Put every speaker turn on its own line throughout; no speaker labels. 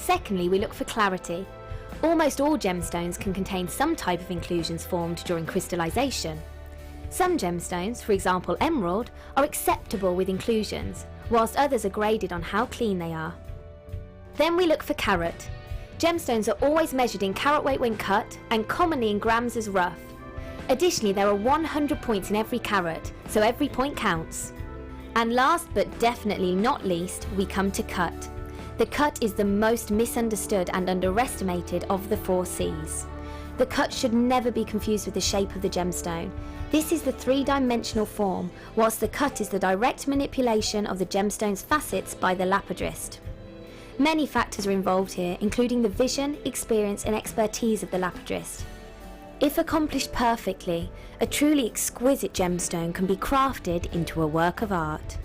Secondly, we look for clarity. Almost all gemstones can contain some type of inclusions formed during crystallization. Some gemstones, for example emerald, are acceptable with inclusions, whilst others are graded on how clean they are. Then we look for carat. Gemstones are always measured in carat weight when cut, and commonly in grams as rough. Additionally, there are 100 points in every carat, so every point counts. And last but definitely not least, we come to cut. The cut is the most misunderstood and underestimated of the 4 C's. The cut should never be confused with the shape of the gemstone. This is the three-dimensional form, whilst the cut is the direct manipulation of the gemstone's facets by the lapidrist. Many factors are involved here, including the vision, experience and expertise of the lapidrist. If accomplished perfectly, a truly exquisite gemstone can be crafted into a work of art.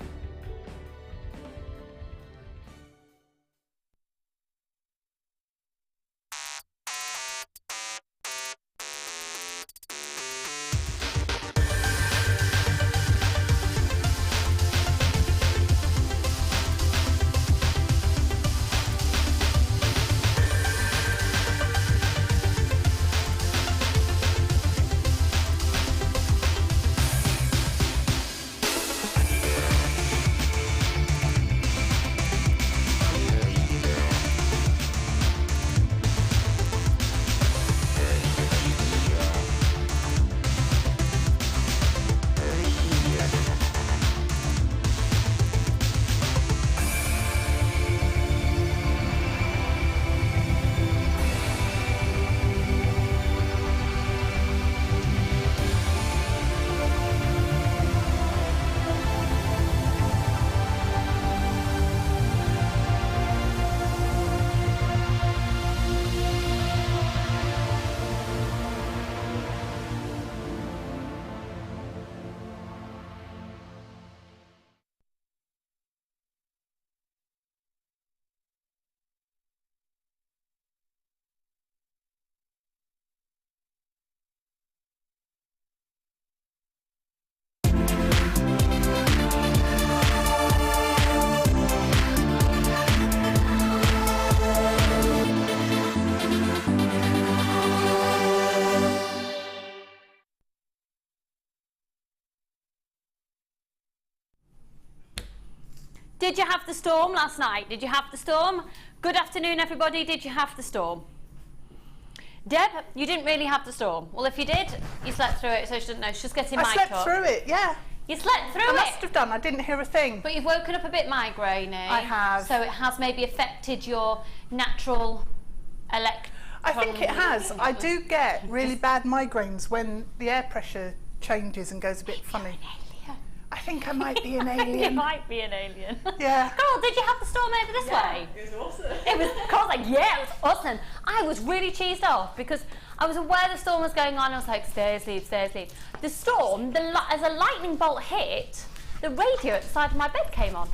Did you have the storm last night? Did you have the storm? Good afternoon, everybody. Did you have the storm? Deb, you didn't really have the storm. Well, if you did, you slept through it, so she didn't know. She's getting mic'd up.
I slept through it, yeah.
You slept through it?
I must have done. I didn't hear a thing.
But you've woken up a bit migraine-y.
I have.
So it has maybe affected your natural electron.
I think it has. I do get really bad migraines when the air pressure changes and goes a bit funny. I think I might be an alien.
You might be an alien.
Yeah.
Carl, did you have the storm over this way?
It was awesome.
It was, Carl's like, yeah, it was awesome. I was really cheesed off because I was aware the storm was going on. I was like, stay asleep, stay asleep. The storm, as a lightning bolt hit, the radio at the side of my bed came on.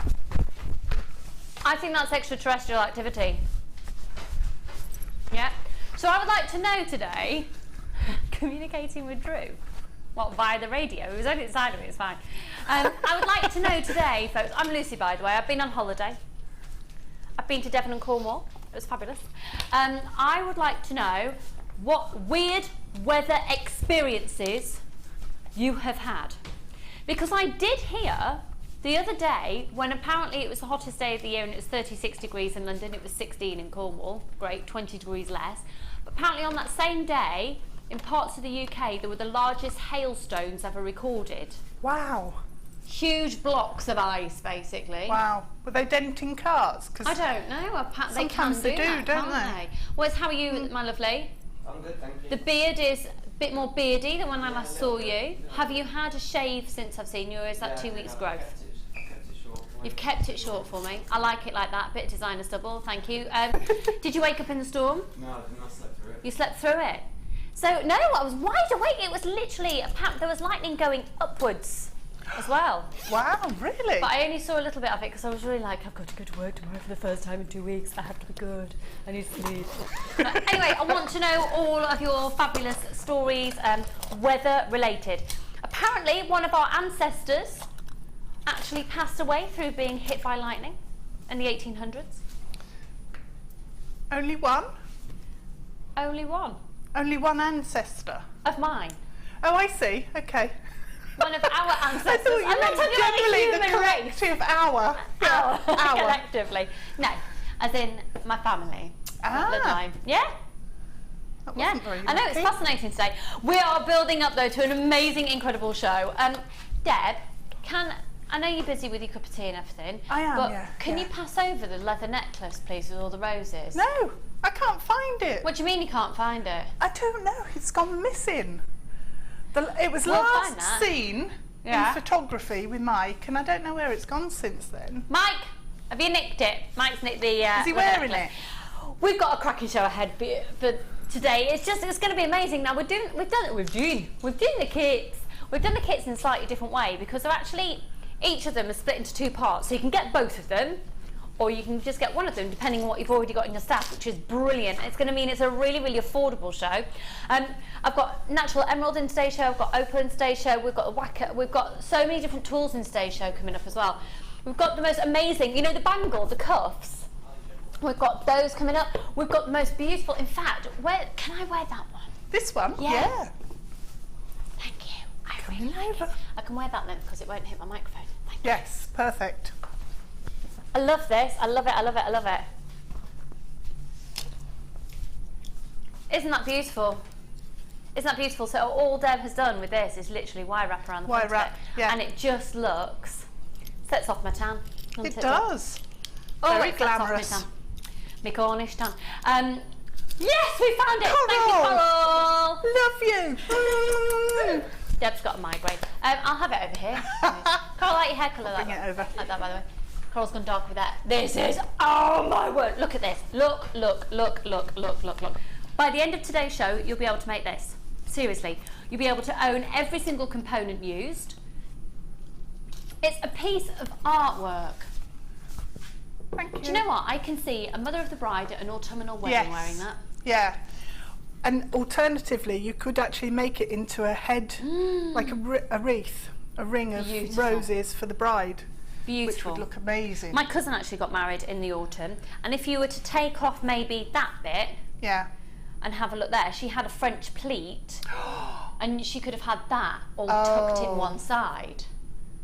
I think that's extraterrestrial activity. Yeah. So I would like to know today, communicating with Drew. Well, via the radio. It was only inside of me, it's fine. I would like to know today, folks, I'm Lucy, by the way. I've been on holiday. I've been to Devon and Cornwall. It was fabulous. I would like to know what weird weather experiences you have had. Because I did hear the other day, when apparently it was the hottest day of the year and it was 36 degrees in London, it was 16 in Cornwall. Great, 20 degrees less. But apparently on that same day, in parts of the UK, there were the largest hailstones ever recorded.
Wow.
Huge blocks of ice, basically.
Wow. Were they denting cars?
I don't know. They
sometimes
can do
that,
don't
they?
they? Wes, how are you, my lovely?
I'm good, thank you.
The beard is a bit more beardy than when I last saw you. Have you had a shave since I've seen you, or is that 2 weeks growth?
I've kept it short.
You've kept it short for me. I like it like that. Bit of designer stubble, thank you. Did you wake up in the storm?
No, I did not sleep through it.
You slept through it? So, no, I was wide awake. It was literally, there was lightning going upwards as well.
Wow, really?
But I only saw a little bit of it because I was really like, I've got to go to work tomorrow for the first time in 2 weeks. I have to be good. I need to sleep. But anyway, I want to know all of your fabulous stories, weather related. Apparently, one of our ancestors actually passed away through being hit by lightning in the 1800s.
Only one?
Only one
Only one ancestor?
of mine.
Oh, I see. Okay.
One of our ancestors.
I thought you
I'm not
meant
talking about
generally the
human race.
collective hour. Yeah, hour.
Collectively. No, as in my family.
Ah.
Bloodline. Yeah?
That
Yeah,
wasn't very
I know, it's
lucky.
fascinating today. We are building up though to an amazing, incredible show. Deb, I know you're busy with your cup of tea and everything.
I am,
but
yeah,
can
yeah.
you pass over the leather necklace, please, with all the roses?
No, I can't find it.
What do you mean you can't find it?
I don't know. It's gone missing. It was
We'll find
last
that.
seen
Yeah.
in photography with Mike, and I don't know where it's gone since then.
Mike, have you nicked it? Mike's nicked the.
Is he
leather
wearing
necklace.
it?
We've got a cracking show ahead for today. It's going to be amazing. Now we've done the kits. We've done the kits in a slightly different way because they're actually, each of them is split into two parts. So you can get both of them, or you can just get one of them depending on what you've already got in your stash, which is brilliant. It's going to mean it's a really, really affordable show. I've got natural emerald in today's show, I've got opal in today's show, we've got a whacker, we've got so many different tools in today's show coming up as well. We've got the most amazing, you know, the bangle, the cuffs. We've got those coming up. We've got the most beautiful, in fact, can I wear that one?
This one?
Yeah. Thank you. I really
Coming
like it.
over.
I can wear that then because it won't hit my microphone. Thank you.
Yes, perfect.
I love this. I love it. I love it. I love it. Isn't that beautiful? Isn't that beautiful? So all Deb has done with this is literally wire wrap around the
Wire
front
wrap,
of it.
yeah.
And it just sets off my tan.
It does.
Oh,
Very
it sets off my
glamorous.
tan. My Cornish tan. Yes, we found it.
Coral.
Thank you, Coral.
Love you.
Deb's got a migraine. I'll have it over here. Coral, like your hair colour.
Bring it over.
Like that, by the way. Coral's gone dark with that. This is, oh my word, look at this. Look. By the end of today's show, you'll be able to make this. Seriously. You'll be able to own every single component used. It's a piece of artwork.
Thank you.
Do you know what? I can see a mother of the bride at an autumnal wedding
Yes.
wearing that.
Yeah. And alternatively, you could actually make it into a head, like a wreath, a ring of
Beautiful.
roses for the bride,
Beautiful.
which would look amazing.
My cousin actually got married in the autumn, and if you were to take off maybe that bit
Yeah.
and have a look there, she had a French pleat, and she could have had that all tucked in one side.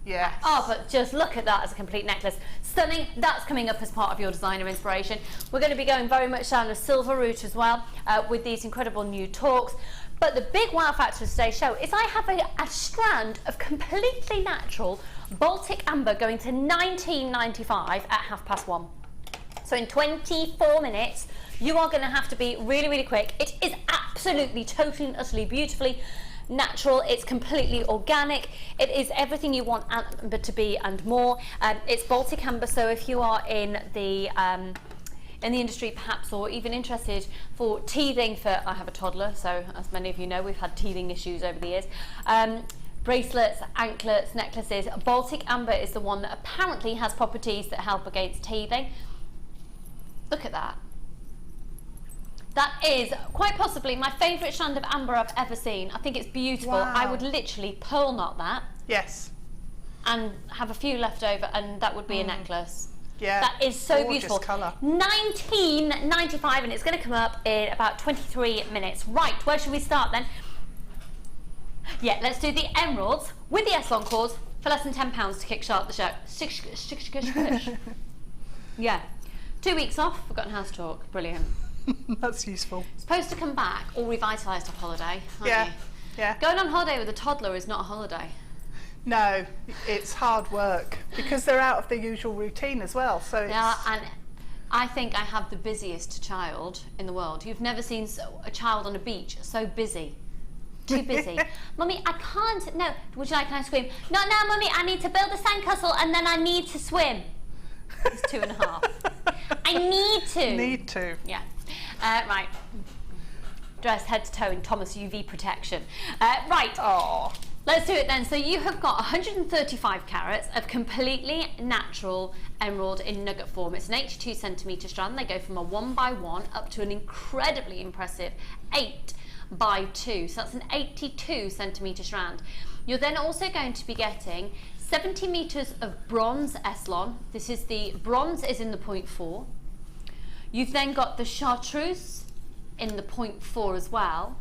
Yes.
Oh, but just look at that as a complete necklace. Stunning. That's coming up as part of your designer inspiration. We're going to be going very much down the silver route as well with these incredible new talks. But the big wow factor of today's show is I have a strand of completely natural Baltic amber going to $19.95 at 1:30. So in 24 minutes, you are going to have to be really, really quick. It is absolutely, totally and utterly beautifully natural. It's completely organic. It is everything you want amber to be and more. It's Baltic amber, so if you are in the industry perhaps, or even interested for teething for, I have a toddler, so as many of you know, we've had teething issues over the years. Bracelets, anklets, necklaces. Baltic amber is the one that apparently has properties that help against teething. Look at that. That is quite possibly my favourite strand of amber I've ever seen. I think it's beautiful.
Wow.
I would literally pearl knot that
Yes.
and have a few left over, and that would be a necklace.
Yeah.
That is so
Gorgeous
beautiful.
colour.
$19.95, and it's going to come up in about 23 minutes. Right, where should we start then? Yeah, let's do the emeralds with the eson cords for less than £10 to kickstart the show. Yeah. 2 weeks off, forgotten how to talk. Brilliant.
That's useful.
Supposed to come back all revitalised off holiday, aren't
Yeah.
you?
Yeah.
Going on holiday with a toddler is not a holiday.
No, it's hard work because they're out of the usual routine as well. So it's,
Yeah, and I think I have the busiest child in the world. You've never seen a child on a beach so busy. Too busy. Mummy, I can't. No. Would you like an ice cream? No, Mummy, I need to build a sandcastle and then I need to swim. It's 2.5. I need to.
Need to.
Yeah. Right. Dressed head to toe in Thomas UV protection. Right.
Oh.
Let's do it then. So you have got 135 carats of completely natural emerald in nugget form. It's an 82 centimetre strand. They go from a 1x1 up to an incredibly impressive 8x2. So that's an 82 centimetre strand. You're then also going to be getting 70 metres of bronze eslon. This is the bronze is in the 0.4. You've then got the chartreuse in the 0.4 as well.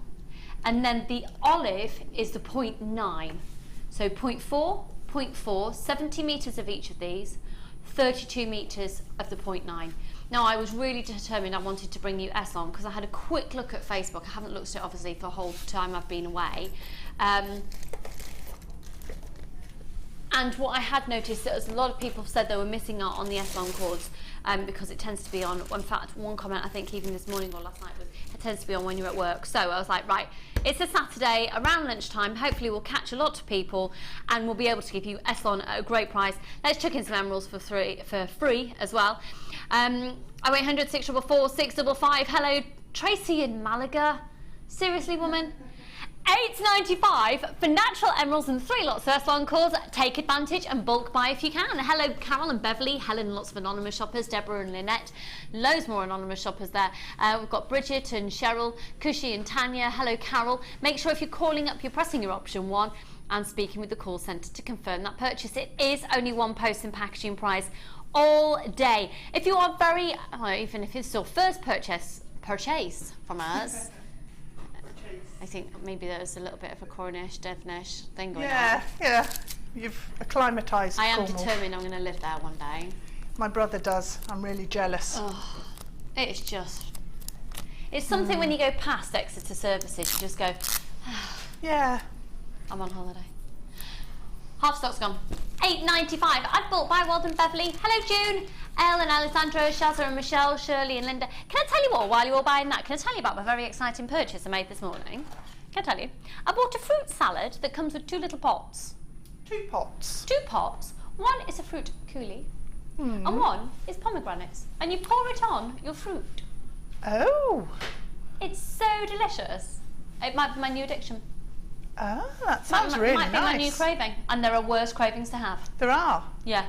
And then the olive is the 0.9. So 0.4, 0.4, 70 metres of each of these, 32 metres of the 0.9. Now I was really determined I wanted to bring you eson because I had a quick look at Facebook. I haven't looked at it obviously for the whole time I've been away. And what I had noticed that a lot of people said they were missing out on the eson cords because it tends to be on, in fact one comment I think even this morning or last night was, it tends to be on when you're at work. So I was like, right, it's a Saturday around lunchtime, hopefully we'll catch a lot of people and we'll be able to give you eson at a great price. Let's chuck in some emeralds for free as well. 0800 644 655. Hello Tracy in Malaga. Seriously woman? $8.95 for natural emeralds and 3 lots of eson cords. Take advantage and bulk buy if you can. Hello Carol and Beverly, Helen, lots of anonymous shoppers, Deborah and Lynette, loads more anonymous shoppers there. We've got Bridget and Cheryl, Cushy and Tanya. Hello Carol. Make sure if you're calling up you're pressing your option 1 and speaking with the call centre to confirm that purchase. It is only one post and packaging price all day. If you are very, even if it's your first purchase from us, I think maybe there's a little bit of a Cornish, Devonish thing going on.
Yeah, you've acclimatised.
I am
Cornwall.
determined I'm going to live there one day.
My brother does. I'm really jealous.
Oh, it's something when you go past Exeter services, you just go,
Yeah.
I'm on holiday. Half stock's gone. $8.95. I've bought by Walden Beverly. Hello June, Elle and Alessandra, Shazza and Michelle, Shirley and Linda. Can I tell you what, while you were buying that, can I tell you about my very exciting purchase I made this morning? Can I tell you? I bought a fruit salad that comes with 2 little pots.
2 pots.
2 pots. One is a fruit coulis and one is pomegranates. And you pour it on your fruit.
Oh.
It's so delicious. It might be my new addiction.
Ah, that sounds really nice.
Might be my new craving. And there are worse cravings to have.
There are.
Yeah.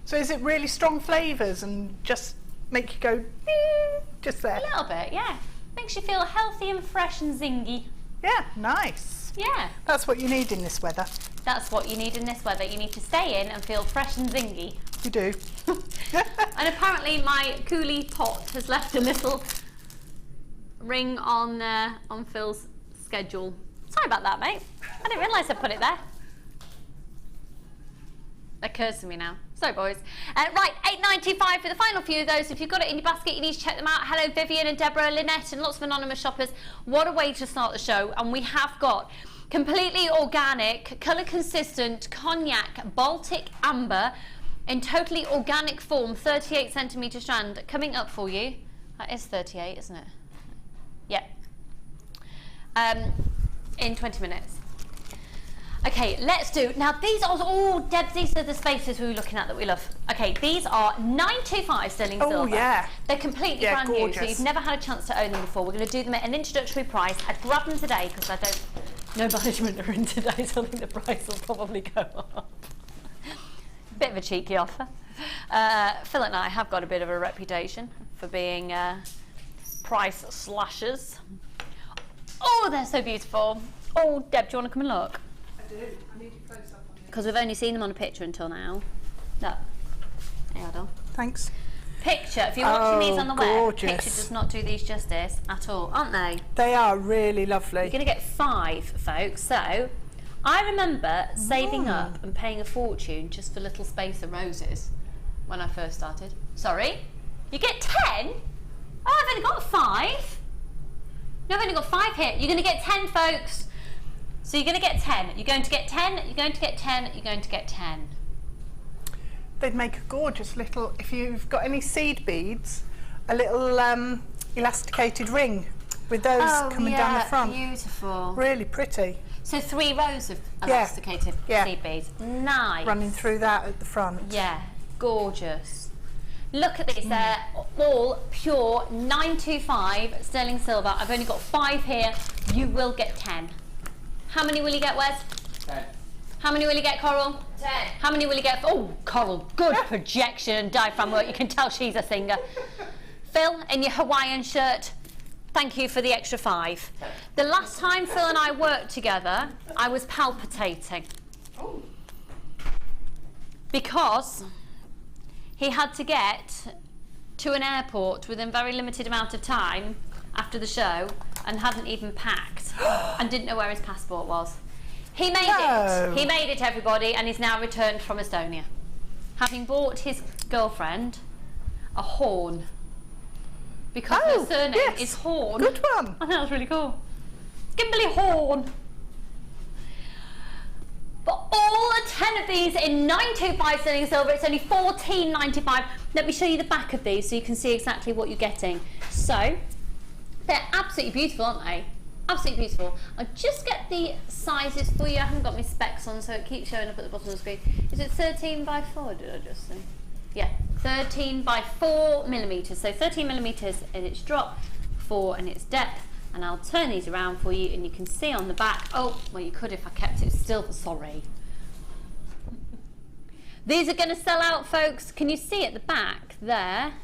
So is it really strong flavours and just make you go, ding, just there?
A little bit, yeah. Makes you feel healthy and fresh and zingy.
Yeah, nice.
Yeah.
That's what you need in this weather.
That's what you need in this weather. You need to stay in and feel fresh and zingy.
You do.
And apparently my coulis pot has left a little ring on Phil's schedule. Sorry about that, mate. I didn't realise I put it there. Occurs to me now. Sorry, boys. Right, $8.95 for the final few of those. If you've got it in your basket, you need to check them out. Hello, Vivian and Deborah, Lynette, and lots of anonymous shoppers. What a way to start the show. And we have got completely organic, colour consistent cognac Baltic amber in totally organic form, 38 centimetre strand, coming up for you. That is 38, isn't it? Yeah. In 20 minutes. Okay, let's do, now these are all, Deb, these are the spaces we were looking at that we love. Okay, these are 925 sterling silver.
Oh yeah.
They're completely brand
gorgeous.
new, so you've never had a chance to own them before. We're going to do them at an introductory price. I'd grab them today because I don't, no management are in today, so I think the price will probably go up. Bit of a cheeky offer. Phil and I have got a bit of a reputation for being price slashers. Oh, they're so beautiful. Oh, Deb, do you want to come and look?
I do. I need you close up on this.
Because we've only seen them on a picture until now. Look. There you go.
Thanks.
Picture. If you're watching these on the web,
gorgeous.
picture does not do these justice at all, aren't they?
They are really lovely.
You're going to get 5, folks. So, I remember saving up and paying a fortune just for little spacer roses when I first started. Sorry? You get 10? Oh, I've only got 5. No, I've only got 5 here. You're going to get 10, folks. So you're going to get 10. You're going to get 10. You're going to get 10. You're going to get 10.
They'd make a gorgeous little, if you've got any seed beads, a little elasticated ring with those coming down the front.
Beautiful.
Really pretty.
So 3 rows of elasticated seed beads. Nice.
Running through that at the front.
Yeah, gorgeous. Look at these, they're all pure 925 sterling silver. I've only got 5 here. You will get 10. How many will you get, Wes?
10.
How many will you get, Coral?
10.
How many will you get? Oh, Coral, good projection and diaphragm work. You can tell she's a singer. Phil, in your Hawaiian shirt, thank you for the extra 5. The last time Phil and I worked together, I was palpitating.
Oh.
Because he had to get to an airport within a very limited amount of time after the show and hadn't even packed and didn't know where his passport was. He made it. He made it, everybody, and he's now returned from Estonia, having bought his girlfriend a horn, because her surname is Horn.
Good one.
I think that's really cool. Kimberly Horn. But all 10 of these in 925 sterling silver, it's only $14.95. Let me show you the back of these so you can see exactly what you're getting. So, they're absolutely beautiful, aren't they? Absolutely beautiful. I'll just get the sizes for you. I haven't got my specs on, so it keeps showing up at the bottom of the screen. Is it 13 by 4, did I just say? Yeah, 13 by 4 millimetres. So 13 millimetres in its drop, 4 in its depth. And I'll turn these around for you, and you can see on the back. Oh, well, you could if I kept it still, but sorry. These are going to sell out, folks. Can you see at the back there?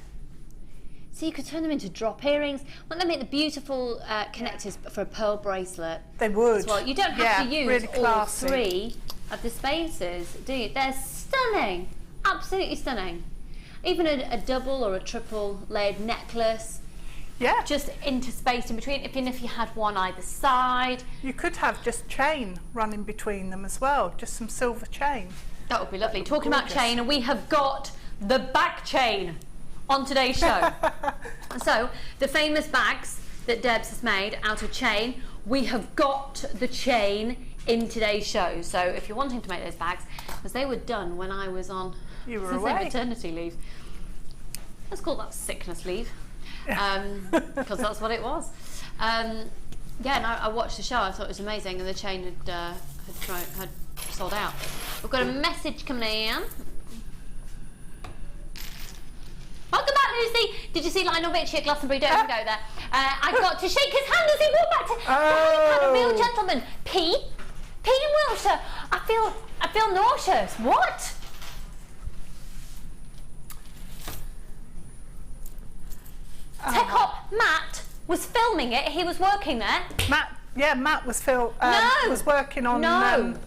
So you could turn them into drop earrings. Wouldn't they make the beautiful connectors for a pearl bracelet?
They would.
As well. You don't have to use
really
all 3 of the spaces, do you? They're stunning. Absolutely stunning. Even a double or a triple layered necklace.
Yeah.
Just interspaced in between, even if you had one either side.
You could have just chain running between them as well, just some silver chain.
That would be lovely. Talking about chain, and we have got the back chain on today's show. So, the famous bags that Debs has made out of chain, we have got the chain in today's show. So, if you're wanting to make those bags, because they were done when I was on maternity leave. Let's call that sickness leave. Because that's what it was. Yeah, and I watched the show. I thought it was amazing, and the chain had sold out. We've got a message coming in. Welcome back, Lucy. Did you see Lionel Richie at Glastonbury? Don't even go there. I got to shake his hand as he walked back to. A real gentleman. P in Wiltshire. I feel nauseous. What? Tech Op Matt was filming it. He was working there.
Matt was was working on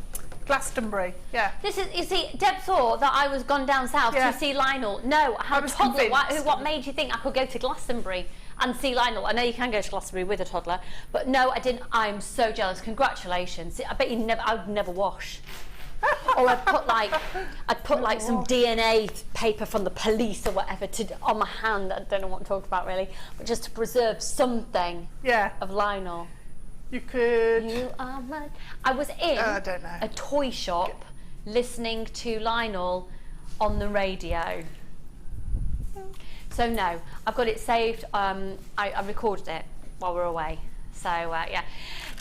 Glastonbury. Yeah.
This is, you see, Deb thought that I was gone down south to see Lionel. No, I had a toddler. What made you think I could go to Glastonbury and see Lionel? I know you can go to Glastonbury with a toddler, but no, I didn't. I'm so jealous. Congratulations. I bet I would never wash. Or I'd put like some DNA paper from the police or whatever on my hand. I don't know what I'm talking about really, but just to preserve something of Lionel.
You could.
I was in a toy shop listening to Lionel on the radio. So no, I've got it saved. I recorded it while we were away. So yeah.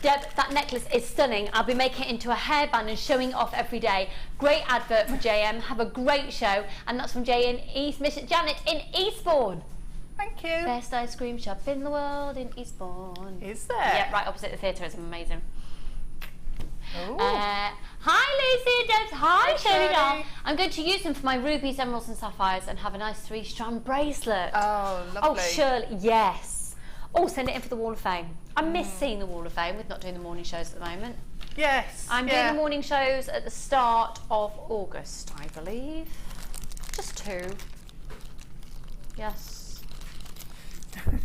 Deb, that necklace is stunning. I'll be making it into a hairband and showing it off every day. Great advert for JM. Have a great show. And that's from Miss Janet in Eastbourne.
Thank you.
Best ice cream shop in the world in Eastbourne.
Is there?
Yeah, right opposite the theatre. It's amazing. Hi Lucy, Deb. Hi Shirley doll. I'm going to use them for my rubies, emeralds and sapphires and have a nice 3-strand bracelet.
Oh, lovely.
Oh, Shirley, yes. Oh, send it in for the Wall of Fame. I miss seeing the Wall of Fame with not doing the morning shows at the moment.
Yes.
I'm doing the morning shows at the start of August, I believe. Just 2. Yes.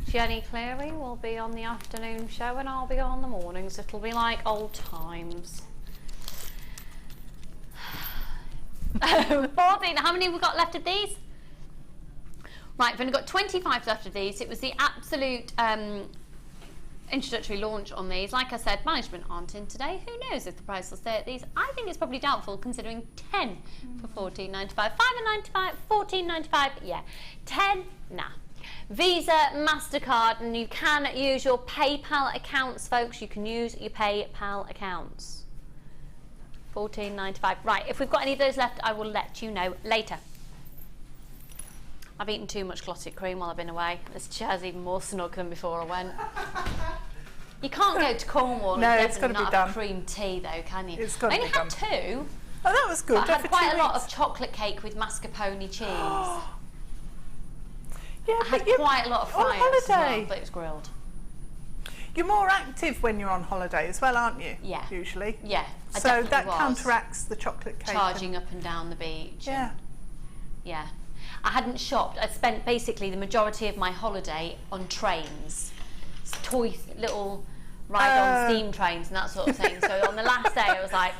Jenny Cleary will be on the afternoon show and I'll be on the mornings. It'll be like old times. 14. How many have we got left of these? Right, we've only got 25 left of these. It was the absolute introductory launch on these. Like I said, management aren't in today. Who knows if the price will stay at these? I think it's probably doubtful considering 10 for $14.95. $5.95, $14.95, yeah. 10, nah. Visa, MasterCard, and you can use your PayPal accounts, folks. You can use your PayPal accounts. $14.95. Right, if we've got any of those left, I will let you know later. I've eaten too much clotted cream while I've been away. This chair's even more snug than before I went. You can't go to Cornwall and definitely not have cream tea though, can you?
It's got
I
to
only
be
had
done.
2.
Oh, that was good.
I had quite a lot of chocolate cake with mascarpone cheese.
Yeah,
I had quite a lot of fries as well, but it was grilled.
You're more active when you're on holiday as well, aren't you?
Yeah.
Usually.
Yeah.
So that counteracts the chocolate cake.
Charging up and down the beach.
Yeah.
Yeah. I hadn't shopped. I'd spent basically the majority of my holiday on trains, little ride-on steam trains and that sort of thing. So on the last day, I was like,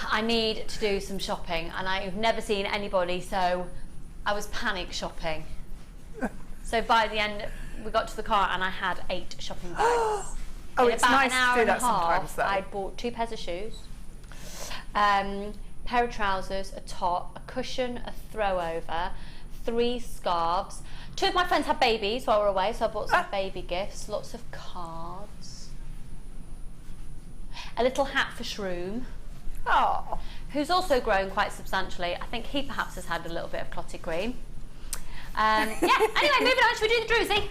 I need to do some shopping, and I've never seen anybody, so I was panic shopping. So by the end, we got to the car and I had 8 shopping bags.
Oh,
In
it's
about
nice
an hour
to do
and a
that sometimes,
half,
though.
I'd bought 2 pairs of shoes, pair of trousers, a top, a cushion, a throwover, 3 scarves. 2 of my friends had babies while we were away, so I bought some baby gifts, lots of cards, a little hat for Shroom,
Oh,
who's also grown quite substantially. I think he perhaps has had a little bit of clotted cream. Yeah, anyway, moving on, should we do the druzy?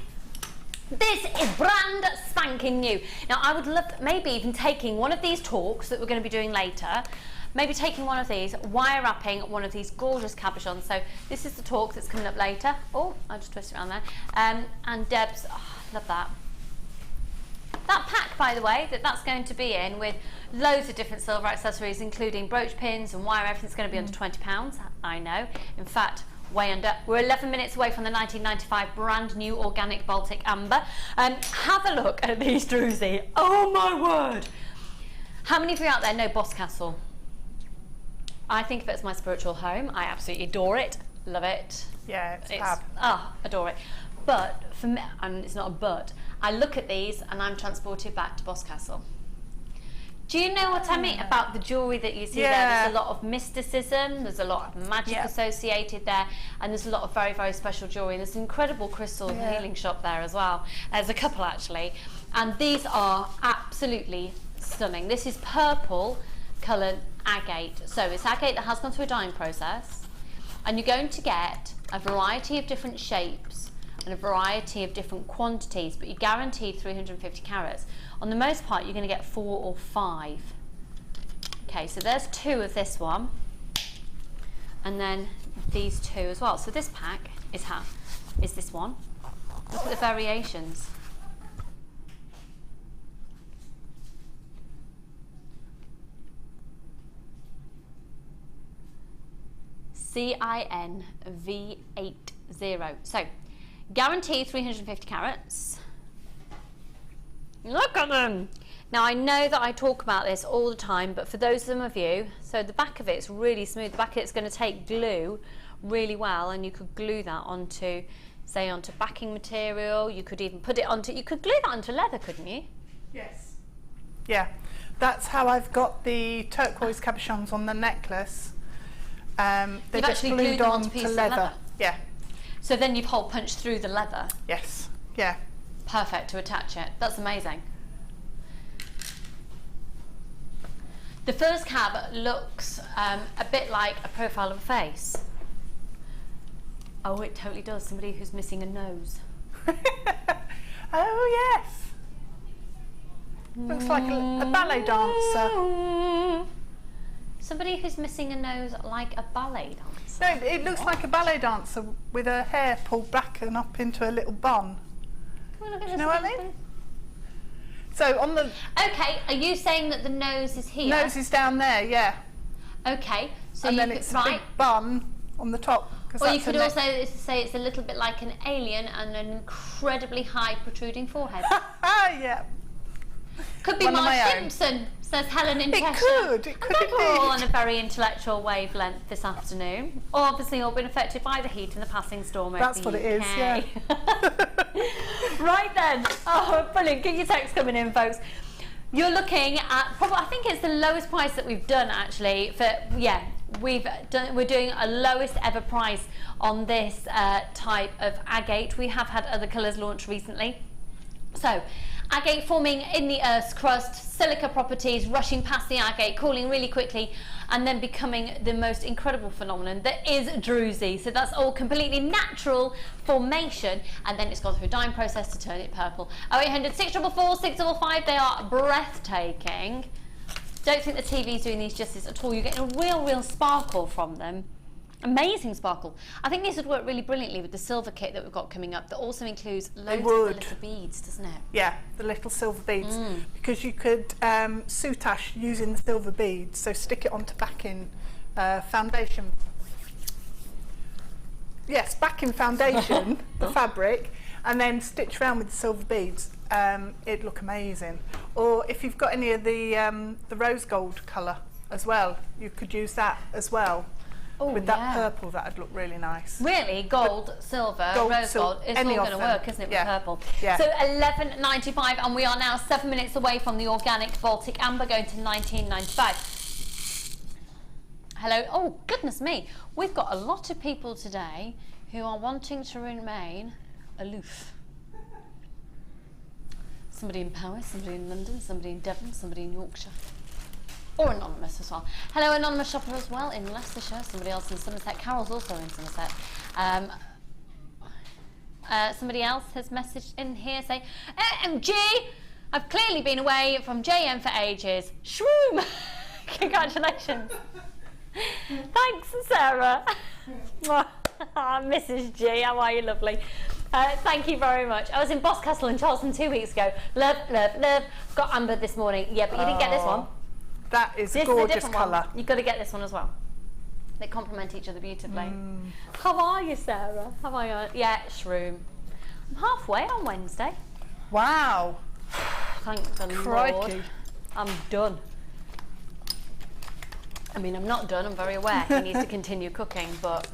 This is brand spanking new. Now, I would love, maybe even taking one of these talks that we're going to be doing later, maybe taking one of these, wire wrapping one of these gorgeous cabochons. So this is the talk that's coming up later. Oh, I'll just twist it around there. And Deb's, love that. That pack, by the way, that's going to be in with loads of different silver accessories, including brooch pins and wire. Everything's going to be under £20, I know. In fact, way under. We're 11 minutes away from the 1995 brand new organic Baltic amber. Have a look at these druzy. Oh my word! How many of you out there know Boscastle? I think of it as my spiritual home. I absolutely adore it, love it.
yeah, it's fab.
Adore it. But for me, and it's not a but, I look at these and I'm transported back to Boscastle. Do you know what I mean about the jewellery that you see there? There's a lot of mysticism, there's a lot of magic associated there, and there's a lot of very, very special jewellery. There's an incredible crystal healing shop there as well. There's a couple actually, and these are absolutely stunning. This is purple coloured agate. So it's agate that has gone through a dyeing process, and you're going to get a variety of different shapes and a variety of different quantities, but you're guaranteed 350 carats. On the most part, you're going to get 4 or 5. Okay, so there's 2 of this one, and then these 2 as well. So this pack is this one. Look at the variations. CINV80. So, guarantee 350 carats. Look at them! Now, I know that I talk about this all the time, but for those of them of you, so the back of it's really smooth. The back of it's going to take glue really well, and you could glue that onto, say, onto backing material. You could even put it onto, you could glue that onto leather, couldn't you?
Yes. Yeah, that's how I've got the turquoise cabochons on the necklace. They're
You've
just
actually glued them onto
onto
pieces of
leather.
leather.
Yeah.
So then you've hole punched through the leather.
Yes. Yeah.
Perfect to attach it. That's amazing. The first cab looks a bit like a profile of a face. Oh, it totally does. Somebody who's missing a nose.
Oh yes. Looks like a ballet dancer.
Somebody who's missing a nose like a ballet dancer.
No, it looks like a ballet dancer with her hair pulled back and up into a little bun.
Well, look at
Do you
this
know what I
thing.
mean? So on the
Okay, are you saying that the nose is here?
nose is down there, yeah.
Okay, so
And
you
then
could,
it's a big bun on the top.
or you
that's
could
her
also say it's a little bit like an alien and an incredibly high protruding forehead.
yeah.
Could be
One of
Marge
my own.
Simpson, says Helen in
It
Cheshire.
could
I think we're all on
indeed.
a very intellectual wavelength this afternoon. Obviously all been affected by the heat and the passing storm over
That's
the
what it is,
UK.
yeah.
Right then. Oh, brilliant. Get your text coming in, folks. You're looking at probably, I think it's the lowest price that we've done actually for, yeah, we're doing a lowest ever price on this type of agate. We have had other colours launched recently. So, agate forming in the Earth's crust, silica properties rushing past the agate, cooling really quickly, and then becoming the most incredible phenomenon that is druzy. So that's all completely natural formation, and then it's gone through a dyeing process to turn it purple. 0800 644 655, they are breathtaking. Don't think the TV's doing these justice at all. You're getting a real sparkle from them. Amazing sparkle. I think these would work really brilliantly with the silver kit that we've got coming up that also includes loads of the little beads, doesn't it?
Yeah, the little silver beads. Because you could soutache using the silver beads, so stick it onto backing foundation. Yes, backing foundation, the fabric, and then stitch around with the silver beads. It'd look amazing. Or if you've got any of the rose gold colour as well, you could use that as well.
Oh,
with that purple, that'd look really nice.
Really, gold, silver, rose gold, it's all going to work, isn't it, with purple?
Yeah.
So $11.95, and we are now 7 minutes away from the organic Baltic Amber going to $19.95. Hello. Oh, goodness me. We've got a lot of people today who are wanting to remain aloof. Somebody in Paris, somebody in London, somebody in Devon, somebody in Yorkshire. Or anonymous as well. Hello, anonymous shopper as well in Leicestershire. Somebody else in Somerset. Carol's also in Somerset. Somebody else has messaged in here saying, OMG, I've clearly been away from JM for ages. Shroom! Congratulations. Thanks, Sarah. Mrs. G, how are you, lovely? Thank you very much. I was in Boscastle in Charleston 2 weeks ago. Love, love, love. Got amber this morning. Yeah, but you didn't get this one.
That is
This
gorgeous
is a different
colour.
one. You've got to get this one as well. They complement each other beautifully. How are you, Sarah? How are you? Yeah, shroom. I'm halfway on Wednesday.
Wow.
Thank the
Crikey.
Lord. I'm done. I mean, I'm not done. I'm very aware he needs to continue cooking, but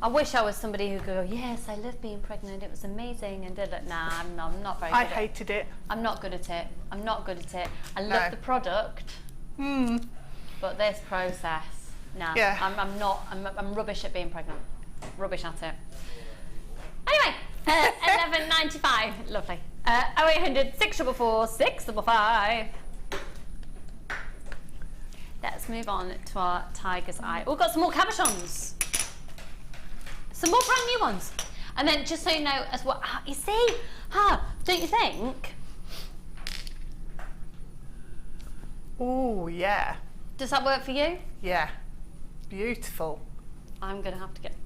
I wish I was somebody who could go, yes, I love being pregnant. It was amazing. And did it. Nah, I'm not very good
I
at it.
hated it.
I'm not good at it. I'm not good at it. I love the product, but this process, nah.
Yeah.
I'm rubbish at being pregnant. Rubbish at it. Anyway, $11.95, lovely. 0800 644 655. Let's move on to our tiger's eye. We've got some more cabochons. Some more brand new ones. And then just so you know as well, you see, don't you think?
Oh, yeah.
Does that work for you?
Yeah. Beautiful.
I'm going to have to get,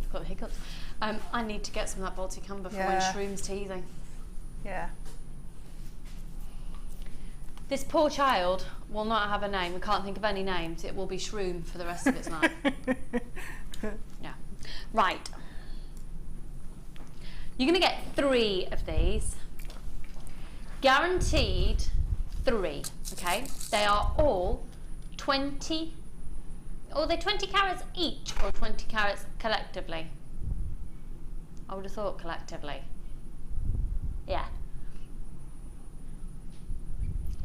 I've got hiccups. I need to get some of that Baltic Amber for when
Yeah.
Shroom's teething.
Yeah.
This poor child will not have a name. We can't think of any names. It will be Shroom for the rest of its life. Yeah. Right. You're going to get 3 of these. Guaranteed 3. Okay? They are all 20. Are they 20 carats each or 20 carats collectively? I would have thought collectively. Yeah.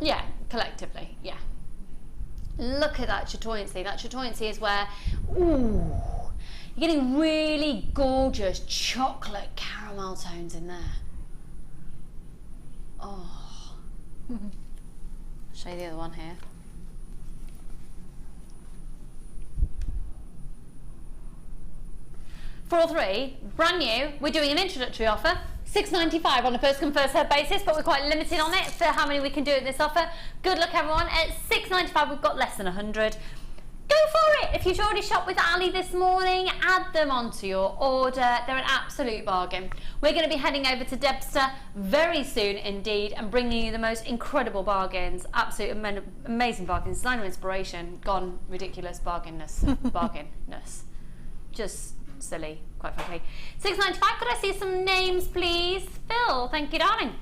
Yeah, collectively, yeah. Look at that chatoyancy. That chatoyancy is where, ooh, you're getting really gorgeous chocolate caramel tones in there. Oh. I'll show you the other one here. For all 3, brand new, we're doing an introductory offer. $6.95 on a first come first served basis, but we're quite limited on it for how many we can do at this offer. Good luck everyone. At $6.95 we've got less than 100. Go for it! If you've already shopped with Ali this morning, add them onto your order. They're an absolute bargain. We're going to be heading over to Debster very soon indeed and bringing you the most incredible bargains, absolute amazing bargains, designer inspiration, gone ridiculous bargainness. Just silly, quite frankly. $6.95. Could I see some names, please? Phil, thank you, darling.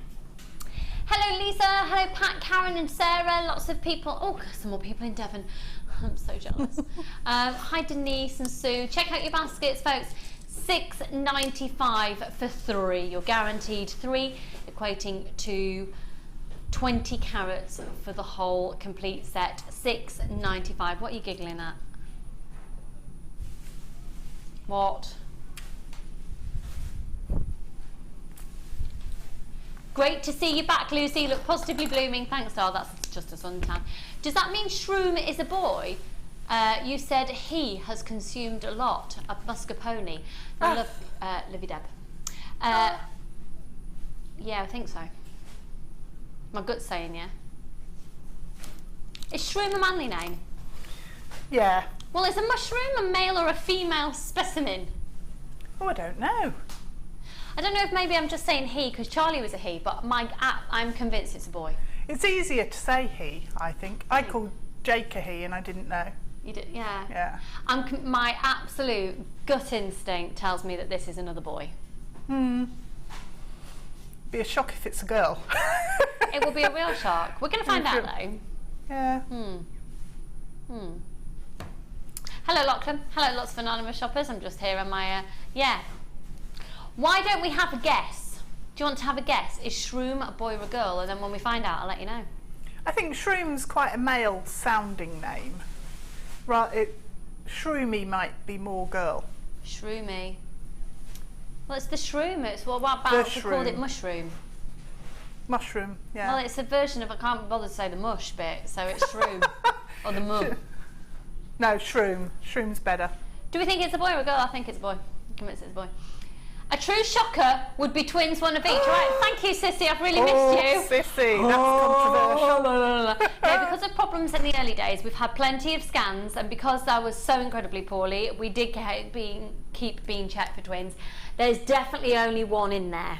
Hello, Lisa. Hello, Pat, Karen, and Sarah. Lots of people. Oh, some more people in Devon. I'm so jealous. Hi, Denise and Sue. Check out your baskets, folks. $6.95 for 3. You're guaranteed 3, equating to 20 carats for the whole complete set. $6.95. What are you giggling at? What? Great to see you back, Lucy. Look positively blooming. Thanks, Dar. That's just a suntan. Does that mean Shroom is a boy? You said he has consumed a lot of mascarpone. I love Livy Deb. Yeah, I think so. My gut's saying yeah. Is Shroom a manly name?
Yeah.
Well, is a mushroom a male or a female specimen?
Oh, I don't know.
I don't know if maybe I'm just saying he because Charlie was a he, but I'm convinced it's a boy.
It's easier to say he, I think. I called Jake a he and I didn't know.
You do, yeah.
Yeah.
My absolute gut instinct tells me that this is another boy.
Be a shock if it's a girl.
It will be a real shock. We're going to find out though.
Yeah.
Hello Lachlan. Hello lots of anonymous shoppers. I'm just here on my, yeah. Why don't we have a guess? Do you want to have a guess? Is Shroom a boy or a girl? And then when we find out, I'll let you know.
I think Shroom's quite a male sounding name. Right, Shroomy might be more girl.
Shroomy. Well, it's the shroom. It's what about if we called it mushroom?
Mushroom, yeah.
Well, it's a version of, I can't bother to say the mush bit, so it's shroom. Or the mum.
No, Shroom. Shroom's better.
Do we think it's a boy or a girl? I think it's a boy. I'm convinced it's a boy. A true shocker would be twins, one of each. Right, thank you, Sissy. I've really missed you.
Sissy, that's controversial.
No, because of problems in the early days, we've had plenty of scans, and because I was so incredibly poorly, we did keep being checked for twins. There's definitely only one in there.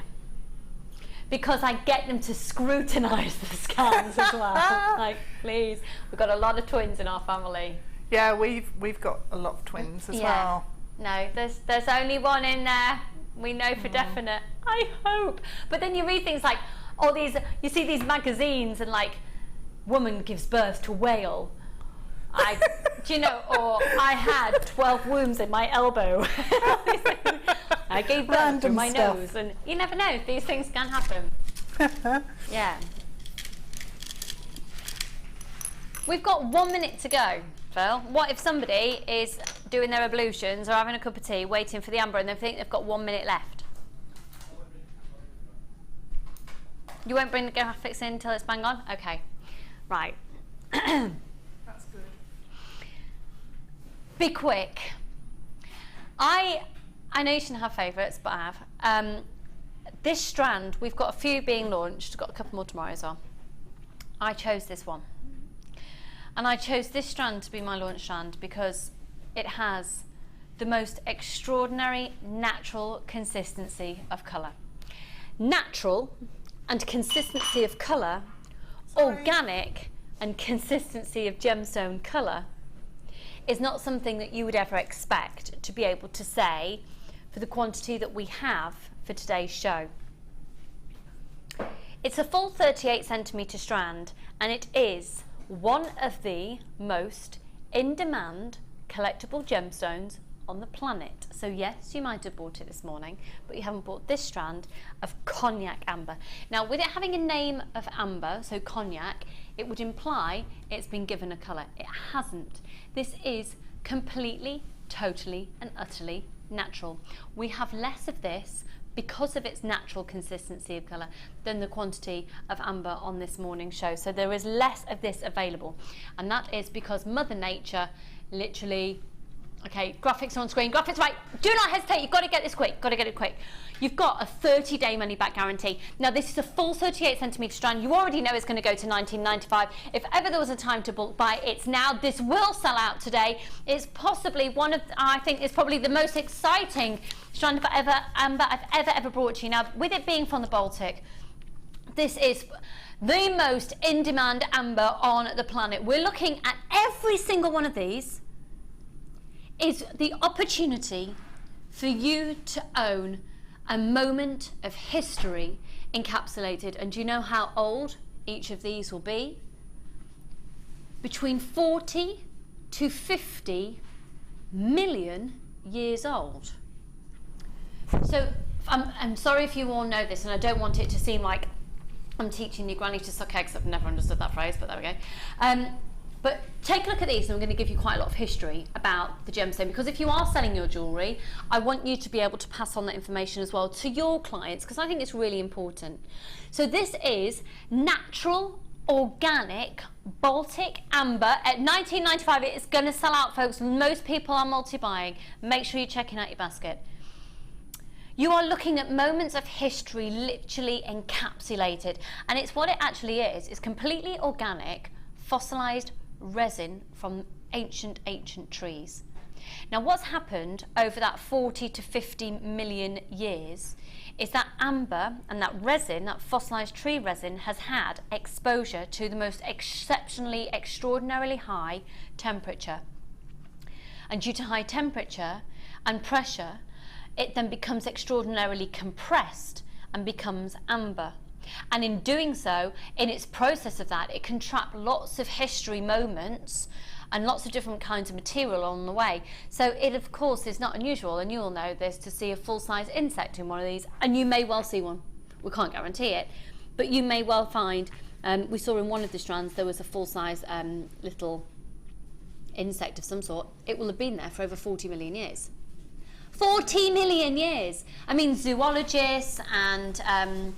Because I get them to scrutinise the scans as well. Like, please. We've got a lot of twins in our family.
Yeah, we've got a lot of twins as well.
No, there's only one in there. We know for definite. I hope. But then you read things like all these, you see these magazines and like, woman gives birth to whale. Do you know, or I had 12 wounds in my elbow. I gave birth to my nose, and you never know, these things can happen. Yeah. We've got 1 minute to go, Phil. What if somebody is doing their ablutions or having a cup of tea, waiting for the amber, and they think they've got 1 minute left? You won't bring the graphics in until it's bang on? Okay. Right.
That's good.
Be quick. I know you shouldn't have favourites, but I have. This strand, we've got a few being launched, got a couple more tomorrow as well. I chose this one. And I chose this strand to be my launch strand because it has the most extraordinary natural consistency of colour. Natural and consistency of colour, organic and consistency of gemstone colour is not something that you would ever expect to be able to say for the quantity that we have for today's show. It's a full 38 centimetre strand, and it is one of the most in-demand collectible gemstones on the planet. So yes, you might have bought it this morning, but you haven't bought this strand of cognac amber. Now, with it having a name of amber, so cognac, it would imply it's been given a colour. It hasn't. This is completely, totally and utterly natural. We have less of this because of its natural consistency of colour than the quantity of amber on this morning's show. So there is less of this available, and that is because Mother Nature literally, okay, graphics on screen, graphics, right, do not hesitate, you've got to get this quick, got to get it quick. You've got a 30-day money-back guarantee. Now, this is a full 38 centimetre strand. You already know it's going to go to $19.95. If ever there was a time to bulk buy, it's now. This will sell out today. It's possibly one of, I think, it's probably the most exciting strand of amber I've ever brought to you. Now, with it being from the Baltic, this is the most in-demand amber on the planet. We're looking at every single one of these is the opportunity for you to own a moment of history encapsulated. And do you know how old each of these will be? Between 40 to 50 million years old. So I'm sorry if you all know this, and I don't want it to seem like I'm teaching your granny to suck eggs. I've never understood that phrase, but there we go. But take a look at these, and I'm going to give you quite a lot of history about the gemstone, because if you are selling your jewellery, I want you to be able to pass on that information as well to your clients, because I think it's really important. So this is natural, organic, Baltic amber at $19.95. It's going to sell out, folks. Most people are multi-buying. Make sure you're checking out your basket. You are looking at moments of history literally encapsulated, and it's what it actually is. It's completely organic, fossilised resin from ancient trees. Now, what's happened over that 40 to 50 million years is that amber and that resin, that fossilised tree resin, has had exposure to the most exceptionally, extraordinarily high temperature. and due to high temperature and pressure, it then becomes extraordinarily compressed and becomes amber. And in doing so, in its process of that, it can trap lots of history moments and lots of different kinds of material on the way. So it, of course, is not unusual, and you all know this, to see a full-size insect in one of these, and you may well see one. We can't guarantee it, but you may well find, we saw in one of the strands there was a full-size little insect of some sort. It will have been there for over 40 million years. 40 million years! I mean, zoologists and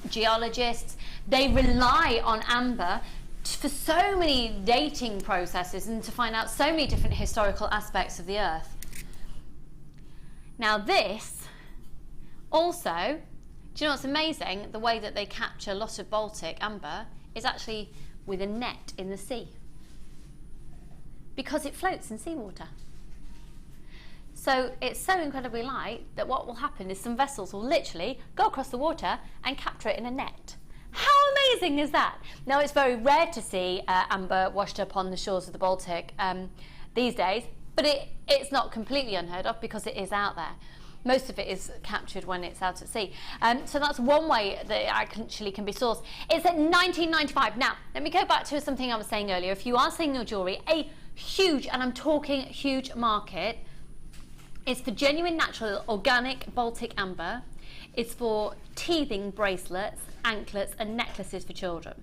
geologists, they rely on amber for so many dating processes and to find out so many different historical aspects of the earth. Now this also, do you know what's amazing? The way that they capture a lot of Baltic amber is actually with a net in the sea, because it floats in seawater. So it's so incredibly light that what will happen is some vessels will literally go across the water and capture it in a net. How amazing is that? Now, it's very rare to see amber washed up on the shores of the Baltic these days, but it's not completely unheard of because it is out there. Most of it is captured when it's out at sea. So that's one way that it actually can be sourced. It's at $19.95. Now, let me go back to something I was saying earlier. If you are selling your jewellery, a huge, and I'm talking huge market, is for genuine, natural, organic Baltic amber. It's for teething bracelets, anklets and necklaces for children.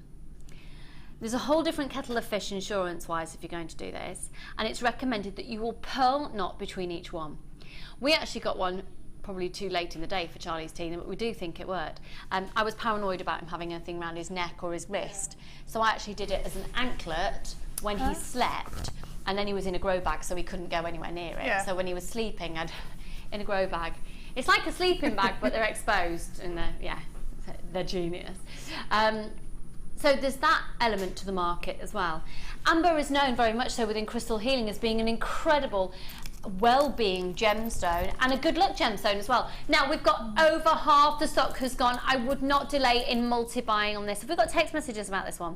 There's a whole different kettle of fish insurance-wise if you're going to do this, and it's recommended that you will pearl knot between each one. We actually got one probably too late in the day for Charlie's team, but we do think it worked. I was paranoid about him having anything around his neck or his wrist, so I actually did it as an anklet when he slept, and then he was in a grow bag, so he couldn't go anywhere near it. Yeah. So when he was sleeping, in a grow bag. It's like a sleeping bag, but they're exposed, and they're genius. So there's that element to the market as well. Amber is known very much so within crystal healing as being an incredible well-being gemstone and a good luck gemstone as well. Now we've got over half the stock has gone. I would not delay in multi-buying on this. Have we got text messages about this one?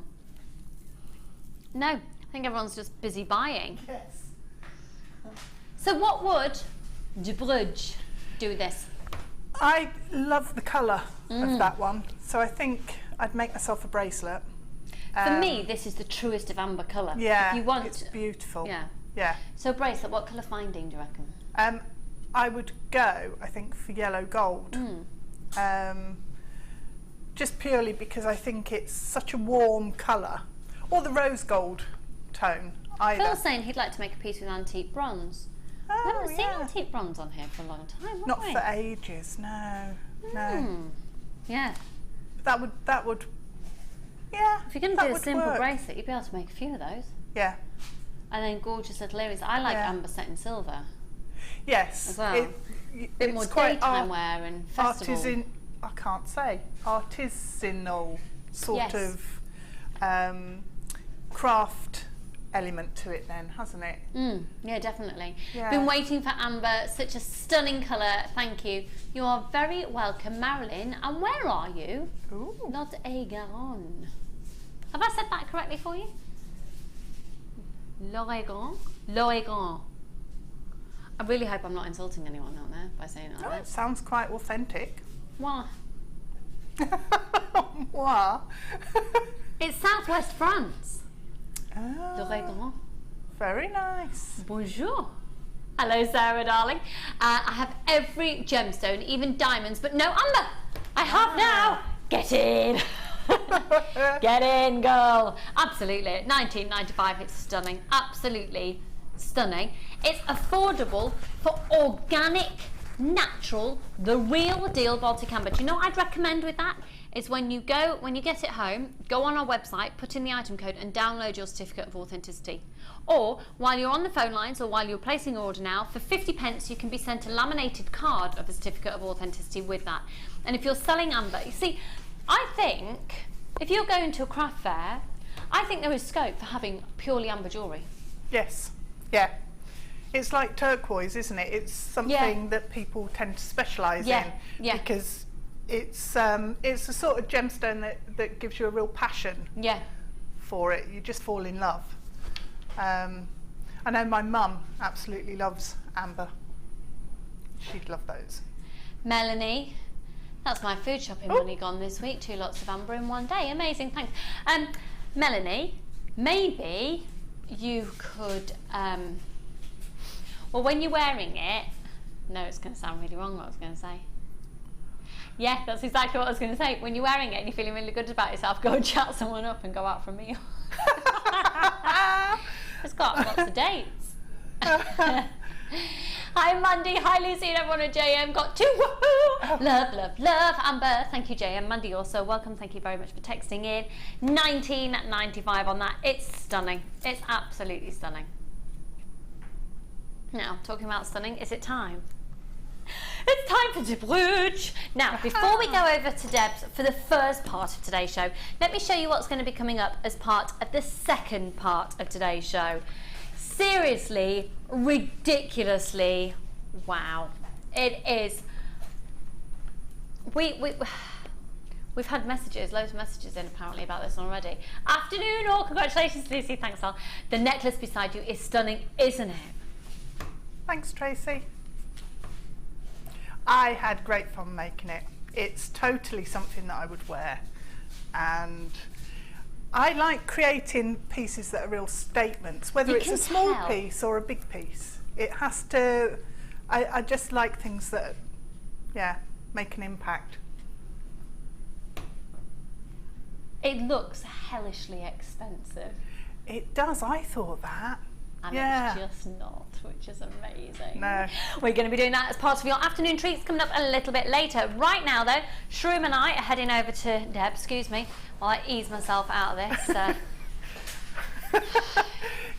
No, I think everyone's just busy buying.
Yes.
So what would Rudge do with this?
I love the colour of that one, so I think I'd make myself a bracelet.
For me, this is the truest of amber colour.
Yeah,
if you want,
it's beautiful.
Yeah.
Yeah.
So bracelet, what colour finding do you reckon?
I would go, I think, for yellow gold. Just purely because I think it's such a warm colour. Or the rose gold tone, either.
Phil's saying he'd like to make a piece with antique bronze.
Oh,
we haven't seen antique bronze on here for a long time,
Not for ages, no. No.
Yeah.
That would yeah.
If you're going to do a simple
work.
bracelet, you'd be able to make a few of those.
Yeah.
And then gorgeous little earrings. I like amber set in silver.
Yes.
As well. Bit more daytime wear and festival.
I can't say. Artisanal sort of craft element to it then, hasn't it?
Yeah, definitely.
Yeah.
Been waiting for amber, such a stunning colour. Thank you. You are very welcome, Marilyn. And where are you?
Ooh.
Not a Garonne. Have I said that correctly for you? L'Oregon? L'Oregon. I really hope I'm not insulting anyone out there by saying that.
Oh, it sounds quite authentic.
Why?
What?
It's southwest France.
Oh,
L'Oregon.
very nice.
Bonjour. Hello, Sarah, darling. I have every gemstone, even diamonds, but no amber. I have now. Get in. Get in, girl. Absolutely. $19.95. It's stunning. Absolutely stunning. It's affordable for organic, natural, the real deal Baltic amber. Do you know what I'd recommend with that? Is when you get it home, go on our website, put in the item code and download your certificate of authenticity. Or while you're on the phone lines or while you're placing your order now, for 50p you can be sent a laminated card of a certificate of authenticity with that. And if you're selling amber, you see, I think if you're going to a craft fair, I think there is scope for having purely amber jewellery. Yes,
yeah. It's like turquoise, isn't it? It's something that people tend to specialise in.
Yeah.
Because it's a sort of gemstone that gives you a real passion for it. You just fall in love. I I know my mum absolutely loves amber. She'd love those.
Melanie, that's my food shopping money gone this week. 2 lots of amber in one day. Amazing, thanks. Melanie, maybe you could, well, when you're wearing it, no, it's going to sound really wrong what I was going to say. Yeah, that's exactly what I was going to say. When you're wearing it and you're feeling really good about yourself, go and chat someone up and go out for a meal. It's got lots of dates. Hi Mandy, hi Lucy and everyone at JM. Got 2, woohoo! Love, love, love. Amber, thank you JM. Mandy also, welcome, thank you very much for texting in. 19.95 on that. It's stunning. It's absolutely stunning. Now, talking about stunning, is it time? It's time for Deb Rudge. Now, before we go over to Deb's for the first part of today's show, let me show you what's going to be coming up as part of the second part of today's show. Seriously, ridiculously, wow. It is. We've had messages, loads of messages in apparently about this already. Afternoon all, congratulations Lucy, thanks all. The necklace beside you is stunning, isn't it?
Thanks, Tracy. I had great fun making it. It's totally something that I would wear. And I like creating pieces that are real statements, whether it's a small piece or a big piece. It has to, I just like things that, yeah, make an impact.
It looks hellishly expensive.
It does, I thought that.
And
yeah.
it's just not, which is amazing.
No.
We're going to be doing that as part of your afternoon treats coming up a little bit later. Right now though, Shroom and I are heading over to Deb, excuse me, while I ease myself out of this.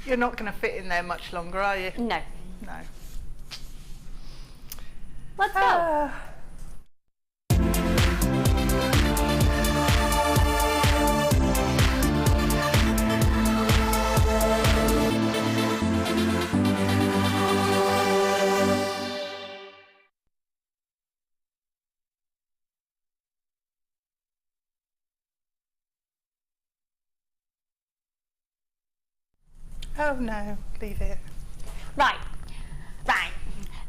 You're not going to fit in there much longer, are you?
No.
No.
Let's go.
Oh no, leave it.
Right.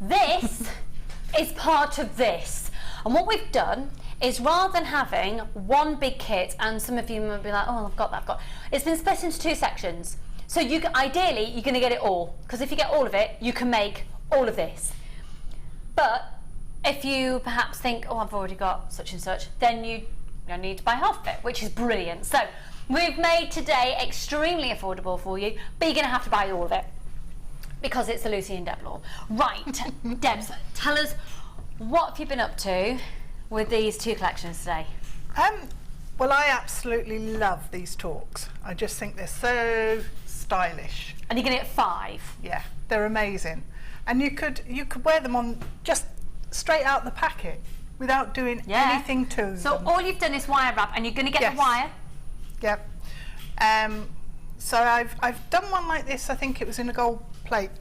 This is part of this. And what we've done is rather than having one big kit, and some of you might be like, oh, I've got that, it's been split into 2 sections. So ideally, you're going to get it all, because if you get all of it, you can make all of this. But if you perhaps think, oh, I've already got such and such, then you don't need to buy half of it, which is brilliant. So we've made today extremely affordable for you, but you're going to have to buy all of it because it's a Lucy and Deb law. Right, Debs, tell us, what have you been up to with these 2 collections today?
Well, I absolutely love these talks. I just think they're so stylish.
And you're going to get 5.
Yeah, they're amazing. And you could wear them on just straight out the packet without doing anything to them.
So all you've done is wire wrap, and you're going to get the wire.
Yep. So I've done one like this. I think it was in a gold plate,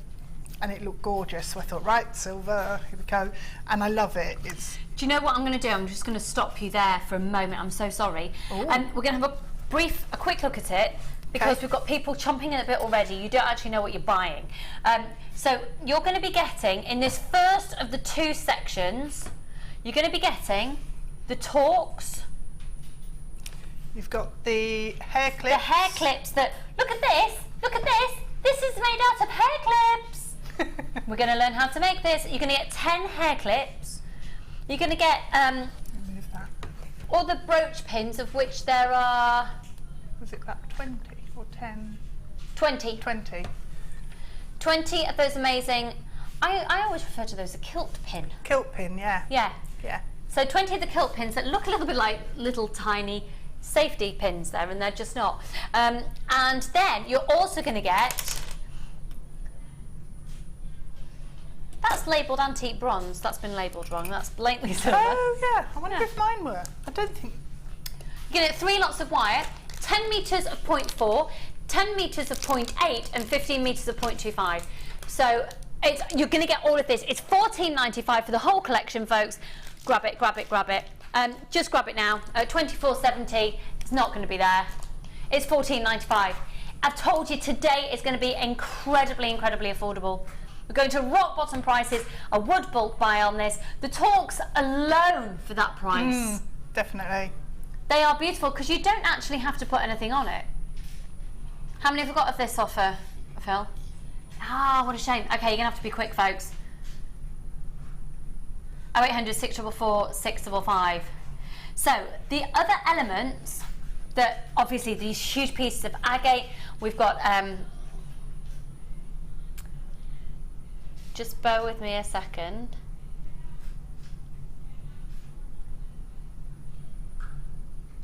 and it looked gorgeous. So I thought, right, silver, here we go, and I love it.
Do you know what I'm going to do? I'm just going to stop you there for a moment. I'm so sorry. We're going to have a quick look at it because we've got people chomping at a bit already. You don't actually know what you're buying. So you're going to be getting, in this first of the 2 sections, you're going to be getting the talks.
You've got the hair clips.
The hair clips that, look at this, this is made out of hair clips. We're going to learn how to make this. You're going to get 10 hair clips. You're going to get
move that.
all the brooch pins, of which there are...
Was it about 20 or 10?
20.
20.
20 of those amazing, I always refer to those as a kilt pin.
Kilt pin, yeah.
Yeah.
Yeah.
So 20 of the kilt pins that look a little bit like little tiny safety pins there, and they're just not. And then you're also going to get, that's labelled antique bronze. That's been labelled wrong. That's blatantly silver.
Oh yeah, I wonder if mine were. I don't think.
You're going to get 3 lots of wire, 10 metres of 0.4, 10 metres of 0.8, and 15 metres of 0.25. So you're going to get all of this. It's $14.95 for the whole collection, folks. Grab it, grab it, grab it. Just grab it now. $24.70. It's not going to be there. It's $14.95. I've told you today is going to be incredibly, incredibly affordable. We're going to rock bottom prices, a wood bulk buy on this. The talks alone for that price.
Definitely.
They are beautiful because you don't actually have to put anything on it. How many have we got of this offer, Phil? Ah, what a shame. Okay, you're going to have to be quick, folks. 0800 644 655. So, the other elements that, obviously, these huge pieces of agate, we've got, just bear with me a second.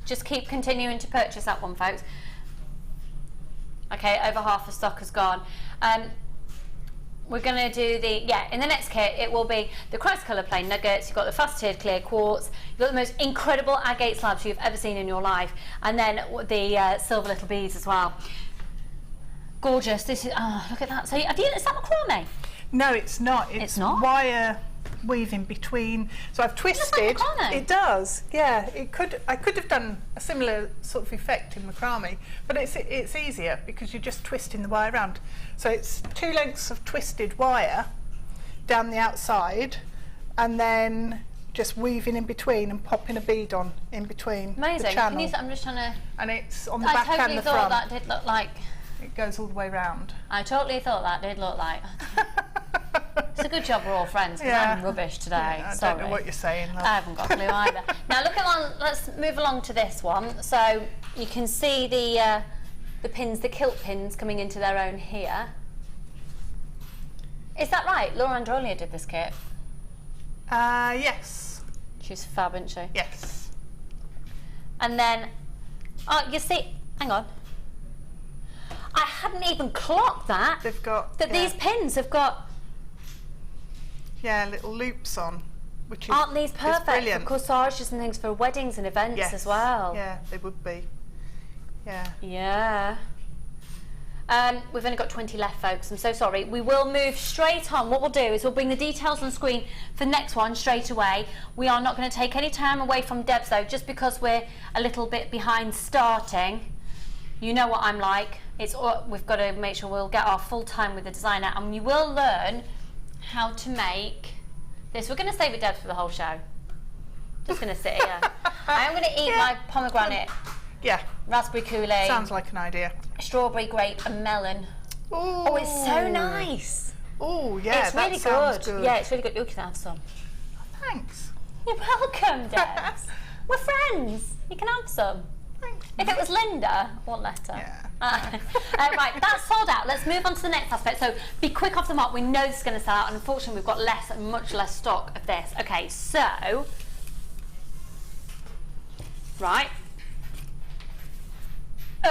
Just keep continuing to purchase that one, folks. Okay, over half the stock has gone. We're going to do the, in the next kit, it will be the Christ colour plain nuggets, you've got the faceted clear quartz, you've got the most incredible agate slabs you've ever seen in your life, and then the silver little beads as well. Gorgeous. This is, oh, look at that. So, is that macrame?
No, it's not.
It's not?
Wire weaving between. So I've twisted.
It looks like macrame.
It does. Yeah, it could. I could have done a similar sort of effect in macrame, but it's easier because you're just twisting the wire around. So it's 2 lengths of twisted wire down the outside, and then just weaving in between and popping a bead on in between.
Amazing.
The channel.
Can you? I'm just trying to.
And it's on the back and the front.
I totally thought that did look like.
It goes all the way round.
I totally thought that did look like. It's a good job we're all friends because I'm rubbish today.
Yeah, I don't know what you're saying. Love.
I haven't got a clue either. Now look along. Let's move along to this one. So you can see the pins, the kilt pins coming into their own here. Is that right? Laura Androlia did this kit.
Yes.
She's fab, isn't she?
Yes.
And then, oh, you see, hang on. I hadn't even clocked that.
They've got
these pins have got.
Yeah, little loops on, which is
aren't these perfect
brilliant.
for corsages and things for weddings and events as well?
Yeah, they would be. Yeah.
Yeah. We've only got 20 left, folks. I'm so sorry. We will move straight on. What we'll do is we'll bring the details on screen for the next one straight away. We are not going to take any time away from Debs though, just because we're a little bit behind starting. You know what I'm like. We've got to make sure we'll get our full time with the designer, and you will learn how to make this. We're going to save it, Debs, for the whole show. Just going to sit here. I'm going to eat my pomegranate.
Yeah.
Raspberry Kool-Aid.
Sounds like an idea.
Strawberry, grape, and melon.
Ooh.
Oh, it's so nice.
Oh, yeah,
it's really good. Yeah, it's really good. You can have some.
Thanks.
You're welcome, Debs. We're friends. You can have some.
Thanks.
If it was Linda, what letter?
Yeah.
Right, that's sold out. Let's move on to the next aspect. So be quick off the mark. We know this is going to sell out, and unfortunately we've got much less stock of this. Okay, so right.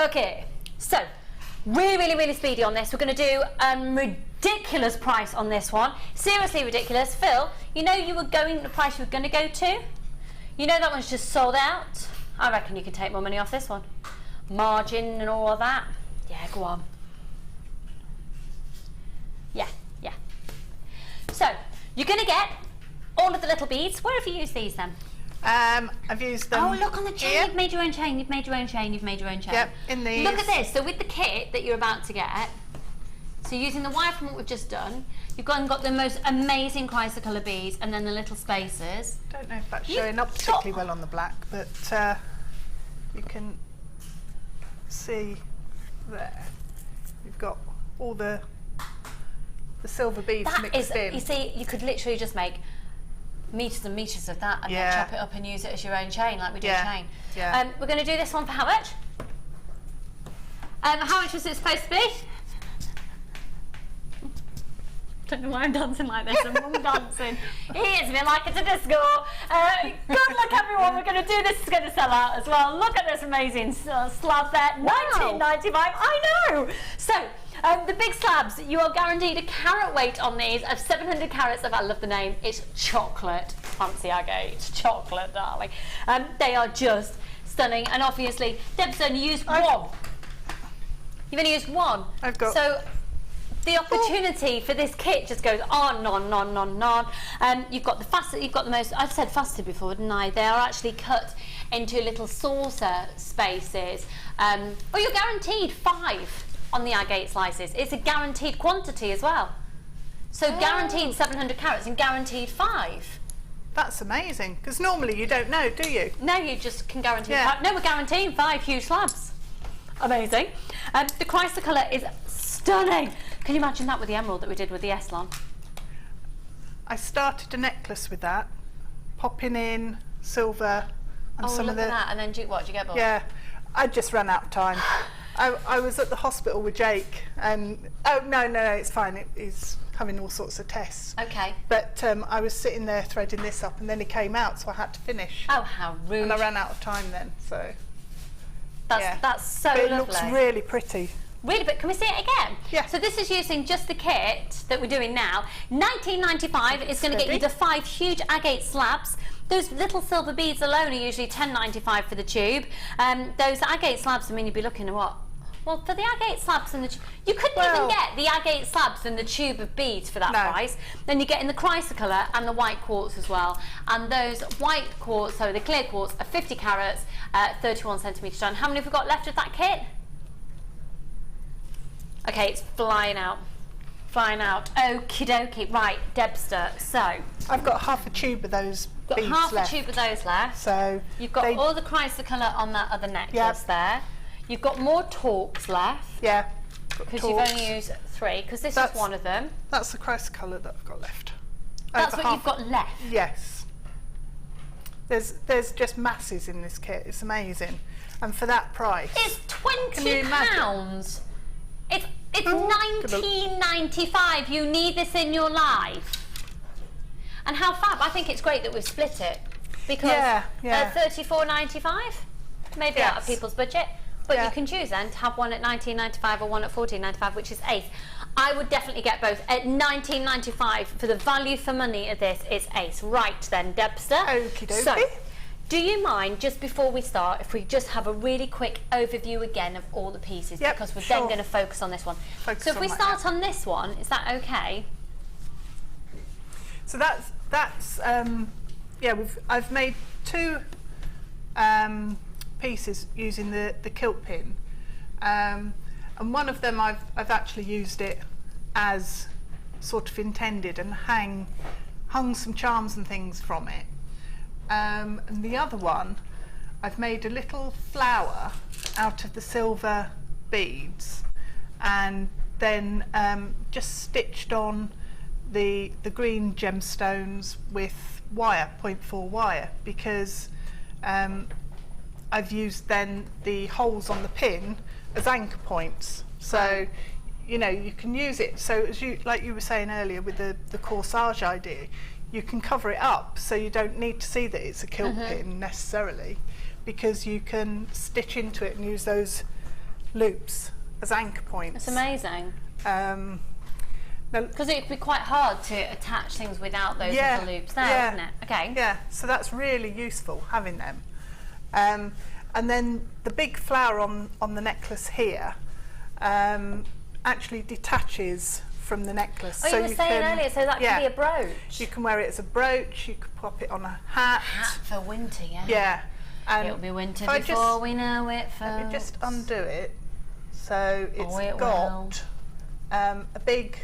Okay, so really speedy on this. We're going to do a ridiculous price on this one. Seriously ridiculous. Phil, you know the price you were going to go to? You know that one's just sold out? I reckon you can take more money off this one. Margin and all of that. Yeah, go on. Yeah. So, you're going to get all of the little beads. Where have you used these then?
I've used them.
Oh, look on the chain.
Here.
You've made your own chain. You've made your own chain.
Yep, in these.
Look at this. So with the kit that you're about to get, so using the wire from what we've just done, you've gone and got the most amazing Chrysler colour beads and then the little spacers.
Don't know if that's showing up particularly well on the black, but you can see there. You've got all the silver beads mixed in.
You see, you could literally just make meters and meters of that and then chop it up and use it as your own chain, like we do a chain.
Yeah.
We're going to do this one for how much? How much was it supposed to be? Don't know why I'm dancing like this. I'm dancing. Here's me like it's a disco. Good luck, everyone. We're going to do this. It's going to sell out as well. Look at this amazing slab there.
Wow.
$19.95. I know. So. The big slabs, you are guaranteed a carat weight on these of 700 carats of, I love the name, it's chocolate. Fancy agate, it's chocolate, darling. They are just stunning, and obviously, Deb's only used one. You've only used one.
I've got.
So, the opportunity for this kit just goes on. You've got the most, I've said faceted before, didn't I? They are actually cut into little saucer spaces. You're guaranteed 5 on the agate slices. It's a guaranteed quantity as well. So guaranteed 700 carats and guaranteed 5.
That's amazing, because normally you don't know, do you?
No, you just can guarantee.
Yeah.
No, we're guaranteeing 5 huge slabs. Amazing. The Chrysler is stunning. Can you imagine that with the emerald that we did with the eson?
I started a necklace with that, popping in silver and some
look
of the...
at that. And then do you get bored?
Yeah, I just ran out of time. I was at the hospital with Jake, and no, it's fine. He's having all sorts of tests.
Okay.
But I was sitting there threading this up, and then he came out, so I had to finish.
Oh, how rude.
And I ran out of time then, so...
That's so
but it
lovely.
looks really pretty.
Really, but can we see it again?
Yeah.
So this is using just the kit that we're doing now. $19.95 is going to get you the 5 huge agate slabs. Those little silver beads alone are usually $10.95 for the tube. Those agate slabs, I mean, you'd be looking at what? Well, for the agate slabs and the you couldn't even get the agate slabs and the tube of beads for that price. Then you're getting the Chrysler colour and the white quartz as well. And those white quartz, so the clear quartz, are 50 carats, 31 centimetres done. How many have we got left of that kit? Okay, it's flying out. Flying out. Okie dokie. Right, Debster. So
I've got half a tube of those
got
beads
half
left.
a tube of those left.
So
you've got all the Chrysler colour on that other necklace there. You've got more Torques left.
Yeah.
Because you've only used 3, because this is one of them.
That's the Chrysler colour that I've got left.
That's what you've got left?
Yes. There's just masses in this kit. It's amazing. And for that price...
It's £20. It's $19.95. You need this in your life. And how fab. I think it's great that we've split it. Because $34.95, maybe out of people's budget. But you can choose then to have one at $19.95 or one at $14.95, which is ace. I would definitely get both. At $19.95, for the value for money of this, it's ace. Right then, Debster.
Okie dokie.
So, do you mind, just before we start, if we just have a really quick overview again of all the pieces? Because we're then going to focus on this one. So if we start on this one, is that okay?
So that's I've made 2 pieces using the kilt pin, and one of them I've actually used it as sort of intended and hung some charms and things from it, and the other one I've made a little flower out of the silver beads and then just stitched on the green gemstones with wire, 0.4 wire, because I've used then the holes on the pin as anchor points. So, you know, you can use it. So, as like you were saying earlier with the corsage idea, you can cover it up so you don't need to see that it's a kilt pin necessarily, because you can stitch into it and use those loops as anchor points.
That's amazing. Because it would be quite hard to attach things without those little loops there, isn't it? Okay.
Yeah, so that's really useful having them. And then the big flower on the necklace here actually detaches from the necklace.
Oh, so you were saying earlier, so that could be a brooch.
You can wear it as a brooch, you could pop it on a hat.
Hat for winter, yeah.
Yeah. And
it'll be winter before we know it, folks.
Let me just undo it. So it's
it
got a big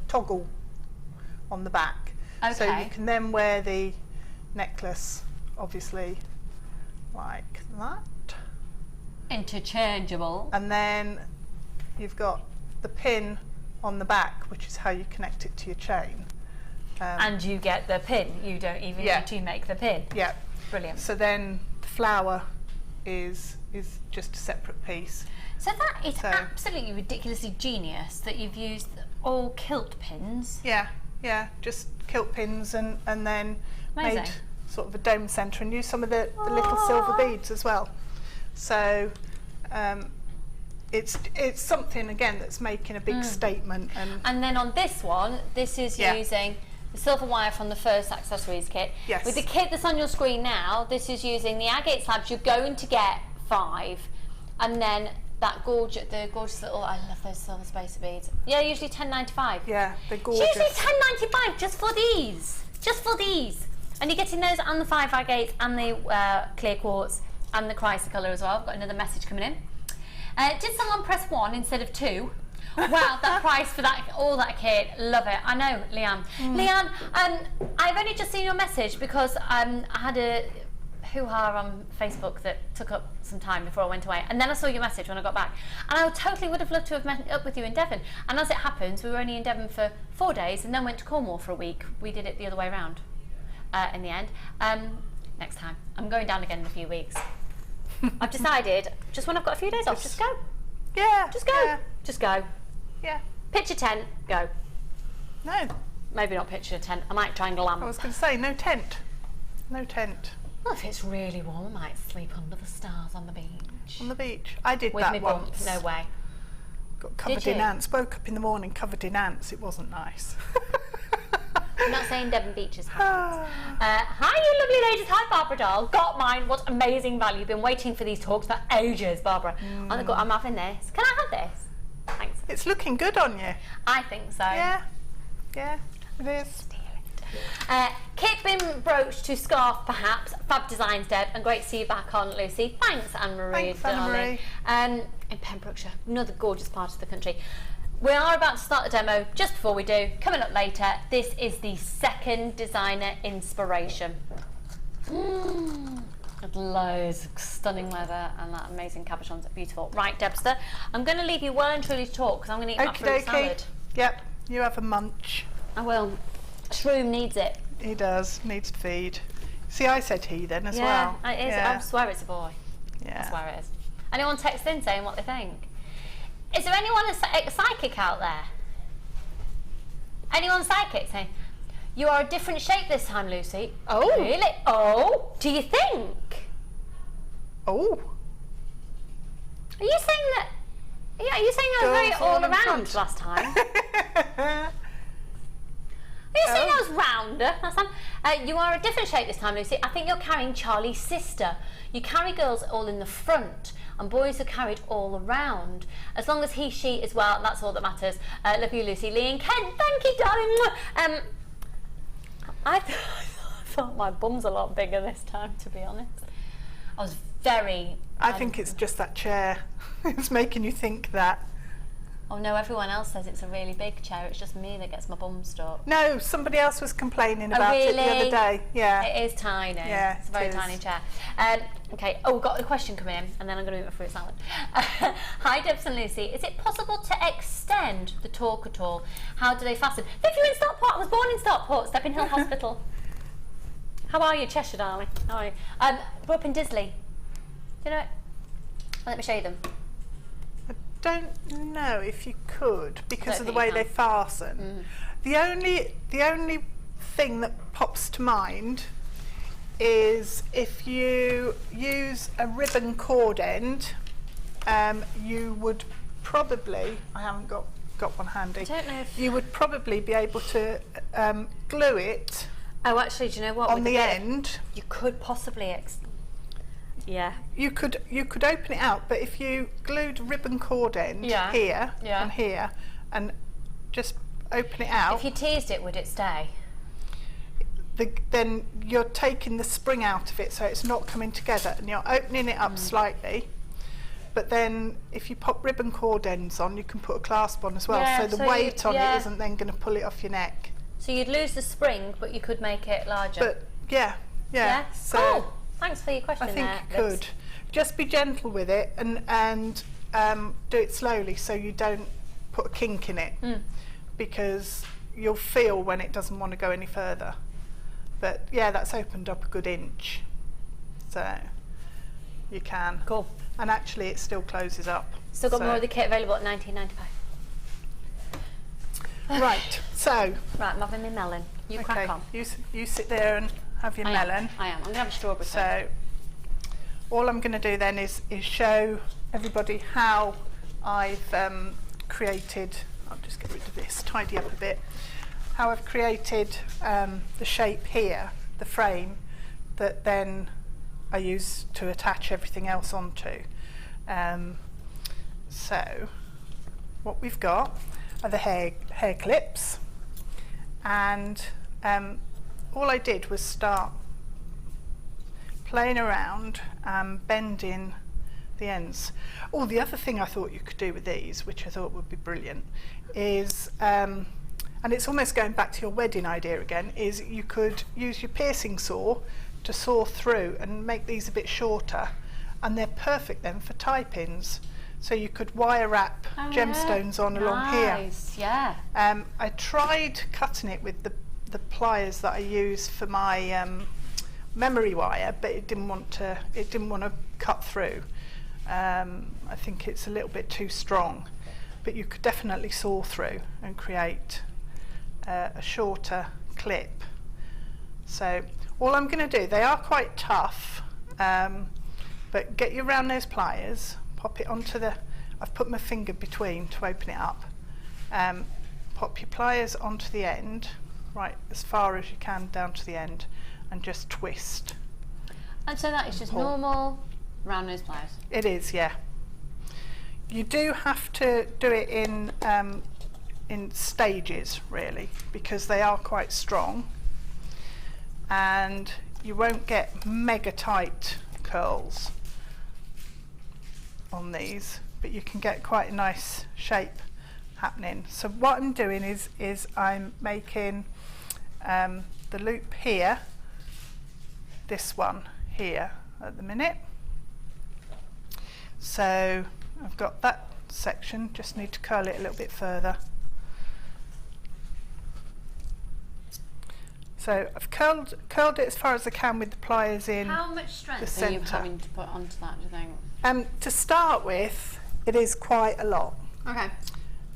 toggle on the back.
Okay.
So you can then wear the necklace, obviously, like that.
Interchangeable.
And then you've got the pin on the back, which is how you connect it to your chain.
And you get the pin. You don't even need to make the pin.
Yeah.
Brilliant.
So then the flower is just a separate piece.
So that is absolutely ridiculously genius that you've used all kilt pins.
Yeah, just kilt pins and then made sort of a dome centre and used some of the little silver beads as well. So it's something again that's making a big statement. And
then on this one, this is using the silver wire from the first accessories kit.
Yes.
With the kit that's on your screen now, this is using the agate slabs. You're going to get 5, and then the gorgeous little, I love those silver spacer beads. Yeah, usually $10.95.
Yeah, they're gorgeous.
Usually $10.95 just for these. And you're getting those and the 5 agates and the clear quartz and the Chrysler colour as well. I've got another message coming in. Did someone press 1 instead of 2? Wow, that price for that, all that kit, love it. I know, Leanne. Leanne, I've only just seen your message because I had a hoo-ha on Facebook that took up some time before I went away, and then I saw your message when I got back, and I totally would have loved to have met up with you in Devon, and as it happens we were only in Devon for 4 days and then went to Cornwall for a week. We did it the other way around in the end. Next time. I'm going down again in a few weeks. I've decided, just when I've got a few days off, just go.
Yeah.
Just go.
Yeah.
Just go.
Yeah.
Pitch a tent, go.
No.
Maybe not pitch a tent, I might try and lamp.
I was going to say, no tent. No tent.
Well, if it's really warm, I might sleep under the stars on the beach.
On the beach. I did
With
that
me bump,
once.
no way.
Got covered in ants. Woke up in the morning covered in ants. It wasn't nice.
I'm not saying Devon Beach is hot. Hi, you lovely ladies. Hi, Barbara doll. Got mine. What amazing value. Been waiting for these talks for ages, Barbara. I'm having this. Can I have this? Thanks.
It's looking good on you.
I think so.
Yeah. Yeah, it is.
Kit been broached to scarf, perhaps. Fab designs, Deb, and great to see you back on, Lucy. Thanks, Anne-Marie.
Thanks, Anne-Marie.
In Pembrokeshire, another gorgeous part of the country. We are about to start the demo. Just before we do, coming up later, this is the second designer inspiration. With loads of stunning leather and that amazing cabochons. Beautiful. Right, Debster, I'm going to leave you well and truly to talk because I'm going to eat my fruit salad.
Yep, you have a munch.
I will. Shroom needs it.
He does, needs to feed. See, I said he then as well.
Yeah, it is. I swear it's a boy.
Yeah.
I swear it is. Anyone text in saying what they think? Is there anyone a psychic out there? Anyone psychic saying, you are a different shape this time, Lucy? Oh. Really? Oh, do you think?
Oh.
Are you saying that? Yeah, are you saying I was very all around last time? Are you saying I was rounder last time? You are a different shape this time, Lucy. I think you're carrying Charlie's sister. You carry girls all in the front and boys are carried all around. As long as he, she is well, that's all that matters. Love you, Lucy. Lee and Ken, thank you, darling. I thought my bum's a lot bigger this time, to be honest. I was very...
I think it's just that chair. It's making you think that.
Oh no, everyone else says it's a really big chair. It's just me that gets my bum stuck.
No, somebody else was complaining about it the other day. Yeah.
It is tiny.
Yeah,
it's a very tiny chair. Okay, we've got a question coming in and then I'm going to eat my fruit salad. Hi Debs and Lucy, is it possible to extend the talk at all? How do they fasten? If you're in Stockport, I was born in Stockport, Stepping Hill Hospital. How are you, Cheshire darling? How are you? We're up in Disley. Do you know it? Let me show you them.
Don't know if you could because of the way they fasten. The only thing that pops to mind is if you use a ribbon cord end, you would probably, I haven't got one handy,
I don't know if
you would probably be able to glue it.
Oh, actually, do you know what?
On the end,
you could possibly yeah.
You could open it out, but if you glued ribbon cord end here and here, and just open it out.
If you teased it, would it stay?
Then you're taking the spring out of it, so it's not coming together, and you're opening it up slightly. But then, if you pop ribbon cord ends on, you can put a clasp on as well, so the weight on it isn't then going to pull it off your neck.
So you'd lose the spring, but you could make it larger.
But yeah. So
cool. Thanks for your question.
I think you could. Just be gentle with it and do it slowly so you don't put a kink in it because you'll feel when it doesn't want to go any further. But yeah, that's opened up a good inch. So you can.
Cool.
And actually it still closes up.
Still got more of the kit available at $19.95.
Right, so.
Right, I'm having my melon. You crack on.
You sit there and have your melon.
I am. I'm going to have a strawberry.
So all I'm going to do then is show everybody how I've created, I'll just get rid of this, tidy up a bit, how I've created the shape here, the frame, that then I use to attach everything else onto. So what we've got are the hair clips, and all I did was start playing around, bending the ends. Oh, the other thing I thought you could do with these, which I thought would be brilliant, is, and it's almost going back to your wedding idea again, is you could use your piercing saw to saw through and make these a bit shorter, and they're perfect then for tie pins. So you could wire wrap gemstones on along here.
Nice, yeah.
I tried cutting it with the pliers that I use for my memory wire, but it didn't want to cut through. I think it's a little bit too strong, but you could definitely saw through and create a shorter clip. So all I'm going to do, they are quite tough, but get you around those pliers, pop it onto I've put my finger between to open it up, pop your pliers onto the end, right as far as you can down to the end, and just twist.
And so that is just normal round nose pliers?
It is, yeah. You do have to do it in stages, really, because they are quite strong, and you won't get mega tight curls on these, but you can get quite a nice shape happening. So what I'm doing is I'm making the loop here, this one here at the minute. So I've got that section, just need to curl it a little bit further. So I've curled it as far as I can with the pliers in.
How much strength
the
are you
centre.
having to put onto that, do you think?
To start with, it is quite a lot.
Okay.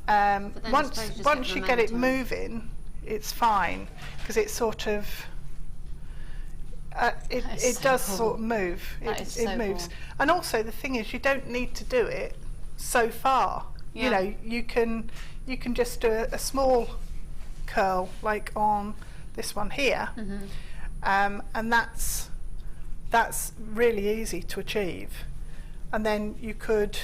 But then I suppose you just
Once
get
you get it
momentum.
moving, it's fine, because it sort of it
so
does
cool.
sort of move.
That is so
moves,
cool.
and also the thing is, you don't need to do it so far.
Yeah.
You know, you can just do a small curl like on this one here, and that's really easy to achieve. And then you could,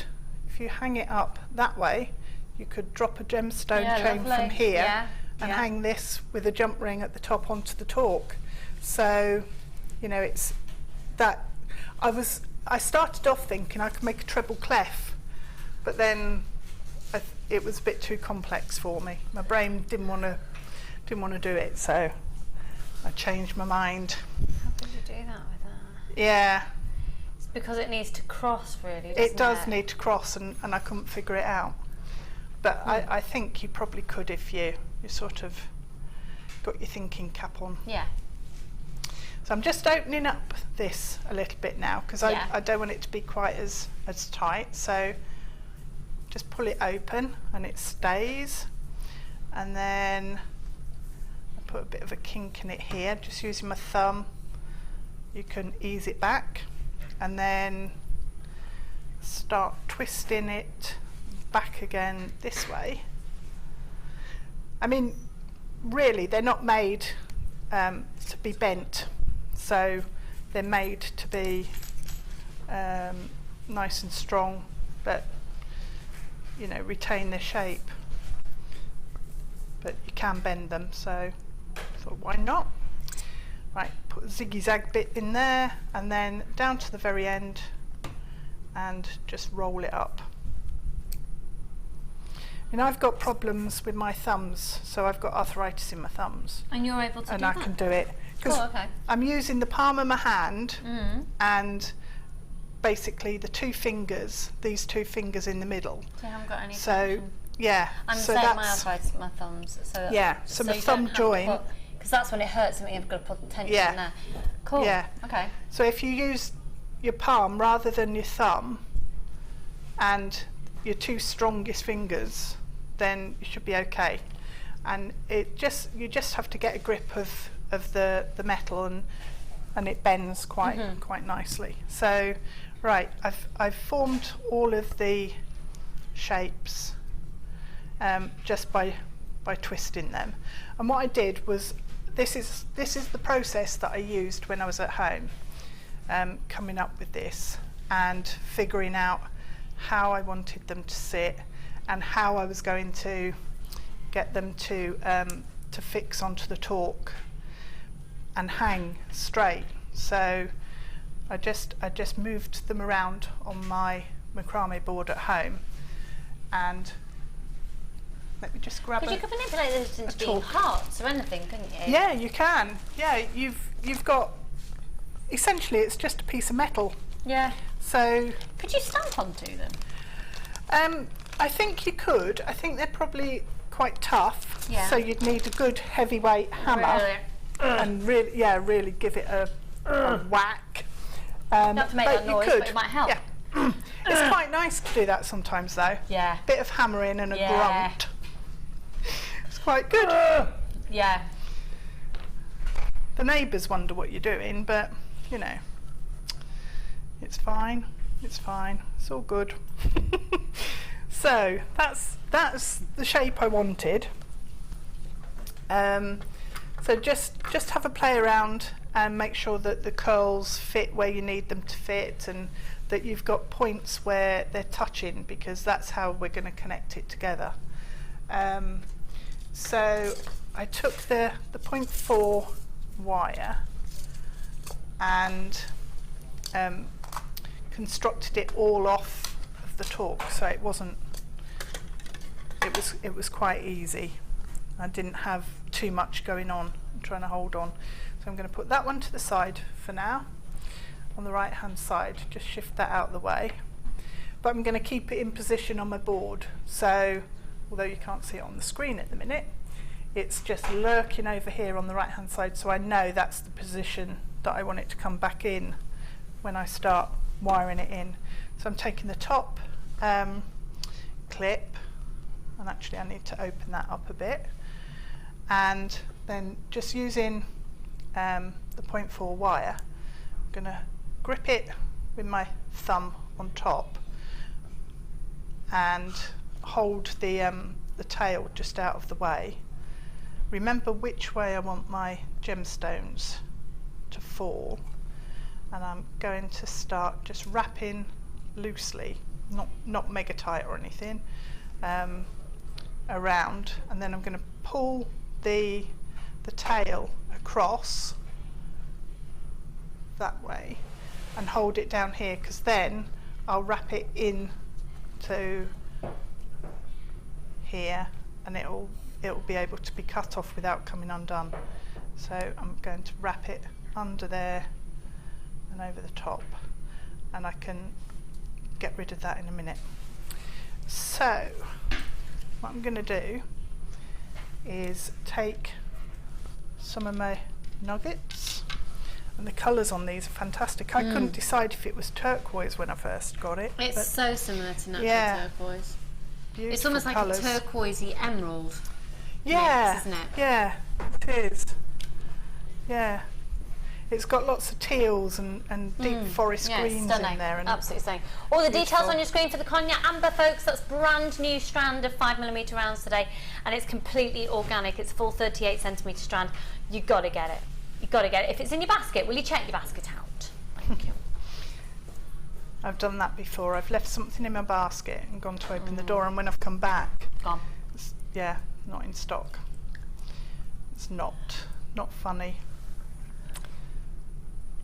if you hang it up that way, you could drop a gemstone chain from here and hang this with a jump ring at the top onto the torque. So, you know, it's that. I started off thinking I could make a treble clef, but then it was a bit too complex for me. My brain didn't want to do it, so I changed my mind.
How could you do that with that?
Yeah.
It's because it needs to cross, really, doesn't
It does need to cross, and I couldn't figure it out. But I think you probably could if you sort of got your thinking cap on.
Yeah.
So I'm just opening up this a little bit now, because I don't want it to be quite as tight. So just pull it open and it stays. And then I put a bit of a kink in it here, just using my thumb. You can ease it back and then start twisting it back again this way. I mean, really, they're not made to be bent, so they're made to be nice and strong, but you know, retain their shape. But you can bend them, so I thought, why not? Right, put a ziggy-zag bit in there, and then down to the very end, and just roll it up. And I've got problems with my thumbs, so I've got arthritis in my thumbs.
And you're able to
and
do
I
that?
can do it. Because
okay.
I'm using the palm of my hand and basically the two fingers, these two fingers in the middle.
So you haven't got any
So,
tension.
yeah.
I'm
so
the same, my
that's,
arthritis with my thumbs. So
yeah, so my
you
thumb
don't have to
joint.
put- because that's when it hurts and you've got to put tension
Yeah.
in there. Cool.
Yeah.
Okay.
So if you use your palm rather than your thumb and your two strongest fingers, then you should be okay. And you just have to get a grip of the metal, and it bends quite nicely. So right, I've formed all of the shapes just by twisting them. And what I did was, this is the process that I used when I was at home, coming up with this and figuring out how I wanted them to sit and how I was going to get them to fix onto the torque and hang straight. So I just moved them around on my macrame board at home, and let me just grab.
Because you could manipulate this into being
tool.
hearts or anything, couldn't you?
Yeah, you can. Yeah, you've got, essentially it's just a piece of metal.
Yeah.
So
Could you stamp onto them?
I think you could. I think they're probably quite tough.
Yeah.
So you'd need a good heavyweight hammer.
Really?
And really give it a whack.
Not to make
but
that
you
noise,
could.
but it might help.
Yeah. It's quite nice to do that sometimes though.
Yeah.
Bit of hammering and a
Yeah.
grunt. It's quite good.
Yeah.
The neighbours wonder what you're doing, but you know, it's fine. It's fine. It's all good. So that's the shape I wanted. So just have a play around and make sure that the curls fit where you need them to fit, and that you've got points where they're touching, because that's how we're going to connect it together. So I took the 0.4 wire and constructed it all off of the torque, so it wasn't. It was quite easy. I didn't have too much going on. I'm trying to hold on. So I'm going to put that one to the side for now. On the right hand side, just shift that out of the way. But I'm going to keep it in position on my board. So although you can't see it on the screen at the minute, it's just lurking over here on the right hand side, so I know that's the position that I want it to come back in when I start wiring it in. So I'm taking the top clip, and actually I need to open that up a bit, and then just using the 0.4 wire, I'm going to grip it with my thumb on top and hold the tail just out of the way. Remember which way I want my gemstones to fall, and I'm going to start just wrapping loosely, not mega tight or anything, around, and then I'm going to pull the tail across that way and hold it down here, because then I'll wrap it in to here, and it'll be able to be cut off without coming undone. So I'm going to wrap it under there and over the top, and I can get rid of that in a minute. So what I'm going to do is take some of my nuggets, and the colours on these are fantastic. I couldn't decide if it was turquoise when I first got it.
It's so similar to natural turquoise.
Beautiful
It's almost like
colours.
a turquoisey emerald.
Yeah,
mix, isn't it?
Yeah, it is. Yeah, it's got lots of teals and deep forest
Yeah, it's
greens
stunning.
in there. And
Absolutely stunning. All the details
beautiful.
on your screen for the cognac amber, folks. That's brand new strand of 5mm rounds today, and it's completely organic. It's full 38cm strand. You got to get it. You got to get it. If it's in your basket, will you check your basket out? Thank you.
I've done that before. I've left something in my basket and gone to open the door, and when I've come back,
Gone.
it's, yeah, not in stock. It's not funny.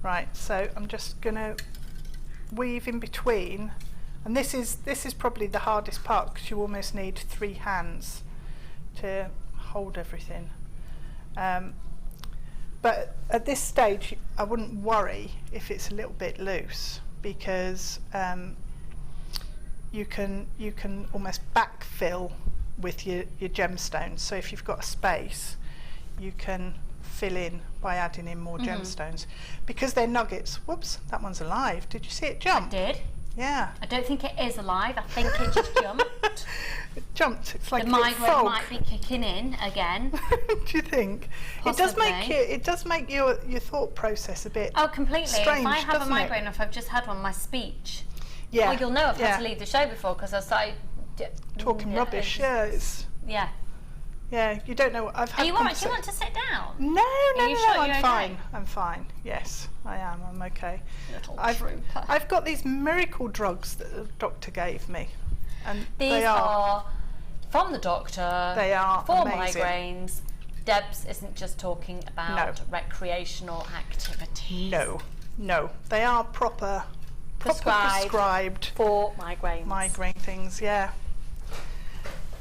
Right, so I'm just going to weave in between, and this is probably the hardest part, because you almost need 3 hands to hold everything. But at this stage, I wouldn't worry if it's a little bit loose, because you can almost backfill with your gemstones. So if you've got a space, you can fill in by adding in more gemstones, because they're nuggets. Whoops, that one's alive. Did you see it jump?
Did.
Yeah.
I don't think it is alive. I think it just jumped.
It jumped. It's like
The
a little
migraine
frog.
might be kicking in again.
Do you think?
Possibly.
It does make your thought process a bit
Oh, completely.
strange,
If I have a
doesn't it?
migraine, if I've just had one, my speech.
Yeah.
Well, you'll know I've had
yeah.
to leave the show before because I started
Talking rubbish. Yeah,
Yeah.
yeah. You don't know. I've had.
Are you alright? Do you want to sit down?
No,
Are you sure you're
I'm fine.
okay?
I'm fine. Yes, I am. I'm okay.
Little
I've
trooper.
got these miracle drugs that the doctor gave me, and
These
they
are from the doctor.
They are
for
amazing.
migraines. Debs isn't just talking about recreational activity.
No, No, they are proper prescribed
for migraines.
Migraine things, yeah.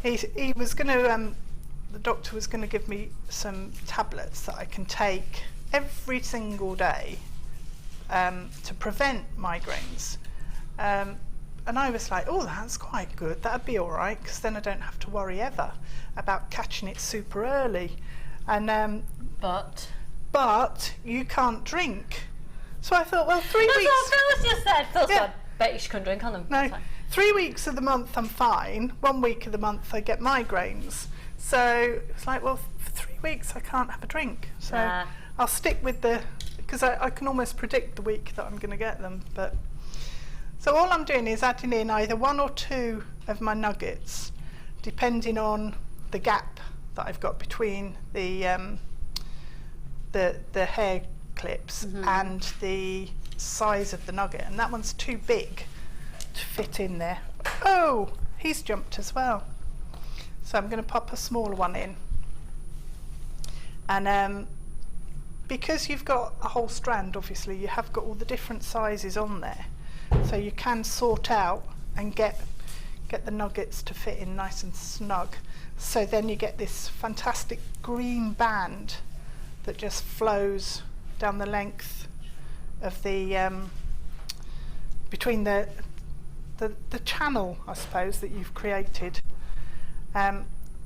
He was going to, the doctor was going to give me some tablets that I can take every single day to prevent migraines. And I was like, oh, that's quite good. That'd be all right, because then I don't have to worry ever about catching it super early. And but you can't drink. So I thought, well, 3 weeks.
That's what Phyllis just said. Phil
Yeah.
said, bet you she couldn't drink on them.
No, 3 weeks of the month I'm fine. 1 week of the month I get migraines. So it's like, well, for 3 weeks I can't have a drink. So
Nah.
I'll stick with because I can almost predict the week that I'm going to get them. But so all I'm doing is adding in either 1 or 2 of my nuggets, depending on the gap that I've got between the hair clips and the size of the nugget, and that one's too big to fit in there. Oh, he's jumped as well. So I'm going to pop a smaller one in. And because you've got a whole strand, obviously, you have got all the different sizes on there. So you can sort out and get the nuggets to fit in nice and snug. So then you get this fantastic green band that just flows down the length of the between the channel, I suppose, that you've created.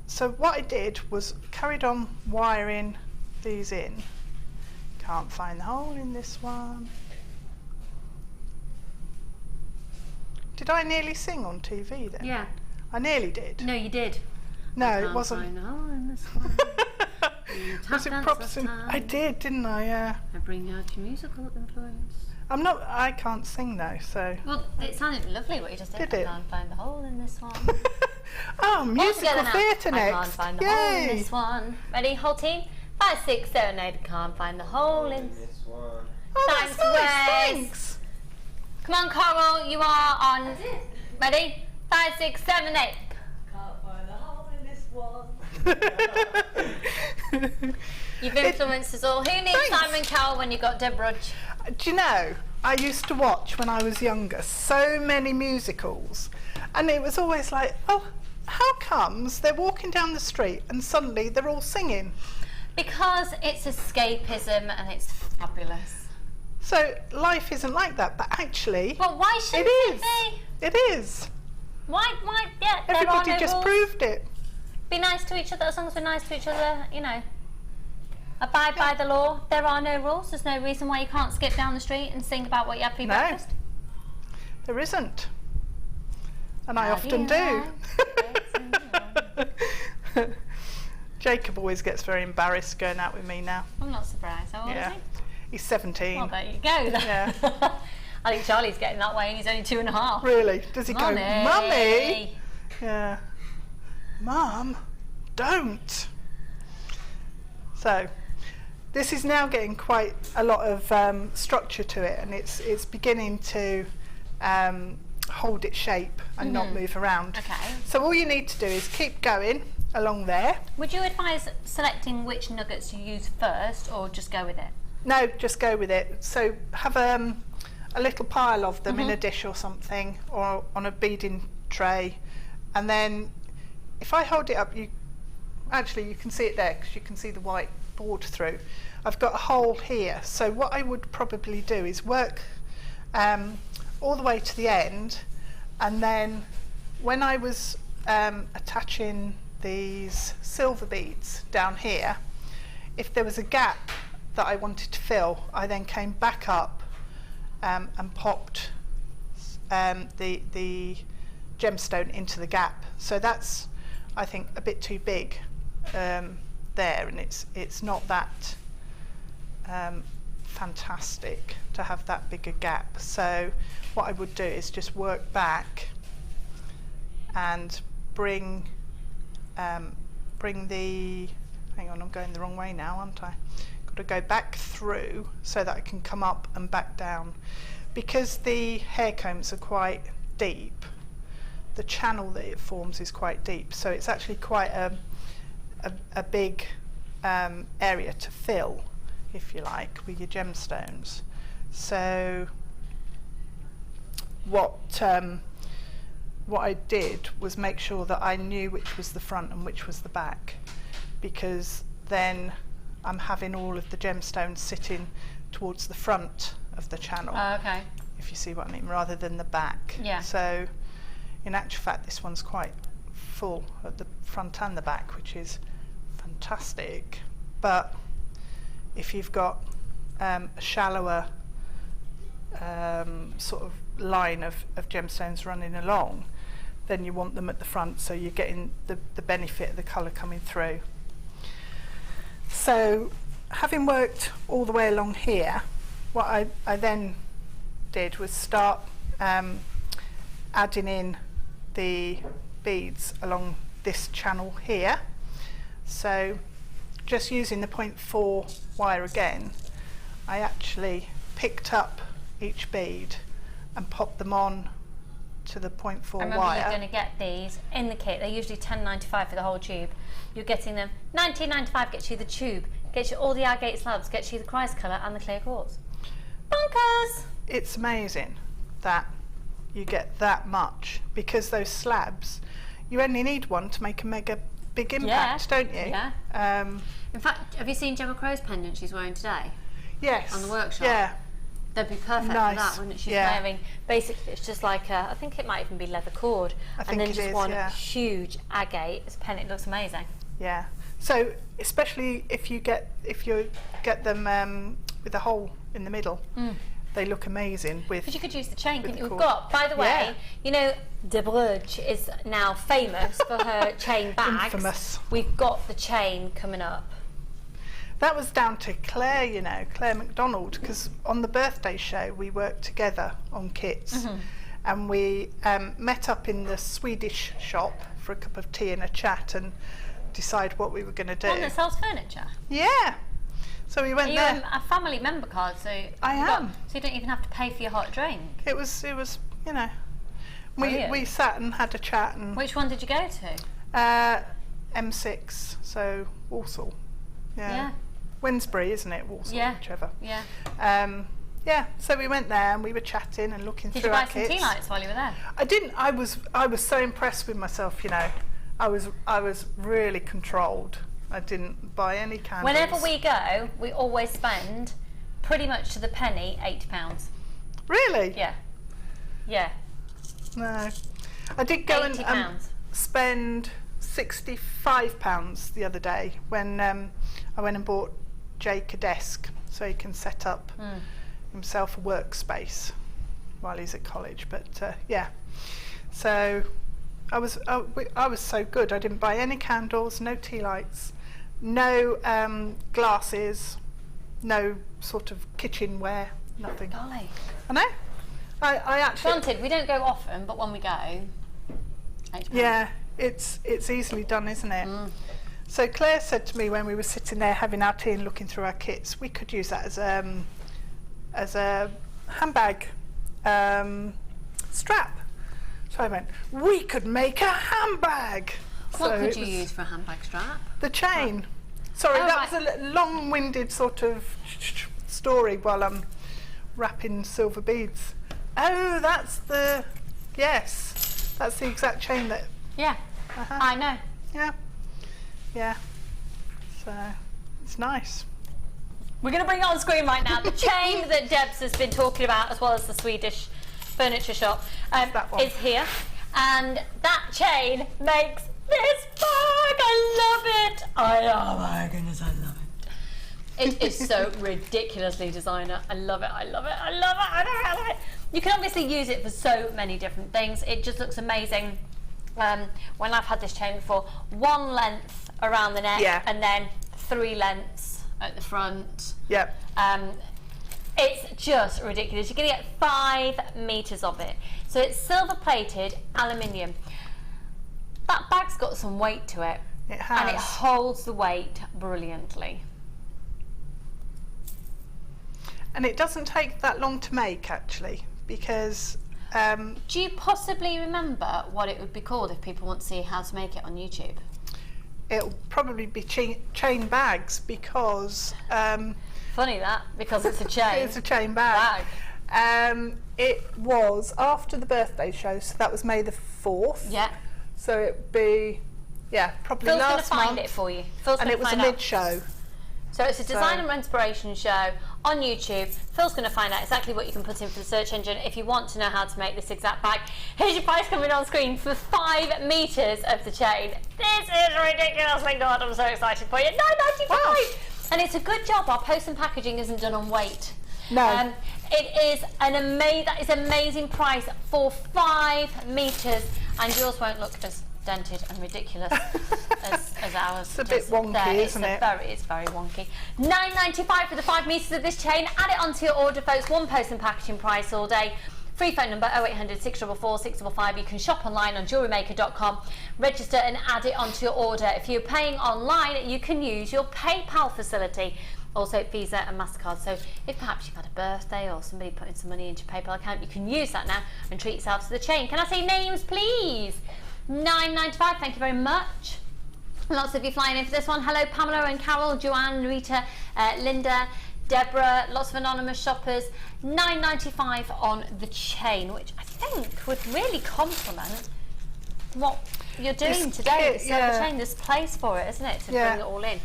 So what I did was carried on wiring these in. Can't find the hole in this one. Did I nearly sing on TV then?
Yeah.
I nearly did.
No, you did.
No,
I
it
can't
wasn't.
find a hole in this one. You tap
Was it
dance
proper
this
sing?
time.
I did, didn't I? Yeah.
I bring out your musical influence.
I can't sing though, so.
Well, it sounded lovely what you just did.
Did it?
I can't find the hole in this one.
Oh,
All
musical
together now.
theatre
I
next.
can't find the hole in
Yay!
this one. Ready, whole team? 5, 6, 7, 8. Can't find the hole in.
This one.
Oh, that's
Thanks,
nice,
Wes.
thanks.
Come on, Coral. You are on. Ready? 5, 6, 7, 8. Can't find the hole in this one. You've influenced us all. Who needs
Thanks.
Simon Cowell when you got Deb Rudge?
Do you know, I used to watch when I was younger so many musicals, and it was always like, oh, how comes they're walking down the street and suddenly they're all singing?
Because it's escapism and it's fabulous.
So life isn't like that, but actually,
But why shouldn't
it
it
is.
be?
It is.
Why, yeah, there
Everybody
are no
just
rules.
proved it.
Be nice to each other as long as we're nice to each other, you know. Abide by the law. There are no rules. There's no reason why you can't skip down the street and sing about what you had for your
No.
breakfast.
There isn't. And I
How
often
do
do.
you
Jacob always gets very embarrassed going out with me now.
I'm not surprised. How old
Yeah.
is he?
He's 17.
Well, there you go. Then.
Yeah.
I think Charlie's getting that way and he's only 2.5.
Really? Does he go,
Mummy.
Mummy? Yeah. Mum, don't. So, this is now getting quite a lot of structure to it, and it's beginning to hold its shape and not move around.
Okay.
So all you need to do is keep going along there.
Would you advise selecting which nuggets you use first or just go with it?
No, just go with it. So have a little pile of them in a dish or something, or on a beading tray, and then if I hold it up, you can see it there because you can see the white board through. I've got a hole here, so what I would probably do is work all the way to the end, and then when I was attaching these silver beads down here, if there was a gap that I wanted to fill, I then came back up and popped the gemstone into the gap. So that's, I think, a bit too big there, and it's not that fantastic to have that bigger gap. So what I would do is just work back and bring the, hang on, I'm going the wrong way now, aren't I? Got to go back through so that I can come up and back down. Because the hair combs are quite deep, the channel that it forms is quite deep, so it's actually quite a big area to fill, if you like, with your gemstones. So what I did was make sure that I knew which was the front and which was the back, because then I'm having all of the gemstones sitting towards the front of the channel.
Okay.
If you see what I mean, rather than the back.
Yeah.
So in actual fact, this one's quite full at the front and the back, which is fantastic. But if you've got a shallower sort of line of gemstones running along, then you want them at the front, so you're getting the benefit of the colour coming through. So having worked all the way along here, what I then did was start adding in the beads along this channel here. So just using the 0.4 wire again, I actually picked up each bead and popped them on to the 0.4
I remember
wire.
you're going to get these in the kit. They're usually $10.95 for the whole tube. You're getting them. $19.95 gets you the tube, gets you all the agate slabs, gets you the quartz colour and the clear quartz. Bonkers!
It's amazing that you get that much, because those slabs, you only need one to make a mega big impact, don't you?
Yeah. In fact, have you seen Gemma Crow's pendant she's wearing today?
Yes.
On the workshop?
Yeah.
They'd be perfect
Nice.
for that, wouldn't it? She's
Yeah.
wearing, basically it's just like a, I think it might even be leather cord,
I think
and then
it
just
is,
one
yeah.
huge agate. It's a pendant, it looks amazing.
Yeah. So especially if you get them with a hole in the middle, they look amazing with.
Because you could use the chain,
with
couldn't
the
you? We've
cord.
got, by the way,
Yeah.
you know, de Rudge is now famous for her chain bags.
Infamous.
We've got the chain coming up.
That was down to Claire, you know, Claire McDonald, because on the birthday show we worked together on kits, and we met up in the Swedish shop for a cup of tea and a chat and decide what we were going to do.
One that sells furniture.
Yeah. So we went
Are you
there.
a family member card? So
I
you've
am.
So you don't even have to pay for your hot drink.
It was, you know,
Brilliant.
we sat and had a chat and
Which one did you go to?
M6, so Walsall.
Yeah.
Winsbury, isn't it? Walsall,
Yeah.
whichever.
Yeah.
Yeah, so we went there and we were chatting and looking
Did
through
you buy
our
some
kits.
tea lights while you were there?
I didn't. I was so impressed with myself, you know. I was really controlled. I didn't buy any candles.
Whenever we go, we always spend pretty much to the penny £80.
Really?
Yeah. Yeah.
No. I did go and
£80.
spend £65 the other day when I went and bought Jake a desk so he can set up himself a workspace while he's at college. But yeah, so I was so good. I didn't buy any candles, no tea lights, no glasses, no sort of kitchenware, nothing.
Golly.
I know. I actually.
Granted, we don't go often, but when we go, £80.
Yeah, it's easily done, isn't it? So Claire said to me when we were sitting there having our tea and looking through our kits, we could use that as a handbag strap. So I went, we could make a handbag.
What
So
could
it
you
was
use for a handbag strap?
The chain. Sorry,
Oh,
that
right.
was a long-winded sort of story while I'm wrapping silver beads. Oh, that's the, yes, that's the exact chain that,
Yeah, I know.
yeah. So it's nice.
We're going to bring it on screen right now. The chain that Debs has been talking about, as well as the Swedish furniture shop,
that one.
is here. And that chain makes this bag. I love it. Oh my goodness, I love it. It is so ridiculously designer. I love it. I love it. I love it. I love it. I love it. You can obviously use it for so many different things. It just looks amazing. When I've had this chain before, one length around the neck,
Yeah.
and then 3 lengths at the front.
Yep.
It's just ridiculous. You're going to get 5 meters of it. So it's silver plated aluminium. That bag's got some weight to it.
It has.
And it holds the weight brilliantly.
And it doesn't take that long to make, actually, because
Do you possibly remember what it would be called if people want to see how to make it on YouTube?
it'll probably be chain bags, because
Funny that, because it's a chain.
It's a chain bag.
Wow.
It was after the birthday show, so that was May the 4th.
Yeah.
So it'd be, probably
Phil's going to
last
find
month.
it for you. Phil's
And
gonna
it was a
find out.
mid-show.
So it's a design and inspiration show on YouTube. Phil's going to find out exactly what you can put in for the search engine if you want to know how to make this exact bag. Here's your price coming on screen for 5 metres of the chain. This is ridiculous, my God, I'm so excited for you. $9.95!
Wow.
And it's a good job our post and packaging isn't done on weight.
No.
It is that is an amazing price for 5 metres, and yours won't look as dented and ridiculous as ours.
It's a bit wonky, isn't it?
It's very wonky. $9.95 for the 5 metres of this chain. Add it onto your order, folks. One post and packaging price all day. Free phone number 0800 644 655. You can shop online on JewelleryMaker.com. Register and add it onto your order. If you're paying online, you can use your PayPal facility. Also Visa and MasterCard. So if perhaps you've had a birthday or somebody putting some money into your PayPal account, you can use that now and treat yourself to the chain. Can I say names, please? $9.95, thank you very much. Lots of you flying in for this one. Hello, Pamela and Carol, Joanne, Rita, Linda, Deborah, lots of anonymous shoppers. $9.95 on the chain, which I think would really complement what you're doing today.
kit,
The silver chain, there's place for it, isn't it, to bring it all in?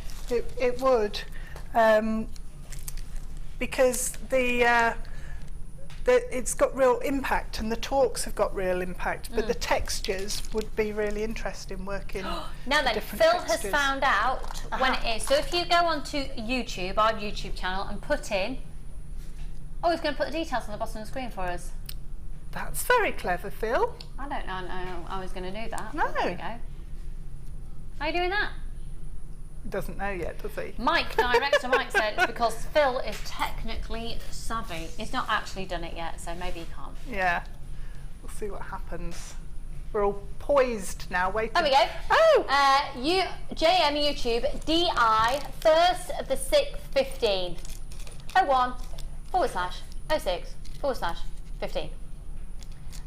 It would. Because it's got real impact, and the talks have got real impact, but the textures would be really interesting working.
Now then,
different
Phil
textures.
has found out when it is. So if you go onto YouTube, our YouTube channel, and put in, he's going to put the details on the bottom of the screen for us.
That's very clever, Phil.
I don't know I was going to do that.
No.
There we go. How are you doing that?
Doesn't know yet, does he?
Mike, director Mike, said it's because Phil is technically savvy. He's not actually done it yet, so maybe he can't.
Yeah. We'll see what happens. We're all poised now, waiting.
There we go.
Oh!
JM YouTube DI 1st of the 6th 15 01/06/15.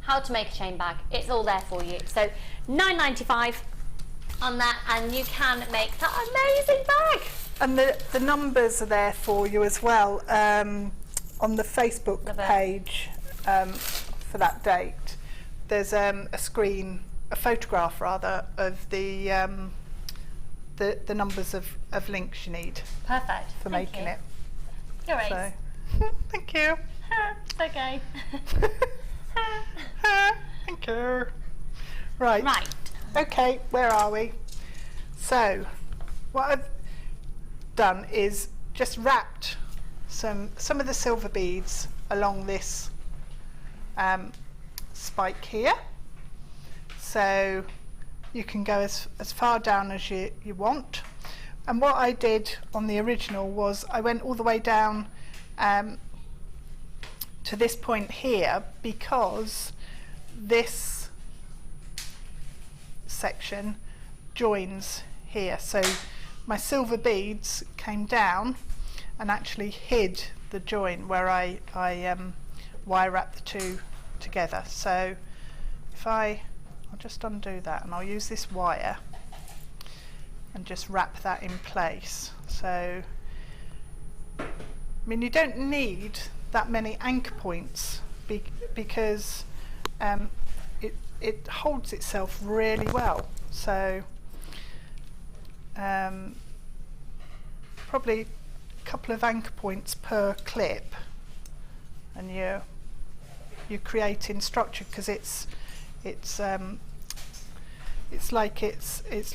How to make a chain bag. It's all there for you. So $9.95 on that, and you can make that amazing bag.
And the numbers are there for you as well on the Facebook page for that date. There's a photograph rather, of the numbers of links you need.
Perfect.
For making it.
You're right.
So, thank you.
It's okay.
Thank you. Right.
Right.
Okay, where are we? So, what I've done is just wrapped some of the silver beads along this spike here. So you can go as far down as you want. And what I did on the original was I went all the way down to this point here, because this section joins here. So my silver beads came down and actually hid the join where I wire wrap the two together. So if I'll just undo that, and I'll use this wire and just wrap that in place. So I mean, you don't need that many anchor points because it holds itself really well. So probably a couple of anchor points per clip, and you're creating structure, because it's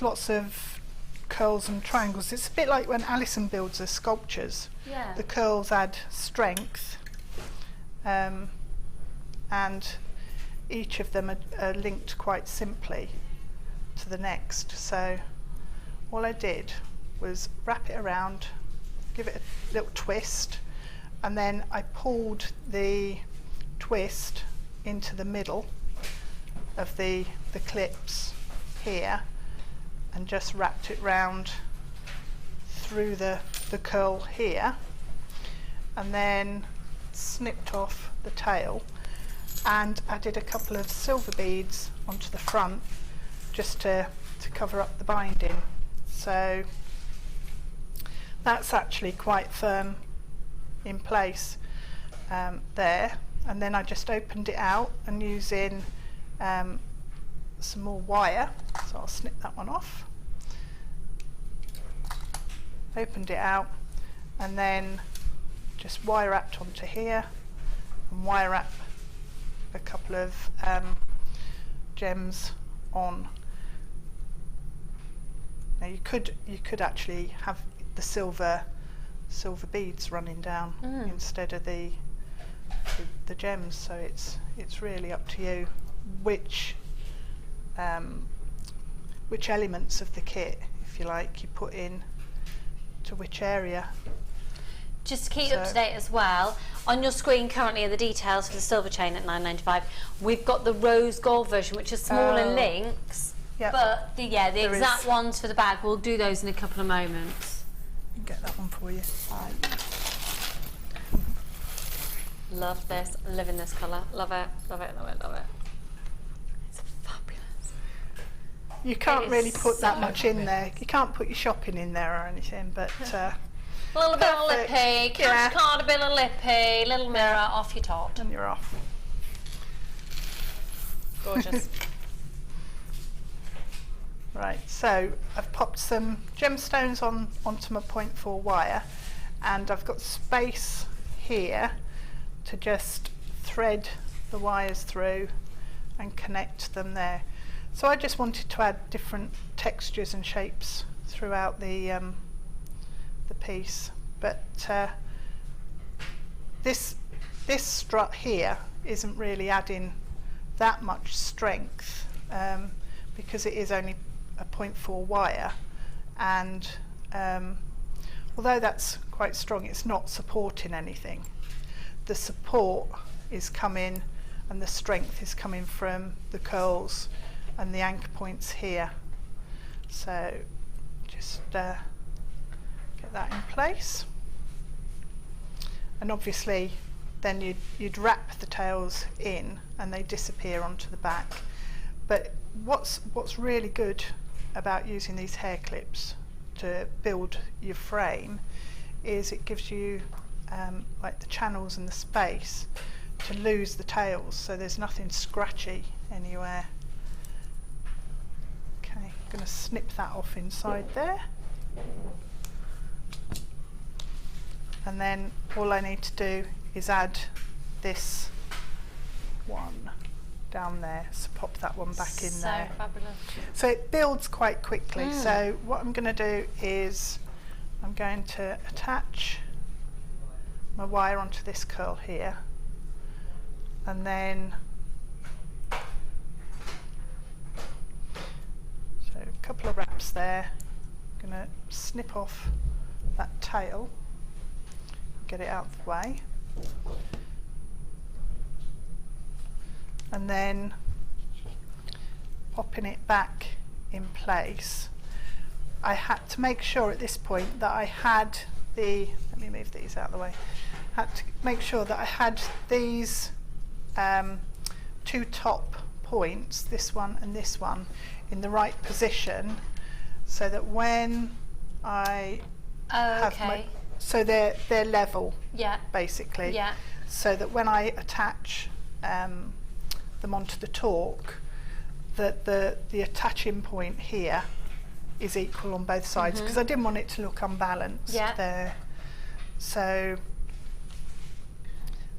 lots of curls and triangles. It's a bit like when Alison builds her sculptures.
Yeah.
The curls add strength, and each of them are linked quite simply to the next. So all I did was wrap it around, give it a little twist, and then I pulled the twist into the middle of the clips here, and just wrapped it round through the curl here, and then snipped off the tail and added a couple of silver beads onto the front just to cover up the binding. So that's actually quite firm in place there, and then I just opened it out and using some more wire, so I'll snip that one off. Opened it out and then just wire wrapped onto here and wire wrap a couple of gems on. Now you could actually have the silver beads running down instead of the gems, so it's really up to you which elements of the kit, if you like, you put in to which area.
Just to keep you up to date as well, on your screen currently are the details for the silver chain at $9.95. We've got the rose gold version, which is smaller links, but the exact ones for the bag, we'll do those in a couple of moments.
Get that one for you.
Love this, I'm loving this colour, love it, love it, love it, love it. It's fabulous.
You can't really put that much in there. You can't put your shopping in there or anything, but
a little bit of lippy, cash card, a bit of lippy, little mirror, off your top.
And you're off.
Gorgeous.
Right, so I've popped some gemstones onto my 0.4 wire, and I've got space here to just thread the wires through and connect them there. So I just wanted to add different textures and shapes throughout the piece, but this strut here isn't really adding that much strength because it is only a 0.4 wire, and although that's quite strong, it's not supporting anything. The support is coming and the strength is coming from the curls and the anchor points here. So just get that in place, and obviously then you'd wrap the tails in and they disappear onto the back. But what's really good about using these hair clips to build your frame is it gives you like the channels and the space to lose the tails, so there's nothing scratchy anywhere. Okay, I'm going to snip that off inside there, and then all I need to do is add this one down there, so pop that one back in there.
Fabulous.
So it builds quite quickly. So what I'm going to do is I'm going to attach my wire onto this curl here, and then so a couple of wraps there. I'm going to snip off that tail, get it out of the way, and then popping it back in place. I had to make sure at this point that I had the, let me move these out of the way, had to make sure that I had these two top points, this one and this one, in the right position, so that when I have my, so they're level, basically, so that when I attach them onto the torque, that the attaching point here is equal on both sides, because I didn't want it to look unbalanced there. So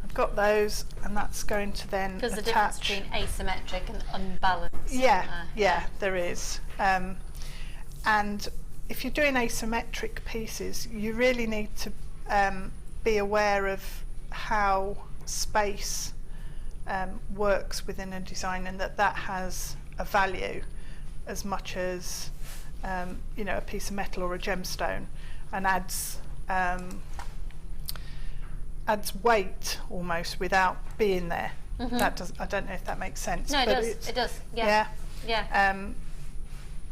I've got those, and that's going to then attach.
There's a difference between asymmetric and unbalanced.
Yeah, there is. And if you're doing asymmetric pieces, you really need to be aware of how space works within a design, and that has a value as much as you know, a piece of metal or a gemstone, and adds weight almost without being there. That does, I don't know if that makes sense.
No, it does. Yeah.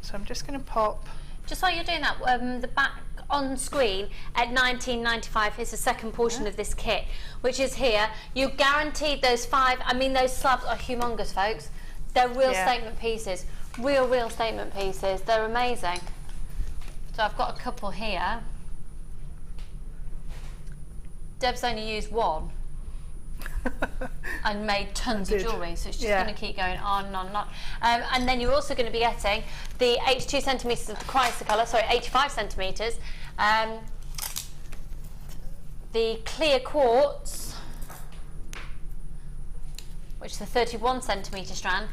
So I'm just going to pop.
Just while you're doing that, the back on screen at $19.95 is the second portion of this kit, which is here. You're guaranteed those those slabs are humongous, folks. They're real statement pieces. Real statement pieces. They're amazing. So I've got a couple here. Deb's only used one and made tons of jewellery, so it's just going to keep going on and on and on. And then you're also going to be getting the 82 centimetres of the chrysocolor, sorry, 85 centimetres, the clear quartz, which is a 31 centimetre strand,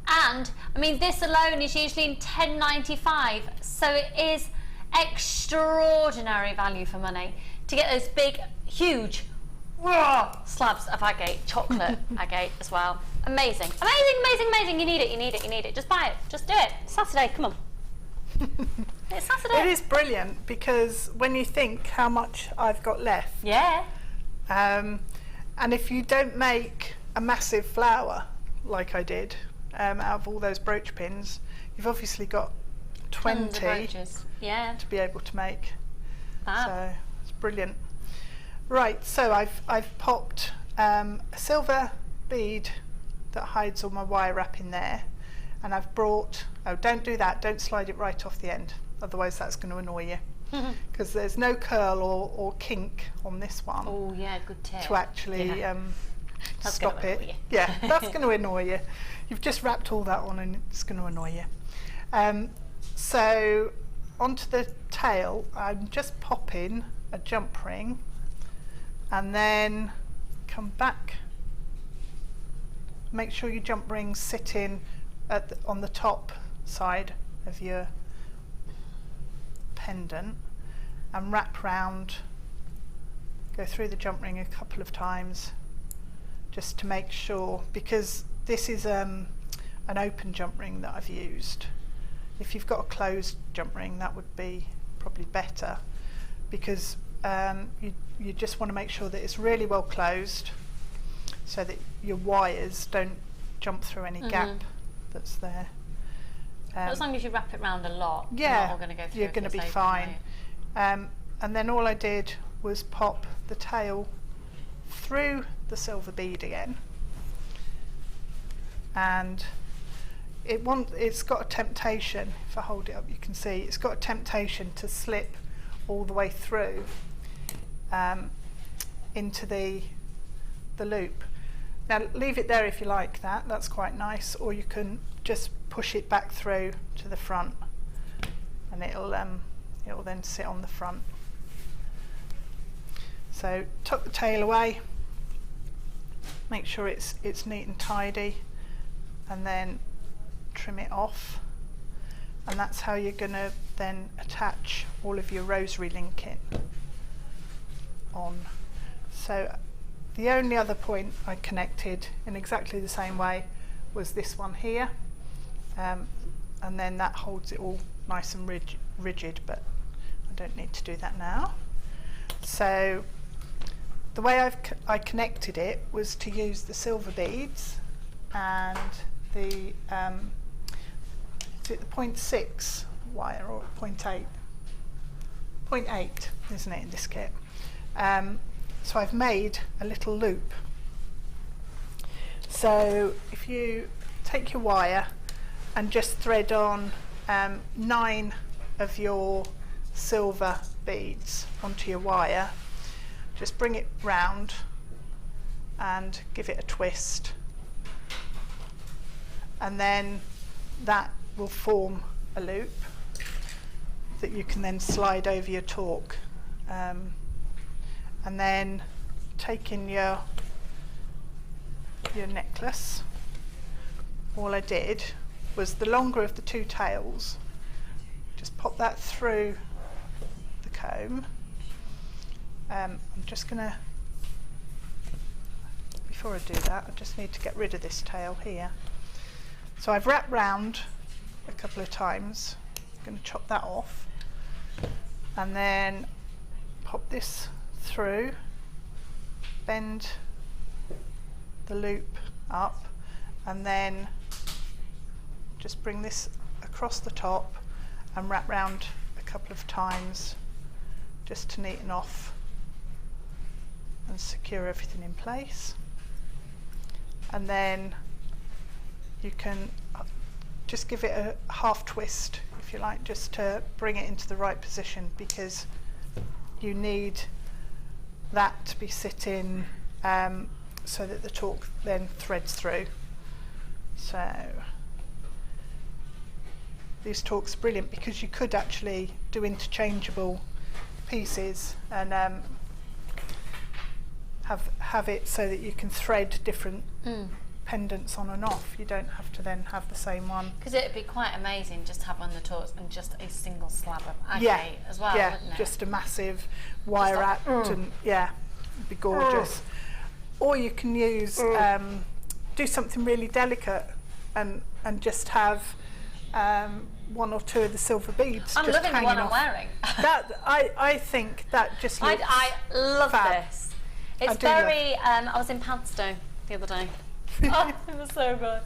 and I mean this alone is usually in $10.95, so it is extraordinary value for money to get those big, huge slabs of agate, chocolate agate as well. Amazing, amazing, amazing, amazing. You need it, you need it, you need it. Just buy it, just do it. It's Saturday, come on. It's Saturday.
It is brilliant because when you think how much I've got left,
yeah,
and if you don't make a massive flower like I did out of all those brooch pins, you've obviously got 20
yeah,
to be able to make.
Wow.
So it's brilliant. Right, so I've popped a silver bead that hides all my wire wrap in there, and I've brought, oh don't do that, don't slide it right off the end, otherwise that's going to annoy you, because there's no curl or kink on this one.
Oh yeah, good tip.
To actually stop it.
You.
Yeah, that's going to annoy you. You've just wrapped all that on and it's going to annoy you. So onto the tail, I'm just popping a jump ring and then come back. Make sure your jump ring's sitting on the top side of your pendant and wrap round, go through the jump ring a couple of times just to make sure, because this is an open jump ring that I've used. If you've got a closed jump ring, that would be probably better, because you just want to make sure that it's really well closed so that your wires don't jump through any gap that's there.
As long as you wrap it round a lot,
yeah,
not going to go through,
you're going to be fine. And then all I did was pop the tail through the silver bead again, and it's got a temptation, if I hold it up you can see, it's got a temptation to slip all the way through into the loop. Now leave it there if you like that, that's quite nice, or you can just push it back through to the front and it'll then sit on the front. So tuck the tail away, make sure it's neat and tidy, and then trim it off, and that's how you're going to then attach all of your rosary linking on. So the only other point I connected in exactly the same way was this one here, and then that holds it all nice and rigid, but I don't need to do that now. So the way I connected it was to use the silver beads and the is it the 0.6 wire or 0.8? 0.8, isn't it, in this kit? So I've made a little loop. So if you take your wire and just thread on 9 of your silver beads onto your wire, just bring it round and give it a twist, and then that will form a loop that you can then slide over your torque, and then taking your necklace, all I did was the longer of the two tails, just pop that through the comb. I'm just going to, before I do that, I just need to get rid of this tail here. So I've wrapped round a couple of times, I'm going to chop that off, and then pop this through, bend the loop up, and then just bring this across the top and wrap round a couple of times just to neaten off and secure everything in place. And then you can just give it a half twist, if you like, just to bring it into the right position, because you need that to be sitting so that the torque then threads through. So these torques are brilliant because you could actually do interchangeable pieces and have it so that you can thread different pendants on and off. You don't have to then have the same one.
Because it would be quite amazing just to have on the torques and just a single slab of agate as well, wouldn't it?
Just a massive wire act and it'd be gorgeous. Or you can use do something really delicate and just have one or two of the silver beads
I'm
just
loving the
hanging
one
off.
I'm wearing.
I think that just looks
I love
fab.
this. It's
do love-
very, I was in Padstow the other day. Oh, it was so good.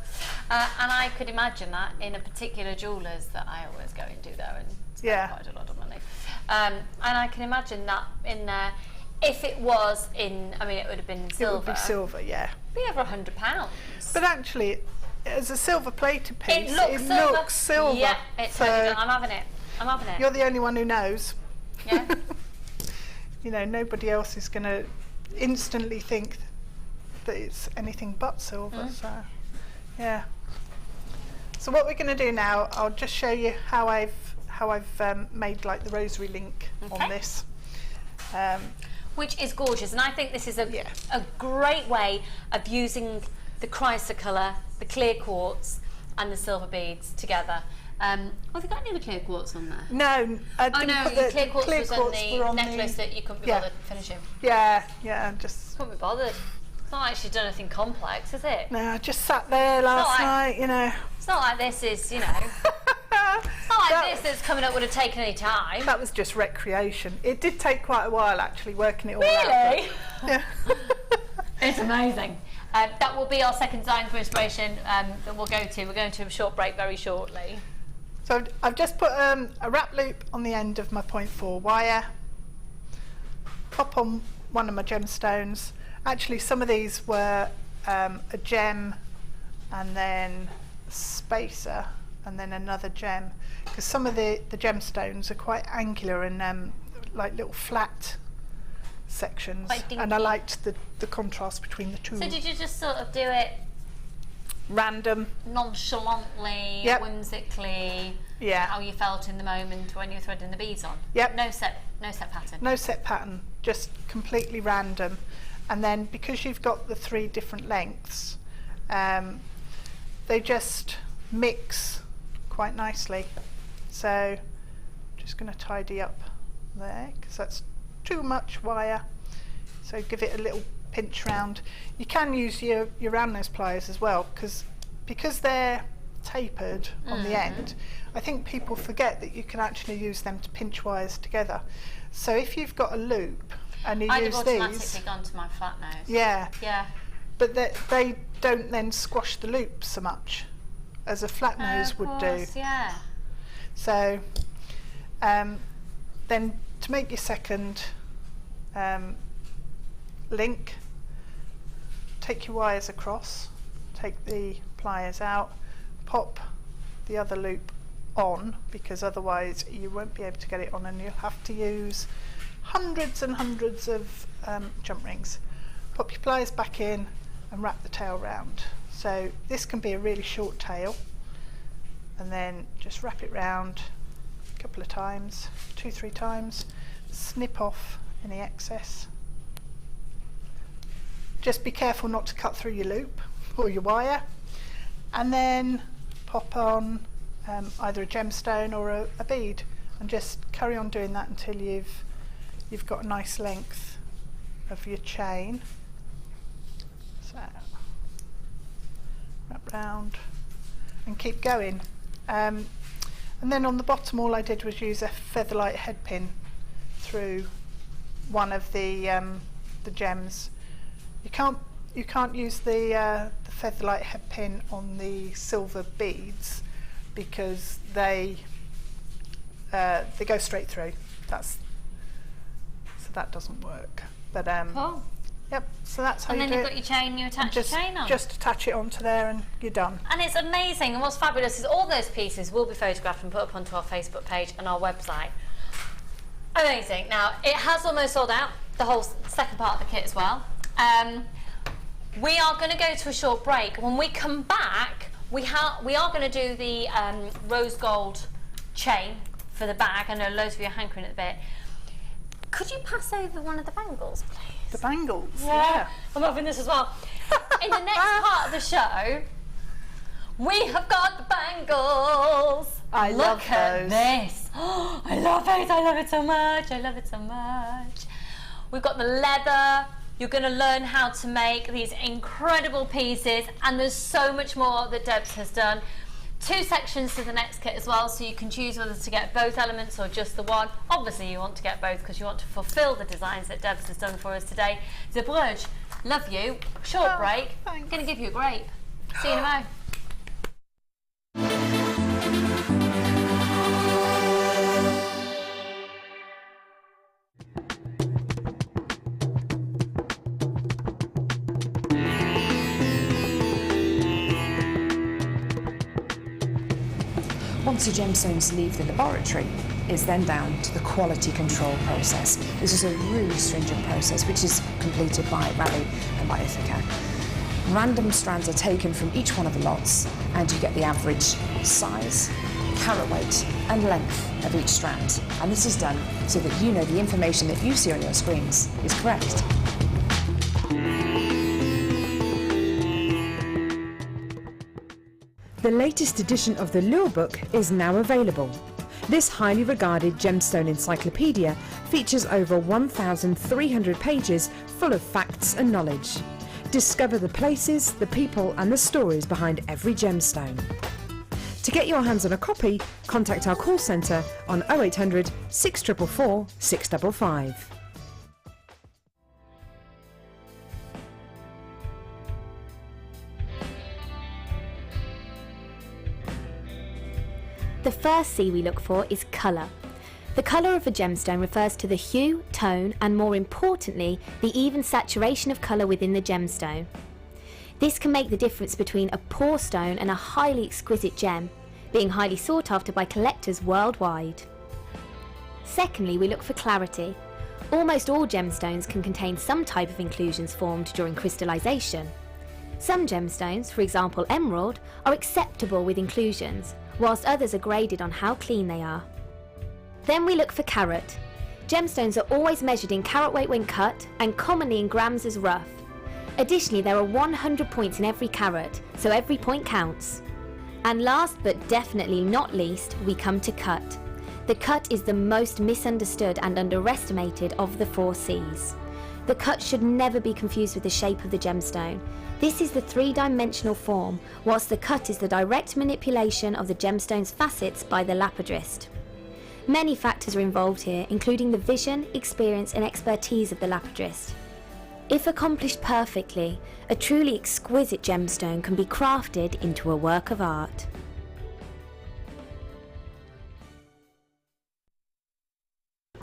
And I could imagine that in a particular jeweller's that I always go into there and spend quite a lot of money. And I can imagine that in there, if it was in, I mean, it would have been silver.
It would be silver, yeah.
Be over £100.
But actually, as a silver plated piece,
It looks silver. Yeah, it's
so
totally, I'm having it. I'm having it.
you're the only one who knows.
Yeah.
You know, nobody else is going to instantly think that it's anything but silver. So, yeah. So what we're going to do now, I'll just show you how I've made like the rosary link on this.
Which is gorgeous, and I think this is a great way of using the chrysocolor, the clear quartz, and the silver beads together. Have you got any of the clear quartz on there?
No, I didn't
no,
put
the clear quartz was on the necklace
the,
that you couldn't be bothered finishing.
Yeah, just.
Couldn't be bothered. It's not like she's done anything complex, is it?
No, I just sat there last night, you know.
It's not like this is, you know. It's not like this that's coming up would have taken any time.
That was just recreation. It did take quite a while actually working it all out.
Really?
Yeah.
It's amazing. That will be our second design for inspiration that we'll go to. We're going to a short break very shortly.
So I've just put a wrap loop on the end of my 0.4 wire. Pop on one of my gemstones. Actually, some of these were a gem and then a spacer and then another gem, because some of the gemstones are quite angular and like little flat sections, and I liked the contrast between the two.
So did you just sort of do it
random,
nonchalantly, whimsically, how you felt in the moment when you were threading the beads on?
Yep.
No set pattern.
No set pattern, just completely random. And then because you've got the 3 different lengths, they just mix quite nicely. So just going to tidy up there because that's too much wire. So give it a little pinch round. You can use your round nose pliers as well because they're tapered on the end. I think people forget that you can actually use them to pinch wires together. So if you've got a loop and you use these,
automatically gone to my flat nose.
Yeah. But they don't then squash the loop so much as a flat nose would do.
Yeah.
So then to make your second link, take your wires across, take the pliers out, pop the other loop on, because otherwise you won't be able to get it on and you'll have to use hundreds and hundreds of jump rings. Pop your pliers back in and wrap the tail round. So this can be a really short tail, and then just wrap it round a couple of times, 2-3 times, snip off any excess. Just be careful not to cut through your loop or your wire, and then pop on either a gemstone or a bead, and just carry on doing that until you've got a nice length of your chain. So wrap round and keep going. And then on the bottom, all I did was use a featherlight head pin through one of the gems. You can't use the featherlight head pin on the silver beads because they go straight through. So that doesn't work. But
Cool.
Yep. So that's how
And
you
then
do
you've
it.
got your chain, you attach your chain on.
Just attach it onto there and you're done.
And it's amazing, and what's fabulous is all those pieces will be photographed and put up onto our Facebook page and our website. Amazing. Now, it has almost sold out. the whole second part of the kit as well. We are going to go to a short break. When we come back, we are going to do the rose gold chain for the bag. I know loads of you are hankering at the bit. Could you pass over one of the bangles, please?
The bangles?
Yeah. I'm loving this as well. In the next part of the show, we have got the bangles.
I love
Look at
those.
this. Oh, I love it. I love it so much. I love it so much. We've got the leather. You're going to learn how to make these incredible pieces, and there's so much more that Debs has done. 2 sections to the next kit as well, so you can choose whether to get both elements or just the one. Obviously you want to get both because you want to fulfill the designs that Debs has done for us today. The Rudge, love you. Short break.
Thanks.
I'm going to give you a grape. See you in a moment.
Once the gemstones leave the laboratory, it's then down to the quality control process. This is a really stringent process which is completed by Raleigh and by Ithaca. Random strands are taken from each one of the lots and you get the average size, carat weight and length of each strand. And this is done so that you know the information that you see on your screens is correct.
The latest edition of the Lure Book is now available. This highly regarded gemstone encyclopedia features over 1,300 pages full of facts and knowledge. Discover the places, the people and the stories behind every gemstone. To get your hands on a copy, contact our call centre on 0800 644 655.
The first C we look for is colour. The colour of a gemstone refers to the hue, tone and more importantly the even saturation of colour within the gemstone. This can make the difference between a poor stone and a highly exquisite gem, being highly sought after by collectors worldwide. Secondly, we look for clarity. Almost all gemstones can contain some type of inclusions formed during crystallisation. Some gemstones, for example emerald, are acceptable with inclusions, whilst others are graded on how clean they are. Then we look for carat. Gemstones are always measured in carat weight when cut and commonly in grams as rough. Additionally, there are 100 points in every carat, so every point counts. And last but definitely not least, we come to cut. The cut is the most misunderstood and underestimated of the 4 C's. The cut should never be confused with the shape of the gemstone. This is the 3-dimensional form, whilst the cut is the direct manipulation of the gemstone's facets by the lapidrist. Many factors are involved here, including the vision, experience and expertise of the lapidrist. If accomplished perfectly, a truly exquisite gemstone can be crafted into a work of art.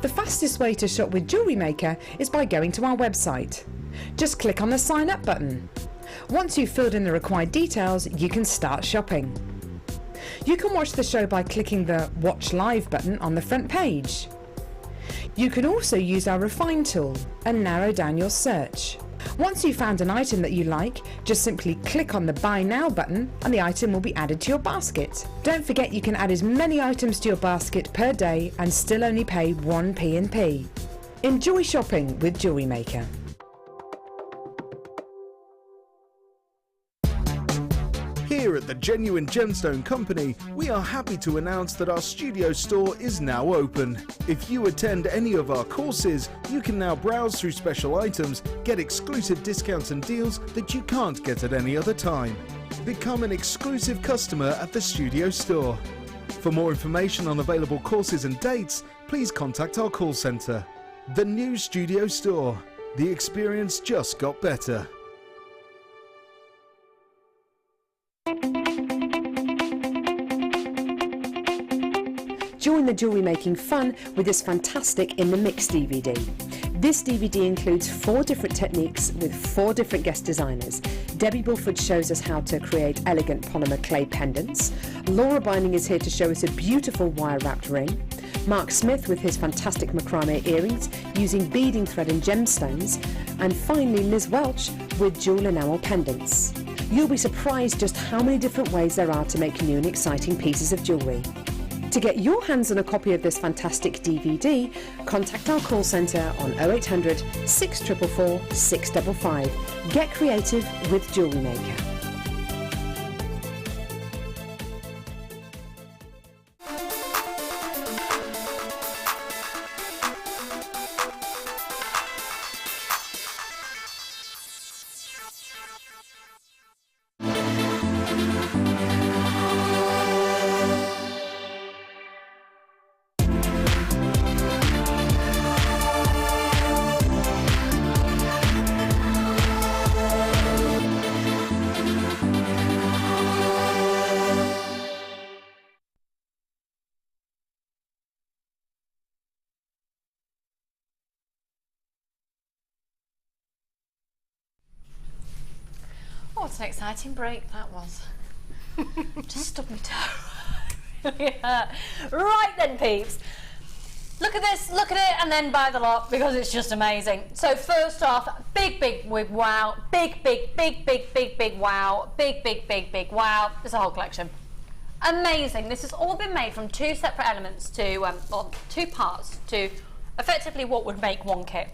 The fastest way to shop with Jewellery Maker is by going to our website. Just click on the sign up button. Once you've filled in the required details, you can start shopping. You can watch the show by clicking the Watch Live button on the front page. You can also use our Refine tool and narrow down your search. Once you've found an item that you like, just simply click on the Buy Now button and the item will be added to your basket. Don't forget you can add as many items to your basket per day and still only pay 1p in P. Enjoy shopping with Jewellery Maker.
Here at the Genuine Gemstone Company, we are happy to announce that our studio store is now open. If you attend any of our courses, you can now browse through special items, get exclusive discounts and deals that you can't get at any other time. Become an exclusive customer at the studio store. For more information on available courses and dates, please contact our call centre. The new studio store. The experience just got better.
Join the jewellery making fun with this fantastic In the Mix DVD. This DVD includes 4 different techniques with 4 different guest designers. Debbie Bulford shows us how to create elegant polymer clay pendants. Laura Binding is here to show us a beautiful wire wrapped ring.
Mark Smith with his fantastic macrame earrings using beading thread and gemstones, and finally Liz Welch with jewel enamel pendants. You'll be surprised just how many different ways there are to make new and exciting pieces of jewellery. To get your hands on a copy of this fantastic DVD, contact our call centre on 0800 644 655. Get creative with Jewellery Maker.
What an exciting break that was. Just stubbed my toe. Yeah. Right then, peeps. Look at this, look at it, and then buy the lot because it's just amazing. So first off, big wow, big wow, big wow. There's a whole collection. Amazing. This has all been made from two separate elements to, or two parts to effectively what would make one kit.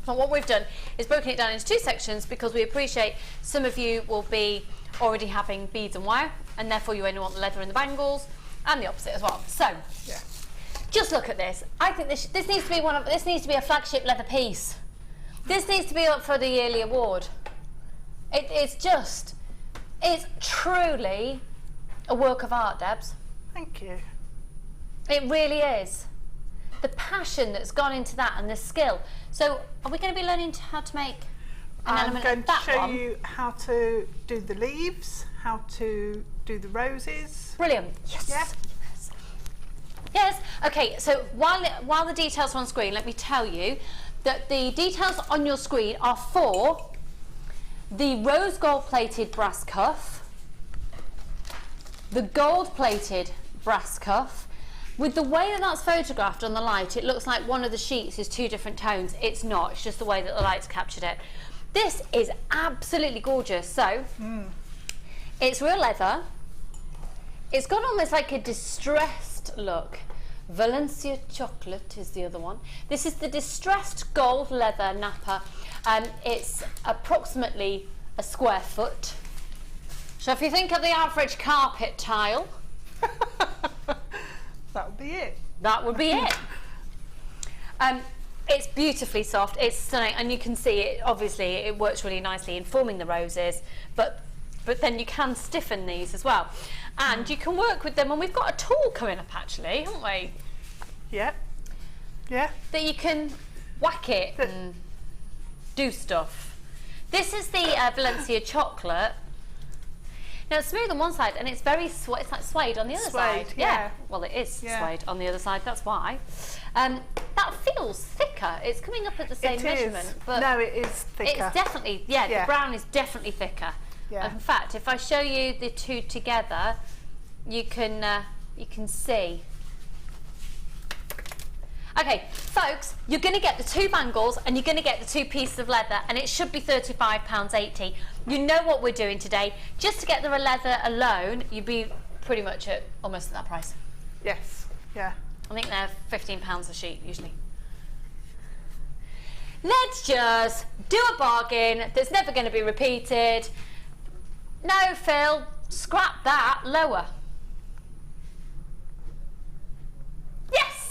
So what we've done is broken it down into two sections because we appreciate some of you will be already having beads and wire, and therefore you only want the leather and the bangles, and the opposite as well. So, yeah. Just look at this. I think this needs to be this needs to be a flagship leather piece. This needs to be up for the yearly award. It's truly a work of art, Debs.
Thank you.
It really is. The passion that's gone into that and the skill. So, are we going to be learning how to make an element of that one?
I'm going to show you how to do the leaves, how to do the roses.
Brilliant. Yes. Yeah. Yes. Yes. Okay. So while the details are on screen, let me tell you that the details on your screen are for the rose gold plated brass cuff, the gold plated brass cuff. With the way that that's photographed on the light, it looks like one of the sheets is two different tones. It's not, it's just the way that the light's captured it. This is absolutely gorgeous. So, it's real leather. It's got almost like a distressed look. Valencia chocolate is the other one. This is the distressed gold leather nappa. It's approximately a square foot. So if you think of the average carpet tile,
that would be it.
That would be it. It's beautifully soft, it's stunning, and you can see it, obviously it works really nicely in forming the roses, but then you can stiffen these as well. And you can work with them, and we've got a tool coming up actually, haven't we?
Yeah. Yeah.
That you can whack it and do stuff. This is the Valencia chocolate. Now it's smooth on one side and it's very it's like suede on the other side. Yeah. Well, it is suede on the other side. That's why. That feels thicker. It's coming up at the same measurement, but
no, it is thicker.
It's definitely the brown is definitely thicker. Yeah. In fact, if I show you the two together, you can see. Okay, folks, you're going to get the two bangles and you're going to get the two pieces of leather, and it should be £35.80. You know what we're doing today. Just to get the leather alone, you'd be pretty much at almost at that price.
Yes, yeah.
I think they're £15 a sheet usually. Let's just do a bargain that's never going to be repeated. No, Phil, scrap that, lower. Yes!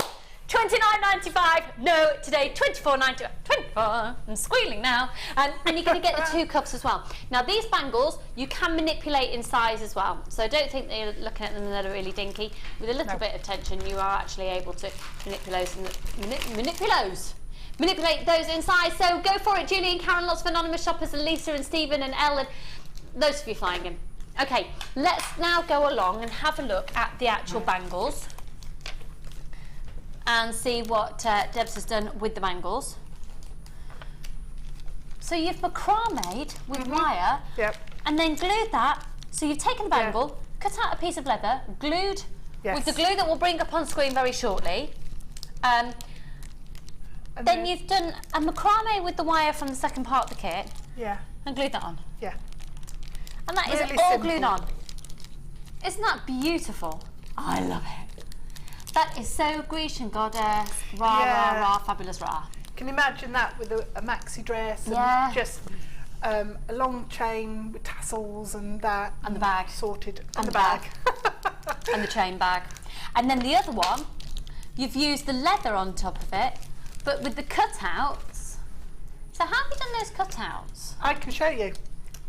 £29.95. No, today £24.95. 24. I'm squealing now. And you're going to get the two cups as well. Now these bangles you can manipulate in size as well. So don't think that you're looking at them and they're really dinky. With a little bit of tension, you are actually able to manipulate those in size. So go for it, Julie and Karen. Lots of anonymous shoppers, and Lisa and Stephen and Elle, and those of you flying in. Okay, let's now go along and have a look at the actual bangles and see what Debs has done with the bangles. So you've macrame'd with wire and then glued that. So you've taken the bangle, cut out a piece of leather, glued with the glue that we'll bring up on screen very shortly.
And
Then you've done a macrame with the wire from the second part of the kit
Yeah,
and glued that on.
yeah.
And that is
Really
all
simple.
glued on. Isn't that beautiful? I love it. That is so Grecian goddess. Rah,
Yeah.
rah, rah, fabulous rah.
Can you imagine that with a maxi dress and
Yeah.
just a long chain with tassels and that.
And the bag.
Sorted.
And
the
the
bag.
And the chain bag. And then the other one, you've used the leather on top of it, but with the cutouts. So how have you done those cutouts?
I can show you.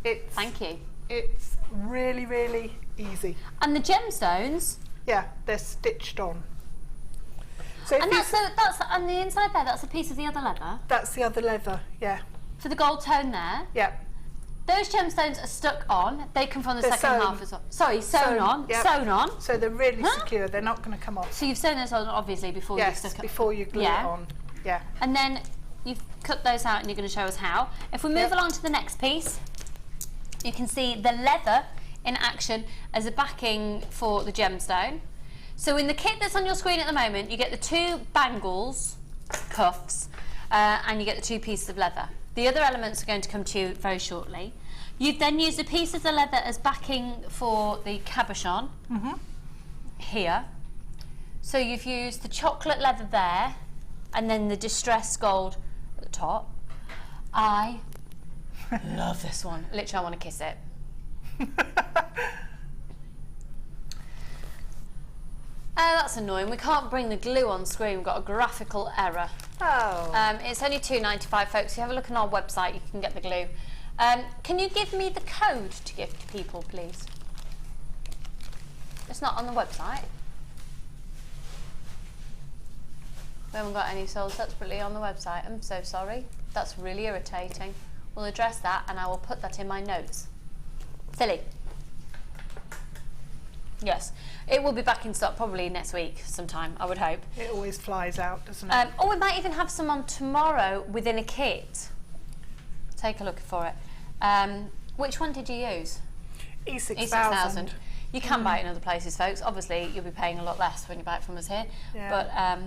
It's,
Thank you.
It's really, really easy.
And the gemstones,
Yeah, they're stitched on. So if
and
you
that's on the inside there, that's a piece of the other leather.
that's the other leather, yeah.
For the gold tone there.
Yeah.
Those gemstones are stuck on. They come from the
They're
second
sewn.
half as well. Sorry, sewn on.
yep.
Sewn on.
So they're really
Huh?
secure, they're not going to come off.
So you've sewn those on obviously before you
Yes,
stuck it.
before you glue
Yeah.
it on. Yeah.
And then you've cut those out and you're going to show us how. If we move
Yep.
along to the next piece, you can see the leather in action as a backing for the gemstone. So in the kit that's on your screen at the moment, you get the 2 bangles, cuffs, and you get the 2 pieces of leather. The other elements are going to come to you very shortly. You've then used a piece of the leather as backing for the cabochon here. So you've used the chocolate leather there, and then the distressed gold at the top. I love this one. Literally, I want to kiss it. Oh, that's annoying. We can't bring the glue on screen. We've got a graphical error.
Oh.
It's only £2.95, folks. If you have a look on our website, you can get the glue. Can you give me the code to give to people, please? It's not on the website. We haven't got any sold separately on the website. I'm so sorry. That's really irritating. We'll address that and I will put that in my notes. Silly. Yes, it will be back in stock probably next week sometime, I would hope.
It always flies out, doesn't it?
Or we might even have some on tomorrow within a kit. Take a look for it. Which one did you use?
E6000.
You can buy it in other places, folks. Obviously, you'll be paying a lot less when you buy it from us here.
Yeah.
But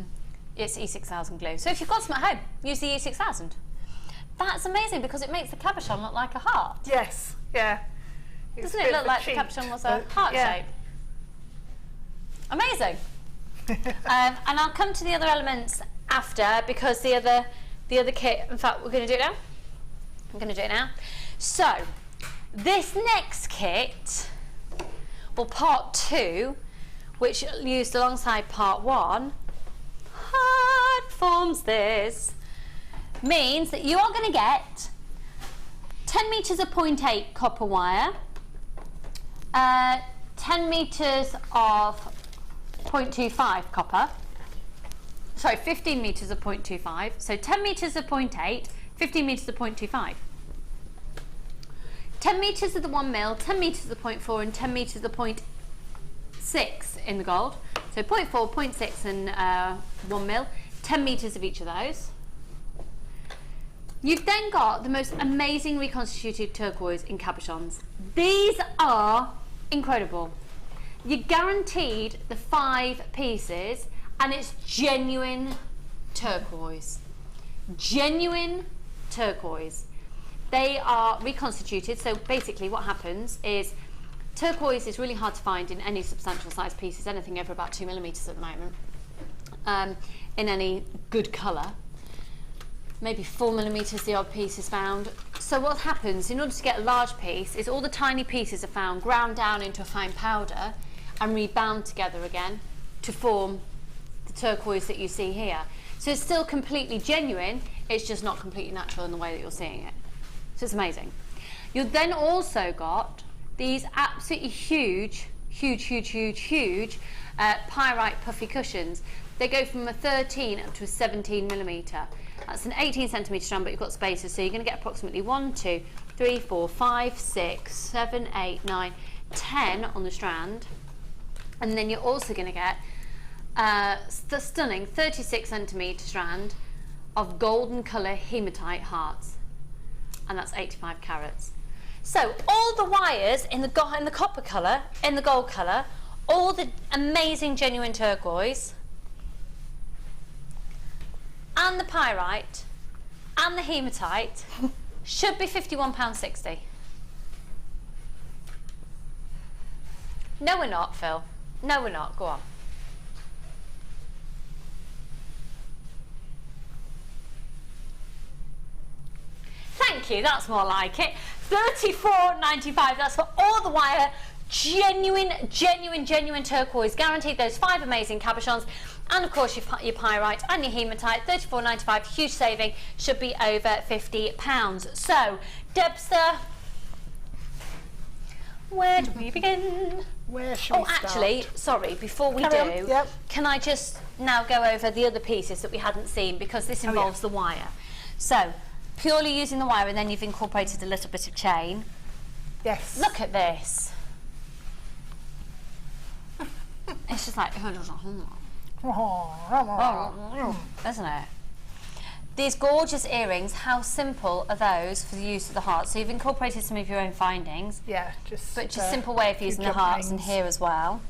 it's E6000 glue. So if you've got some at home, use the E6000. That's amazing because it makes the cabochon look like a heart.
Yes, yeah. It's
Doesn't
a
it
bit
look
of a
like
cheat,
the cabochon was a
but
heart
yeah.
shape? Amazing. And I'll come to the other elements after because the other kit, in fact, we're going to do it now. I'm going to do it now. So, this next kit, well, part 2, which used alongside part 1, hard forms this, means that you are going to get 10 metres of 0.8 copper wire, 10 metres of 0.25 copper, sorry, 15 metres of 0.25, so 10 metres of 0.8, 15 metres of 0.25. 10 metres of the 1 mil, 10 metres of the 0.4 and 10 metres of the 0.6 in the gold. So 0.4, 0.6 and 1 mil, 10 metres of each of those. You've then got the most amazing reconstituted turquoise in cabochons. These are incredible. You're guaranteed the 5 pieces and it's genuine turquoise. Genuine turquoise. They are reconstituted, so basically what happens is turquoise is really hard to find in any substantial size pieces, anything over about 2 millimetres at the moment, in any good colour. Maybe 4 millimetres the odd piece is found. So what happens, in order to get a large piece, is all the tiny pieces are found, ground down into a fine powder and rebound together again to form the turquoise that you see here. So it's still completely genuine, it's just not completely natural in the way that you're seeing it. So it's amazing. You've then also got these absolutely huge pyrite puffy cushions. They go from a 13 up to a 17 millimetre. That's an 18 centimetre strand, but you've got spaces, so you're going to get approximately 1, 2, 3, 4, 5, 6, 7, 8, 9, 10 on the strand. And then you're also going to get the stunning 36 centimetre strand of golden colour hematite hearts. And that's 85 carats. So all the wires in the copper colour, in the gold colour, all the amazing genuine turquoise, and the pyrite and the hematite should be £51.60. No, we're not, Phil. No, we're not. Go on. Thank you, that's more like it. £34.95, that's for all the wire. Genuine turquoise, guaranteed those 5 amazing cabochons, and of course your pyrite and your hematite. £34.95, huge saving, should be over £50. So, Debster, where do we begin?
Where should we start?
Actually, sorry, before we
Carry on. Yep.
can I just now go over the other pieces that we hadn't seen, because this involves the wire. So, purely using the wire, and then you've incorporated a little bit of chain.
Yes.
Look at this. It's just like, isn't it? These gorgeous earrings, how simple are those for the use of the heart? So you've incorporated some of your own findings.
Yeah, just.
But just simple way of using the hearts in here as well.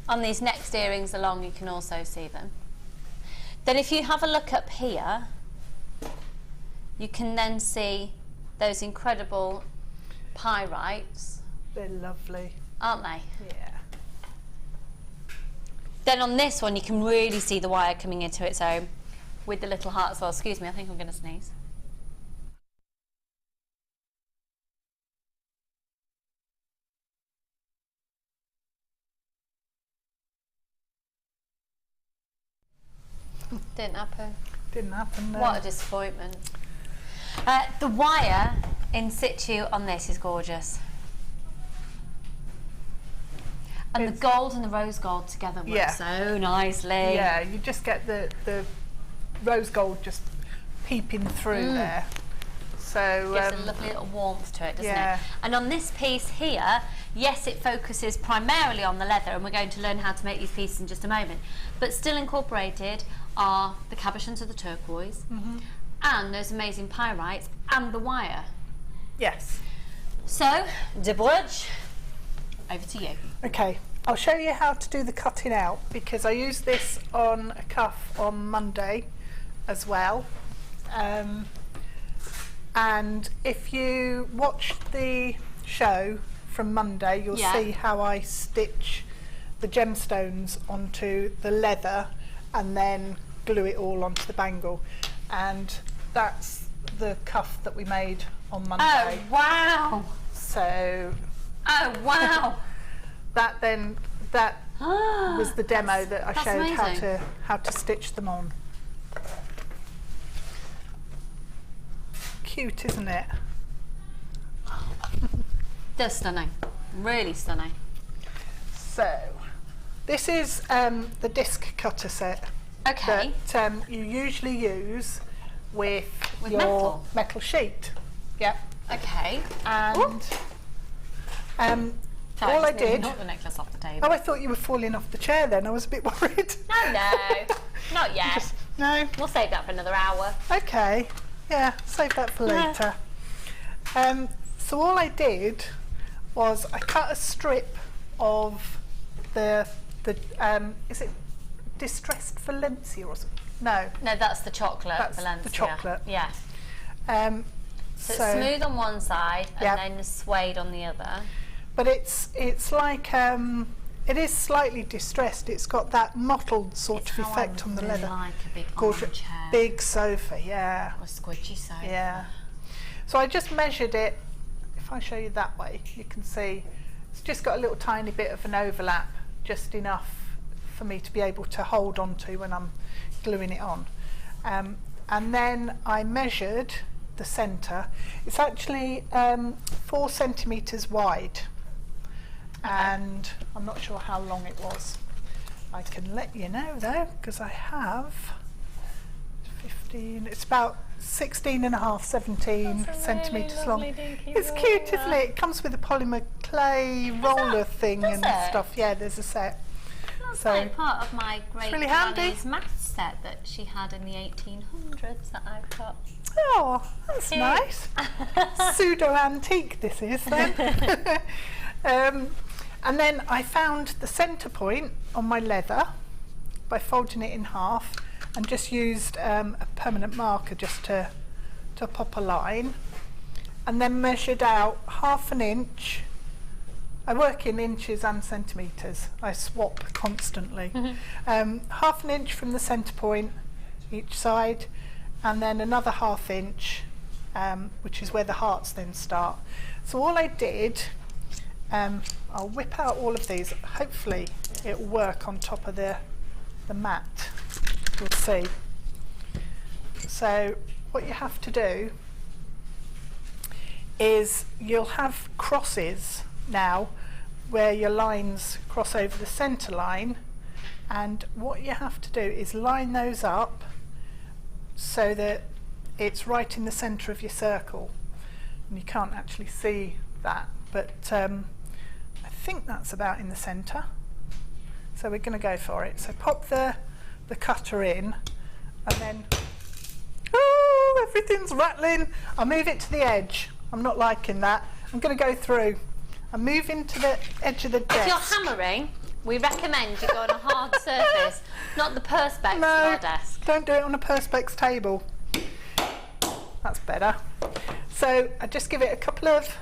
On these next earrings along, you can also see them. Then if you have a look up here, you can then see those incredible pyrites.
They're lovely.
Aren't they?
Yeah.
Then on this one, you can really see the wire coming into its own with the little heart as well. Excuse me, I think I'm going to sneeze. Didn't happen.
Didn't happen, no.
What a disappointment. The wire in situ on this is gorgeous. And the gold and the rose gold together work so nicely.
Yeah, you just get the rose gold just peeping through there. So
gives a lovely little warmth to it, doesn't it? And on this piece here, yes, it focuses primarily on the leather, and we're going to learn how to make these pieces in just a moment. But still incorporated are the cabochons of the turquoise, and those amazing pyrites, and the wire.
Yes.
So, Rudge, over to you.
Okay, I'll show you how to do the cutting out, because I used this on a cuff on Monday as well. And if you watch the show from Monday, you'll see how I stitch the gemstones onto the leather and then glue it all onto the bangle. And that's the cuff that we made on Monday.
Oh, wow.
So...
Oh, wow.
that was the demo that I showed
amazing.
how to stitch them on. Cute, isn't it?
They're stunning. Really stunning.
So, this is the disc cutter set that you usually use with your metal sheet. Yep.
Okay.
And all I did...
Knock the necklace off the table.
Oh, I thought you were falling off the chair then. I was a bit worried.
No, not yet.
No?
We'll save that for another hour.
Okay. Yeah, save that for later. So all I did was I cut a strip of the is it distressed Valencia or something? No.
No, that's the chocolate Valencia.
The chocolate.
Yeah.
So
it's smooth on one side and then suede on the other.
But it's like it is slightly distressed. It's got that mottled sort of effect on the leather.
Like a big
gorgeous big sofa, yeah.
Or a squidgy sofa.
Yeah. So I just measured it. If I show you that way, you can see it's just got a little tiny bit of an overlap, just enough for me to be able to hold on to when I'm gluing it on. And then I measured the centre. It's actually 4 centimetres wide. And I'm not sure how long it was. I can let you know though, because I have 15, it's about 16 and a half, 17 centimetres long. It's cute, isn't it? It comes with a polymer clay roller thing and stuff. Yeah, there's a set.
That's like part of my great
really handy.
granny's maths set that she had in the 1800s that I've got.
Oh, that's nice. Pseudo-antique this is then. And then I found the centre point on my leather, by folding it in half and just used a permanent marker just to pop a line, and then measured out 1/2 inch. I work in inches and centimetres. I swap constantly. 1/2 inch from the centre point each side, and then another 1/2 inch, which is where the hearts then start. So all I did, I'll whip out all of these. Hopefully it will work on top of the mat. We'll see. So what you have to do is you'll have crosses now where your lines cross over the centre line, and what you have to do is line those up so that it's right in the centre of your circle. And you can't actually see that, but I think that's about in the centre. So we're going to go for it. So pop the cutter in, and then, oh, everything's rattling. I'll move it to the edge. I'm not liking that. I'm going to go through. I'm moving to the edge of the desk.
If you're hammering, we recommend you go on a hard surface, not the perspex of our desk.
Don't do it on a perspex table. That's better. So I just give it a couple of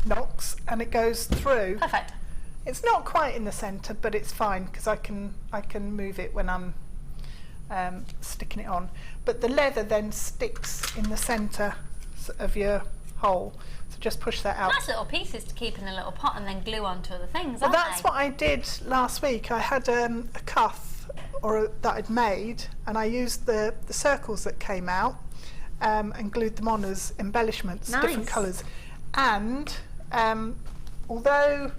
knocks, and it goes through.
Perfect.
It's not quite in the centre, but it's fine because I can move it when I'm sticking it on. But the leather then sticks in the centre of your hole. So just push that out.
Nice little pieces to keep in a little pot and then glue onto other things,
Well,
aren't
that's
they?
what I did last week. I had a cuff that I'd made, and I used the circles that came out and glued them on as embellishments, different
Nice.
colours. And although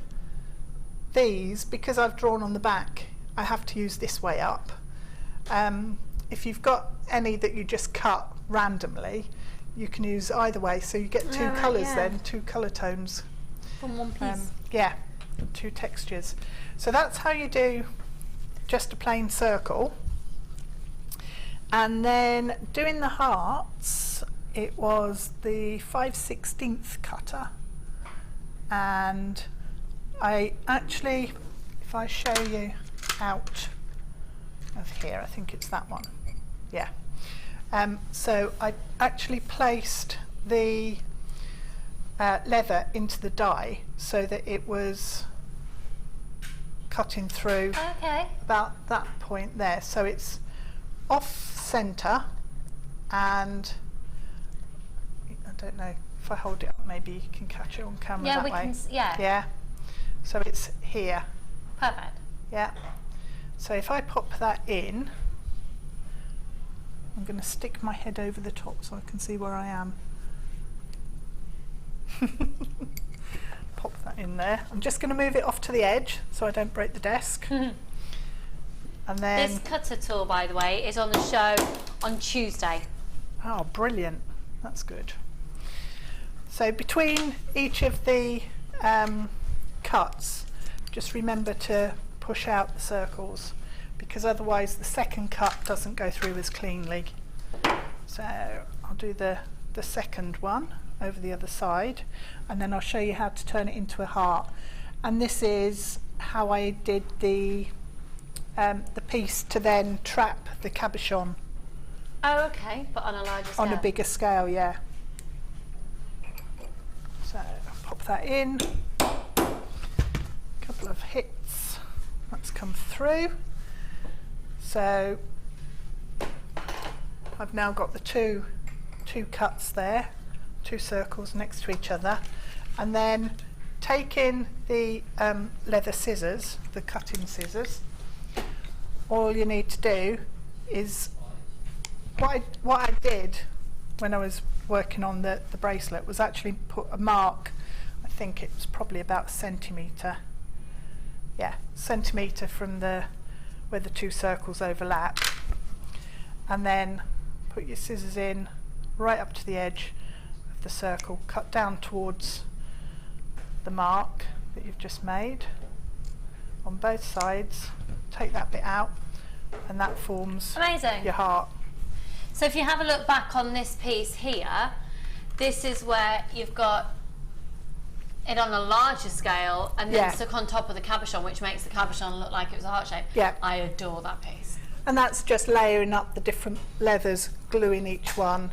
these, because I've drawn on the back, I have to use this way up. If you've got any that you just cut randomly, you can use either way, so you get two colours then, two colour tones.
From one piece.
Yeah, two textures. So that's how you do just a plain circle. And then doing the hearts, it was the 5/16 cutter. And I actually, if I show you out of here, I think it's that one. Yeah. So I actually placed the leather into the die so that it was cutting through about that point there. So it's off centre, and I don't know if I hold it up, maybe you can catch it on camera that way. Yeah. So it's here.
Perfect.
Yeah. So if I pop that in, I'm going to stick my head over the top so I can see where I am. Pop that in there. I'm just going to move it off to the edge so I don't break the desk. And then
This cutter tool, by the way, is on the show on Tuesday.
oh, brilliant. That's good. So between each of the cuts, just remember to push out the circles, because otherwise the second cut doesn't go through as cleanly. So I'll do the second one over the other side, and then I'll show you how to turn it into a heart. And this is how I did the piece to then trap the cabochon.
Oh, okay, but on a larger scale.
On a bigger scale, yeah. So I'll pop that in. Couple of hits. That's come through. So I've now got the two cuts there, two circles next to each other, and then taking the leather scissors, the cutting scissors, all you need to do is what I did when I was working on the bracelet was actually put a mark. I think it was probably about a centimetre. Yeah, centimetre from where the two circles overlap, and then put your scissors in right up to the edge of the circle, cut down towards the mark that you've just made on both sides, take that bit out, and that forms
Amazing.
your heart.
So if you have a look back on this piece here, this is where you've got it on a larger scale and then
Yeah.
stuck on top of the cabochon, which makes the cabochon look like it was a heart shape.
Yeah.
I adore that piece.
And that's just layering up the different leathers, gluing each one,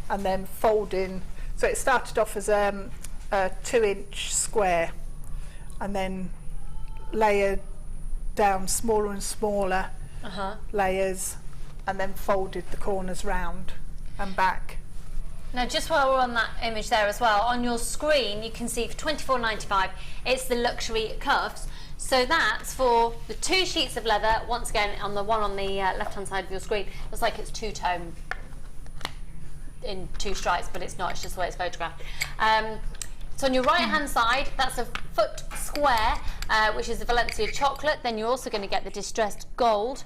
and then folding. So it started off as a 2-inch square, and then layered down smaller and smaller layers, and then folded the corners round and back.
Now, just while we're on that image there as well, on your screen you can see for £24.95 it's the luxury cuffs. So that's for the 2 sheets of leather. Once again, on the one on the left-hand side of your screen, it looks like it's two-tone in 2 stripes, but it's not. It's just the way it's photographed. So on your right-hand side, that's a foot square, which is the Valencia chocolate. Then you're also going to get the distressed gold.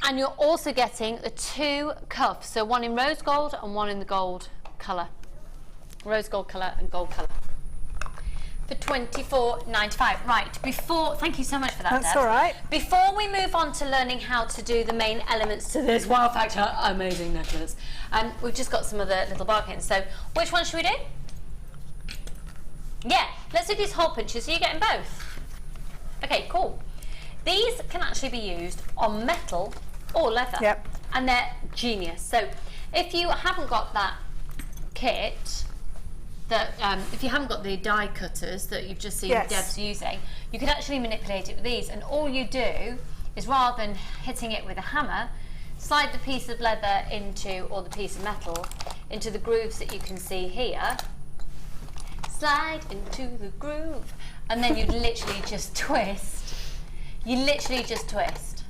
And you're also getting the 2 cuffs, so one in rose gold and one in the gold colour. Rose gold colour and gold colour. For £24.95. Right, thank you so much for that,
That's
Deb.
all right.
Before we move on to learning how to do the main elements to this wow factor amazing necklace, we've just got some other little bargains. So which one should we do? Yeah, let's do these hole punches. So you're getting both. Okay, cool. These can actually be used on metal or leather.
Yep.
And they're genius. So if you haven't got that kit, if you haven't got the die cutters that you've just seen Deb's using, you can actually manipulate it with these, and all you do is, rather than hitting it with a hammer, slide the piece of leather into, or the piece of metal, into the grooves that you can see here. Slide into the groove, and then you literally just twist. You literally just twist.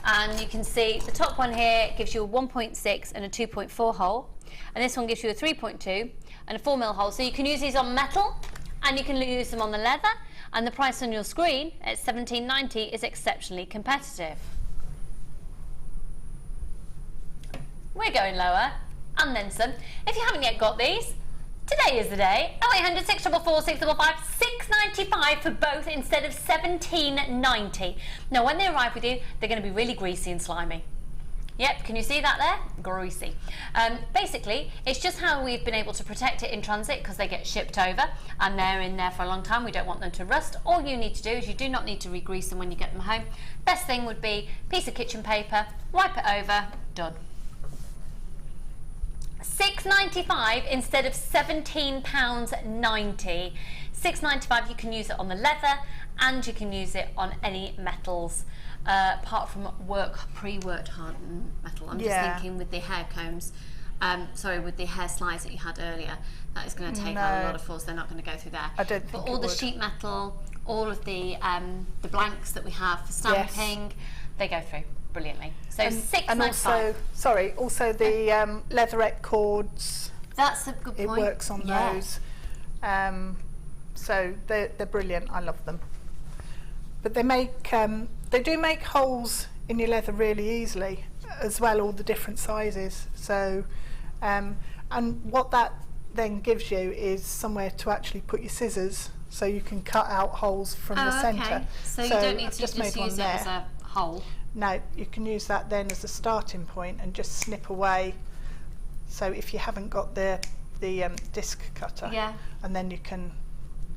And you can see the top one here gives you a 1.6 and a 2.4 hole, and this one gives you a 3.2 and a 4mm hole. So you can use these on metal and you can use them on the leather, and the price on your screen at £17.90 is exceptionally competitive. We're going lower and then some. If you haven't yet got these, today is the day. 0800 644 655 £6.95 for both instead of £17.90. Now when they arrive with you, they're going to be really greasy and slimy. Yep, can you see that there? Greasy. Basically, it's just how we've been able to protect it in transit, because they get shipped over and they're in there for a long time. We don't want them to rust. All you need to do is you do not need to re-grease them when you get them home. Best thing would be a piece of kitchen paper, wipe it over, done. £6.95 instead of £17.90. £6.95, you can use it on the leather and you can use it on any metals, apart from pre-worked hardened metal. I'm just thinking with the hair combs, with the hair slides that you had earlier, that is going to take out a lot of force. They're not going to go through there.
I don't think
But all the sheet metal, all of the blanks that we have for stamping, they go through brilliantly. So £6.95.
And also the leatherette cords.
That's a good point.
It works on those. So they're brilliant. I love them. But they do make holes in your leather really easily, as well, all the different sizes. So, and what that then gives you is somewhere to actually put your scissors, so you can cut out holes from the centre.
So you don't need to just use it as a hole.
No, you can use that then as a starting point and just snip away. So if you haven't got the disc cutter, and then you can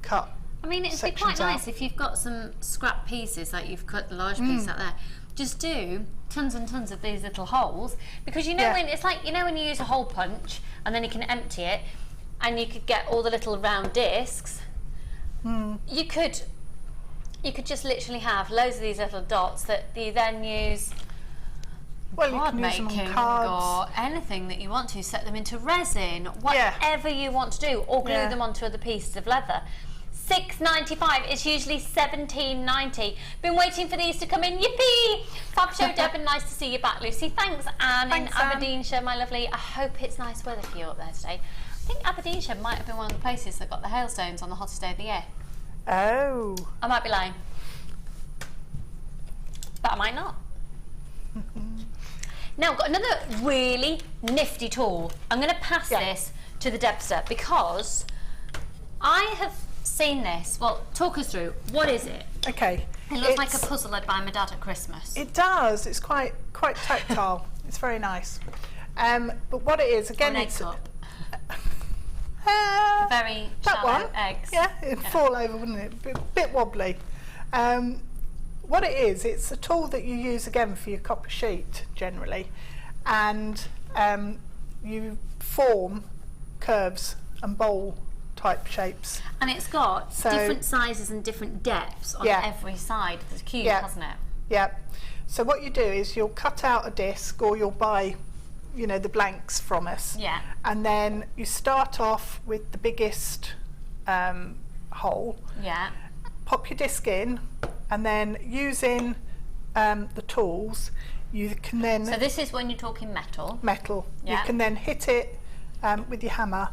cut.
I mean, it'd be quite nice if you've got some scrap pieces, like you've cut the large piece out there. Just do tons and tons of these little holes, because when it's like, when you use a hole punch and then you can empty it, and you could get all the little round discs. You could just literally have loads of these little dots that you then use card making or anything that you want to. Set them into resin, whatever you want to do, or glue them onto other pieces of leather. £6.95. It's usually £17.90. Been waiting for these to come in. Yippee! Fab show, Deb, and nice to see you back, Lucy. Thanks, Anne in Aberdeenshire, my lovely. I hope it's nice weather for you up there today. I think Aberdeenshire might have been one of the places that got the hailstones on the hottest day of the year.
Oh.
I might be lying, but I might not. Now, I've got another really nifty tool. I'm going to pass this to the Debster, because I have seen this. Well, talk us through. What is it?
Okay.
It looks like a puzzle I'd buy my dad at Christmas.
It does. It's quite tactile. It's very nice. But what it is, again, it's
Very
that
shallow
one,
eggs.
yeah, it'd fall over, wouldn't it? Bit wobbly. What it is, it's a tool that you use again for your copper sheet generally, and you form curves and bowl type shapes.
And it's got
So-
different sizes and different depths on
Yeah.
every side of the cube,
Yeah.
hasn't it?
Yeah. So what you do is you'll cut out a disc, or you'll buy, you know, the blanks from us.
Yeah.
And then you start off with the biggest hole,
Yeah.
pop your disc in, and then using the tools, you can then
So this is when you're talking metal.
metal.
Yeah.
You can then hit it with your hammer,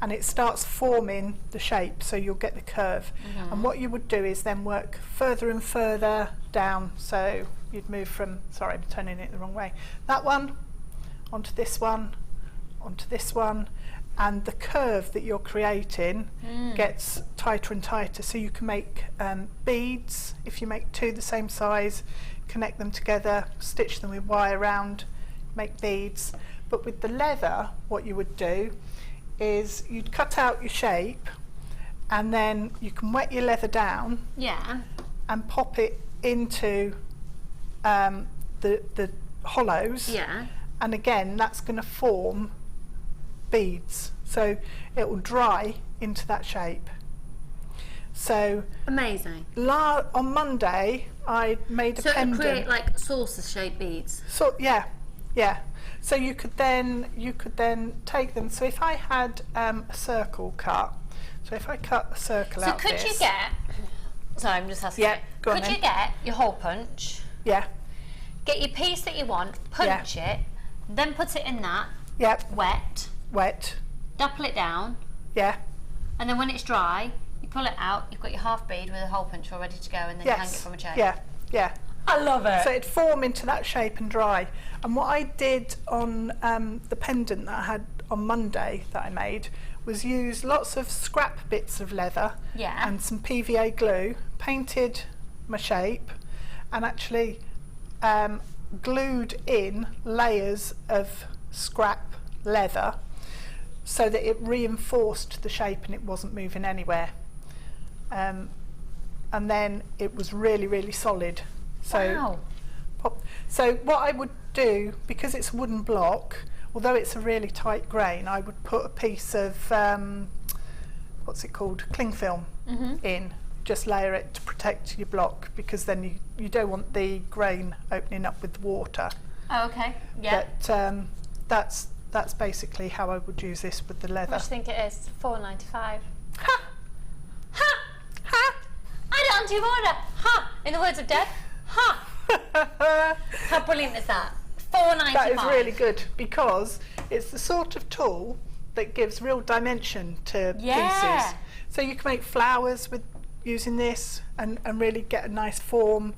and it starts forming the shape, so you'll get the curve. And what you would do is then work further and further down, so you'd move from, sorry, I'm turning it the wrong way, that one onto this one, onto this one, and the curve that you're creating gets tighter and tighter, so you can make beads. If you make two the same size, connect them together, stitch them with wire around, make beads. But with the leather, what you would do is you'd cut out your shape, and then you can wet your leather down
Yeah.
and pop it into the hollows.
Yeah.
And again, that's going to form beads, so it will dry into that shape. So
Amazing.
on Monday I made a
So it
pendant.
would create like saucer-shaped beads.
So yeah. So you could then take them. So if I had a circle cut, so if I cut a circle
So
out
could
this,
you get? Sorry, I'm just asking.
Yeah,
you.
go on
Could
then.
you get your hole punch?
Yeah.
Get your piece that you want, punch it, then put it in that,
Yep.
wet, dapple it down,
Yeah.
and then when it's dry, you pull it out. You've got your half bead with a hole punch all ready to go, and then you hang it
Yes.
from a chain.
Yeah.
I love it.
So it'd form into that shape and dry. And what I did on the pendant that I had on Monday that I made was use lots of scrap bits of leather
Yeah.
and some PVA glue, painted my shape, and actually glued in layers of scrap leather so that it reinforced the shape and it wasn't moving anywhere. And then it was really, really solid. So,
Wow.
so what I would do, because it's a wooden block, although it's a really tight grain, I would put a piece of what's it called, cling film in, just layer it to protect your block, because then you don't want the grain opening up with water.
Oh, okay. Yeah.
But that's basically how I would use this with the leather.
What do you think it is? $4.95.
Ha!
Ha!
Ha!
I don't do order. Ha! In the words of Deb. Ha! How brilliant is that? $4.95.
That is really good, because it's the sort of tool that gives real dimension to pieces. So you can make flowers with using this, and really get a nice form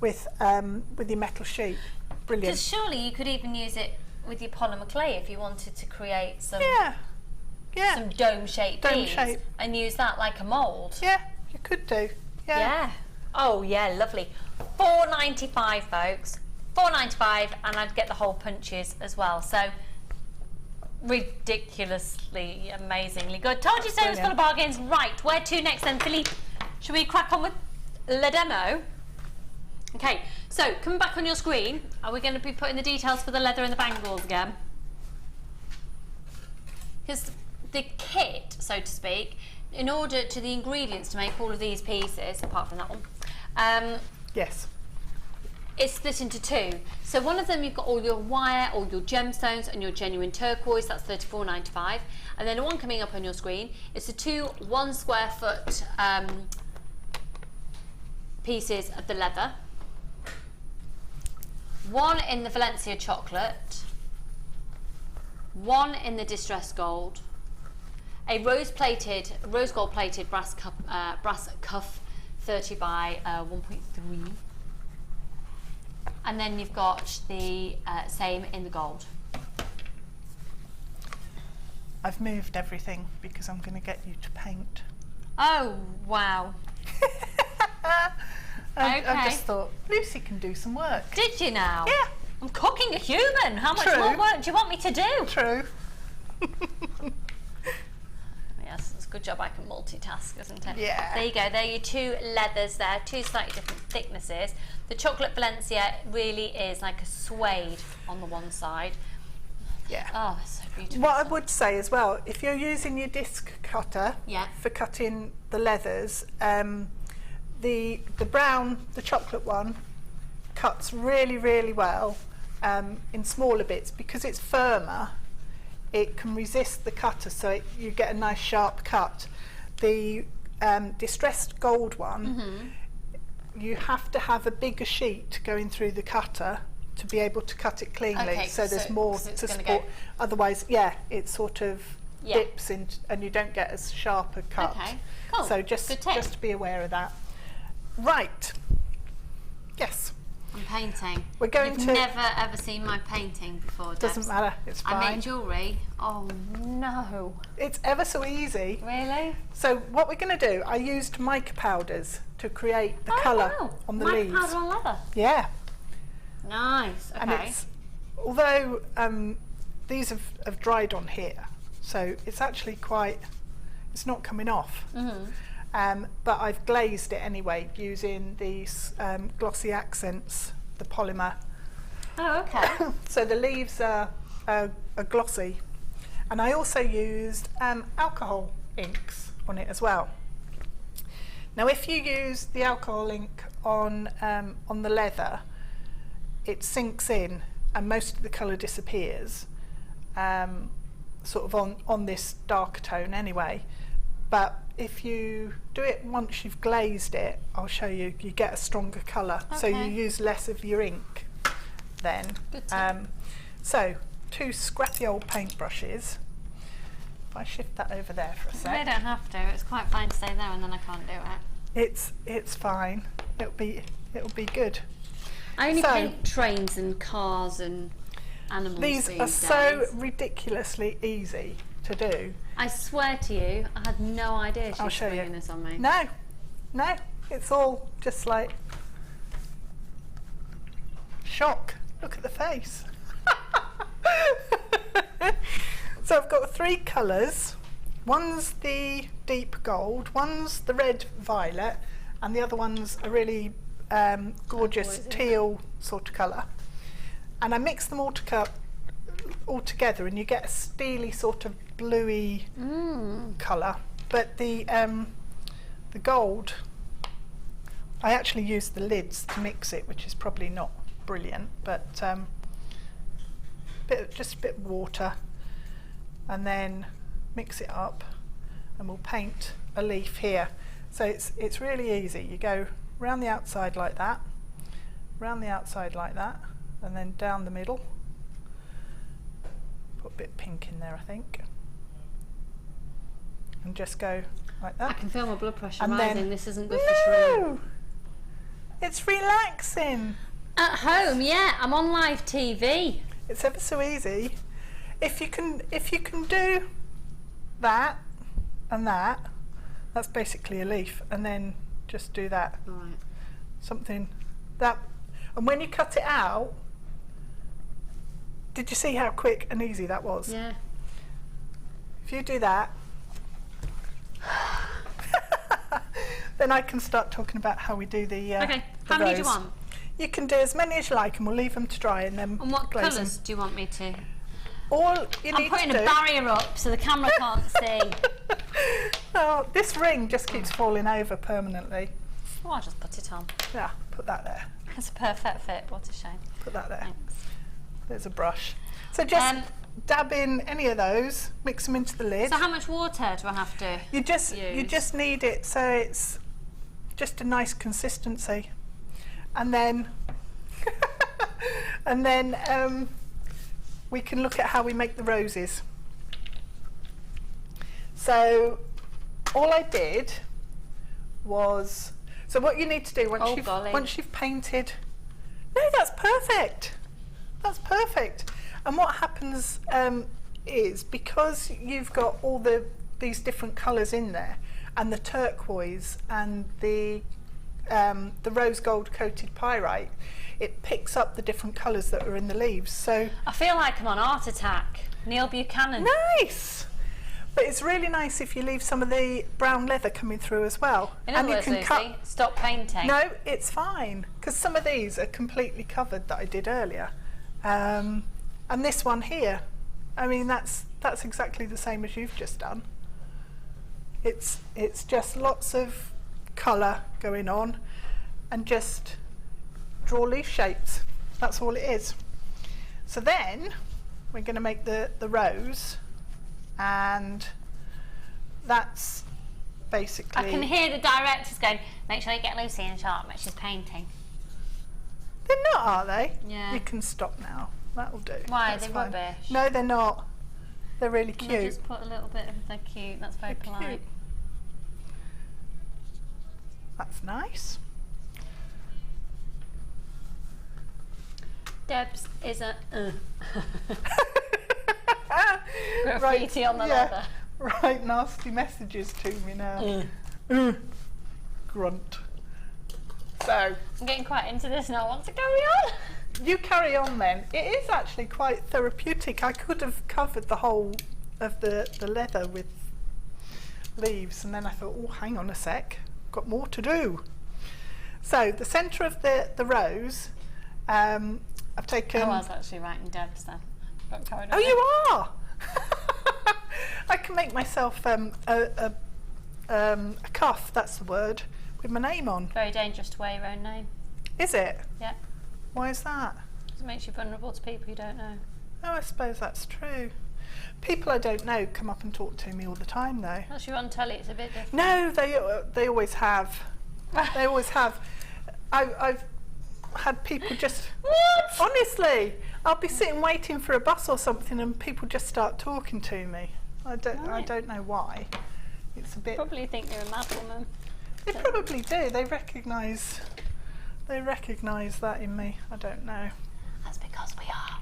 with your metal sheet. Brilliant.
Because surely you could even use it with your polymer clay if you wanted to create some some dome-shaped
Dome
beads
shape.
and use that like a mould.
Yeah, you could do.
Yeah. Oh yeah, lovely. $4.95, folks. $4.95, and I'd get the hole punches as well. So ridiculously, amazingly good. Told you so. It was full of bargains. Right, where to next then, Philippe? Should we crack on with the demo? Okay. So coming back on your screen, are we going to be putting the details for the leather and the bangles again? Because the kit, so to speak, in order to the ingredients to make all of these pieces, apart from that one,
Yes.
it's split into two. So one of them you've got all your wire, all your gemstones and your genuine turquoise, that's $34.95. And then the one coming up on your screen is the two 1 square foot pieces of the leather. One in the Valencia chocolate, one in the distressed gold, a rose gold plated brass cuff 30 by 1.3, and then you've got the same in the gold.
I've moved everything because I'm going to get you to paint.
Oh wow.
I
Okay.
just thought Lucy can do some work.
Did you now?
Yeah.
I'm cooking a human. How much
True.
more work do you want me to do?
True.
Good job I can multitask, isn't it?
Yeah.
There you go. There are your two leathers there, two slightly different thicknesses. The chocolate Valencia really is like a suede on the one side.
Yeah.
Oh, that's so beautiful.
What I would say as well, if you're using your disc cutter for cutting the leathers, the brown, the chocolate one, cuts really, really well in smaller bits because it's firmer. It can resist the cutter, so you get a nice sharp cut. The distressed gold one, you have to have a bigger sheet going through the cutter to be able to cut it cleanly.
Okay,
so there's more to support. Otherwise, it sort of dips in, and you don't get as sharp a cut.
Okay, cool.
So just to be aware of that. Right. Yes.
I'm painting.
We're going
You've
to.
never ever seen my painting before, Debs.
Doesn't matter. It's fine.
I make jewellery. Oh no.
It's ever so easy.
Really?
So what we're going to do, I used mica powders to create the colour on the leaves.
Mica powder on leather.
Yeah.
Nice. Okay.
And it's, although these have dried on here, so it's actually quite, it's not coming off. But I've glazed it anyway using these glossy accents, the polymer.
Oh, okay.
So the leaves are glossy. And I also used alcohol inks on it as well. Now if you use the alcohol ink on the leather, it sinks in and most of the colour disappears, sort of on this darker tone anyway. But if you do it once you've glazed it, I'll show you, you get a stronger colour. So you use less of your ink then.
Good tip.
So 2 scrappy old paintbrushes. If I shift that over there for a
They
sec.
don't have to. It's quite fine to stay there and then I can't do it.
It's fine. It'll be good.
I only paint trains and cars and animals.
These are so ridiculously easy to do.
I swear to you, I had no idea she
I'll
was
show you.
springing this on me.
No, it's all just like shock. Look at the face. So I've got 3 colours. One's the deep gold, one's the red violet, and the other one's a really gorgeous teal sort of colour. And I mix them all together, and you get a steely sort of bluey colour. But the gold, I actually used the lids to mix it, which is probably not brilliant, but just a bit of water, and then mix it up, and we'll paint a leaf here. So it's really easy. You go round the outside like that, round the outside like that, and then down the middle. Put a bit of pink in there, I think, and just go like that.
I can feel my blood pressure
And
rising.
then-
This isn't good for Shereen.
It's relaxing.
At home, yeah. I'm on live TV.
It's ever so easy. If you can do that and that, that's basically a leaf, and then just do that.
All right.
Something that, and when you cut it out, did you see how quick and easy that was?
Yeah.
If you do that, then I can start talking about how we do the
Okay.
the
How many do you
rose.
want?
You can do as many as you like, and we'll leave them to dry, and then
And what
glaze
colours
them.
do you want me to?
All you
I'm
need
putting
to
a
do.
barrier up so the camera can't see.
Oh, this ring just keeps falling over permanently.
Oh, I'll just put it on.
Yeah, put that there.
It's a perfect fit. What a shame.
Put that there.
Thanks.
There's a brush. So just dab in any of those, mix them into the lid.
So how much water do I have to
You
use?
just need it so it's just a nice consistency, and then we can look at how we make the roses. So all I did was, so what you need to do once you've painted, no, that's perfect. That's perfect. And what happens is, because you've got all these different colours in there, and the turquoise and the rose gold coated pyrite, it picks up the different colours that are in the leaves. So
I feel like I'm on Art Attack. Neil Buchanan.
nice. But it's really nice if you leave some of the brown leather coming through as well.
In other
and
words,
you can
Lucy, stop painting.
No, it's fine, because some of these are completely covered that I did earlier. And this one here, I mean, that's exactly the same as you've just done. It's just lots of colour going on and just draw leaf shapes. That's all it is. So then we're going to make the rose, and that's basically...
I can hear the directors going, make sure you get Lucy in shot when she's painting.
They're not, are they?
Yeah.
You can stop now. That'll do.
Why?
That's
Are they
fine.
rubbish?
No, they're not. They're really
Can
cute.
I just put a little bit of the cute? That's very
They're
polite.
cute. That's nice.
Debs is a graffiti on the leather.
Right, nasty messages to me now. Grunt. So,
I'm getting quite into this now. I want to carry on.
you carry on then. It is actually quite therapeutic. I could have covered the whole of the leather with leaves, and then I thought, oh, hang on a sec, got more to do. So the centre of the rose, I've taken...
I was actually writing Debs then. Got carried
Oh,
away.
you are? I can make myself a cuff, that's the word, with my name on.
Very dangerous to wear your own name.
Is it?
Yeah.
Why is that?
It makes you vulnerable to people you don't know.
Oh, I suppose that's true. People I don't know come up and talk to me all the time, though.
Once you're on telly, it's a bit different.
No, they always have. They always have. I've had people just...
What?
Honestly, I'll be sitting waiting for a bus or something and people just start talking to me. I don't know why. It's a bit...
Probably think you're a mad woman.
They probably do. They recognise that in me. I don't know.
That's because we are.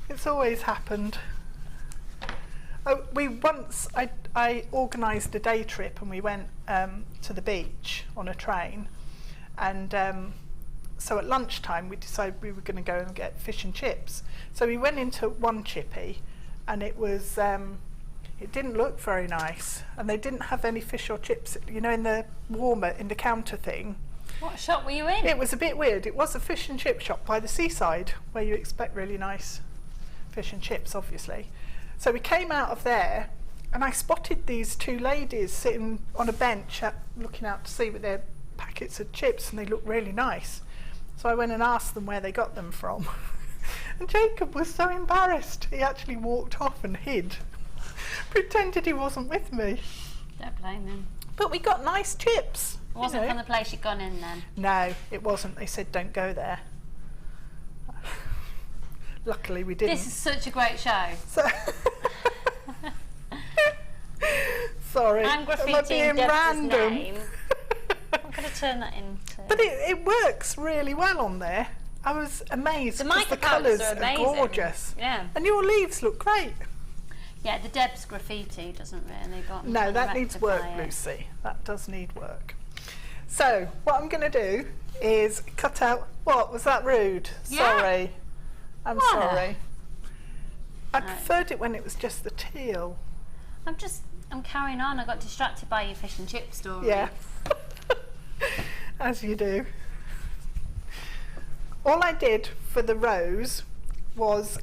It's always happened. Oh, I organised a day trip and we went to the beach on a train, and so at lunchtime we decided we were going to go and get fish and chips. So we went into one chippy, and it was it didn't look very nice, and they didn't have any fish or chips, you know, in the warmer in the counter thing.
What shop were you in?
It was a bit weird. It was a fish and chip shop by the seaside, where you expect really nice fish and chips, obviously. So we came out of there, and I spotted these two ladies sitting on a bench looking out to sea with their packets of chips, and they looked really nice. So I went and asked them where they got them from. And Jacob was so embarrassed, he actually walked off and hid. Pretended he wasn't with me.
Don't blame him.
But we got nice chips.
It wasn't from the place you'd gone in then?
No, it wasn't. They said don't go there. Luckily we didn't.
This is such a great show.
So sorry.
I'm
Am I
graffitiing
being
Deb's
random?
name. I'm going to turn that into...
But it works really well on there. I was amazed
The
because
mica
the
powders
colours
are
are
amazing.
gorgeous.
Yeah.
And your leaves look great.
Yeah, the Deb's graffiti doesn't really go on.
No, that needs work,
rectify it.
Lucy. That does need work. So what I'm going to do is cut out... What? Was that rude?
Yeah.
Sorry. I'm
What?
sorry. I
No.
preferred it when it was just the teal.
I'm carrying on. I got distracted by your fish and chip story.
Yeah. As you do. All I did for the rose was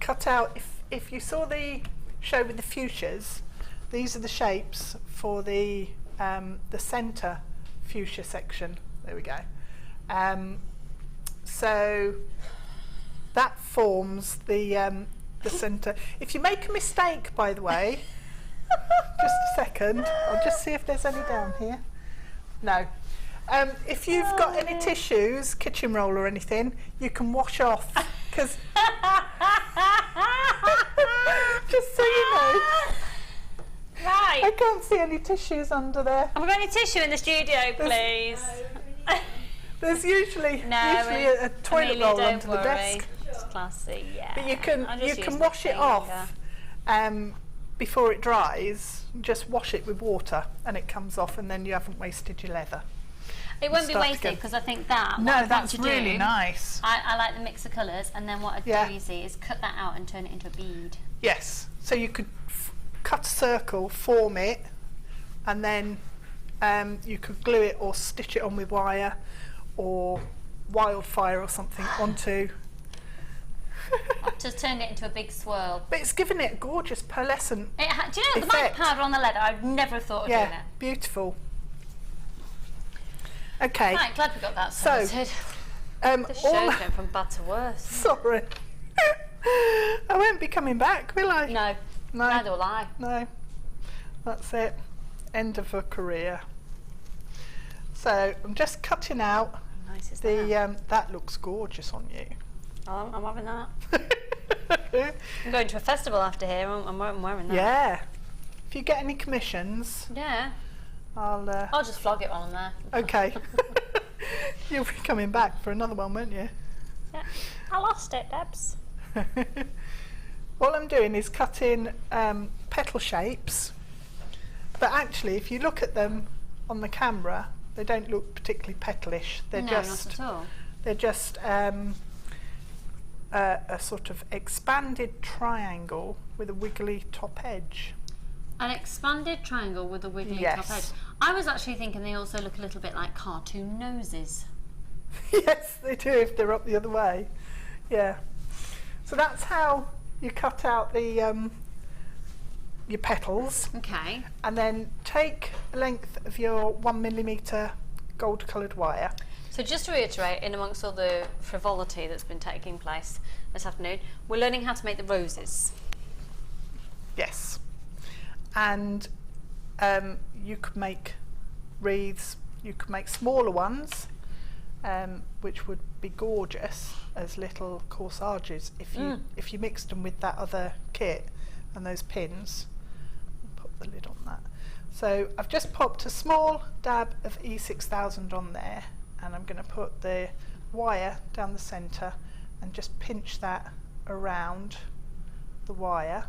cut out, if you saw the show with the fuchsias, these are the shapes for the centre fuchsia section. There we go. So that forms the centre. If you make a mistake, by the way, just a second, I'll just see if there's any down here. No. If you've got any tissues, kitchen roll or anything, you can wash off, because just so you know,
Right.
I can't see any tissues under there.
Have we got any tissue in the studio, please?
There's usually
No,
a toilet
Amelia,
roll
don't
under
worry.
the desk.
It's classy, yeah.
But you
I'll just
can
use
wash
my
it off before it dries. Just wash it with water and it comes off, and then you haven't wasted your leather.
It won't be
Start
wasted
again.
because I think that.
No,
what I
that's
want to
really
do,
nice.
I like the mix of colours, and then what I
Yeah.
do, you see, is cut that out and turn it into a bead.
Yes, so you could cut a circle, form it, and then you could glue it or stitch it on with wire or wildfire or something onto.
I've just turned it into a big swirl.
But it's given it a gorgeous pearlescent.
Do you know the white
Effect.
powder on the leather? I'd never have thought of doing
Yeah,
it.
beautiful. Okay,
Right, glad we got that
So,
sorted. This
all
show's going from bad to worse.
sorry. I won't be coming back, will I?
No,
No.
neither will I.
No, that's it. End of her career. So I'm just cutting out
How nice is that?
that looks gorgeous on you.
I'm having that. I'm going to a festival after here. I'm wearing that.
Yeah. If you get any commissions,
Yeah.
I'll
I'll just flog it while I'm there.
okay. You'll be coming back for another one, won't you?
Yeah. I lost it, Debs.
All I'm doing is cutting petal shapes, but actually if you look at them on the camera, they don't look particularly petalish. They're
No,
just
not at all.
they're just a sort of expanded triangle with a wiggly top edge.
An expanded triangle with a wiggly
Yes.
top edge. I was actually thinking they also look a little bit like cartoon noses.
Yes, they do if they're up the other way. Yeah. So that's how you cut out the your petals,
Okay.
and then take a length of your 1mm gold coloured wire.
So just to reiterate, in amongst all the frivolity that's been taking place this afternoon, we're learning how to make the roses.
Yes. And you could make wreaths, you could make smaller ones, which would be gorgeous as little corsages if you mixed them with that other kit and those pins. Pop the lid on that. So I've just popped a small dab of E6000 on there, and I'm going to put the wire down the centre and just pinch that around the wire.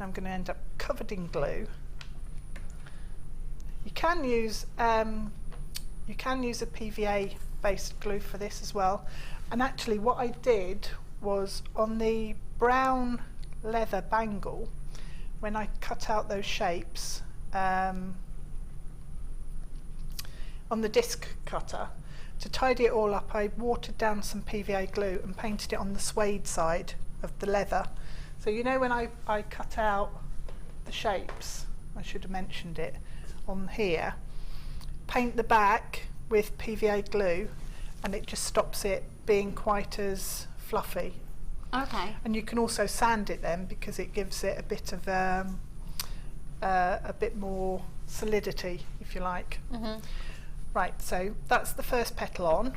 I'm going to end up covered in glue. You can use a PVA based glue for this as well, and actually what I did was on the brown leather bangle, when I cut out those shapes on the disc cutter, to tidy it all up, I watered down some PVA glue and painted it on the suede side of the leather. So you know when I cut out the shapes, I should have mentioned it on here, paint the back with PVA glue and it just stops it being quite as fluffy.
Okay.
And you can also sand it then because it gives it a bit of a bit more solidity, if you like.
Mhm.
Right, so that's the first petal on,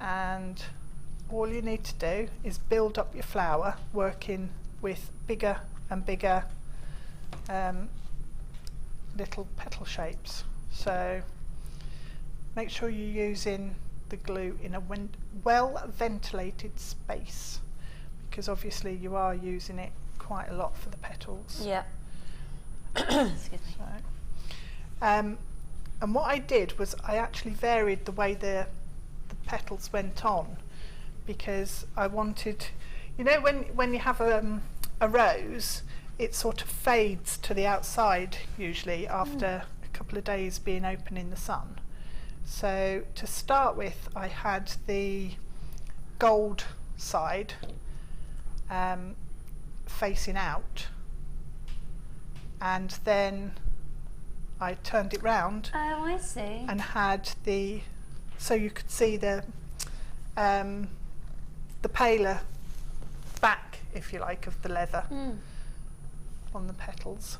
and all you need to do is build up your flower, working with bigger and bigger little petal shapes. So make sure you're using the glue in a well ventilated space, because obviously you are using it quite a lot for the petals.
Yeah. Excuse me.
So, and what I did was I actually varied the way the petals went on, because I wanted, you know, when you have a rose, it sort of fades to the outside usually after a couple of days being open in the sun. So to start with, I had the gold side facing out, and then I turned it round
Oh, I see.
and had the, so you could see the paler back, if you like, of the leather on the petals.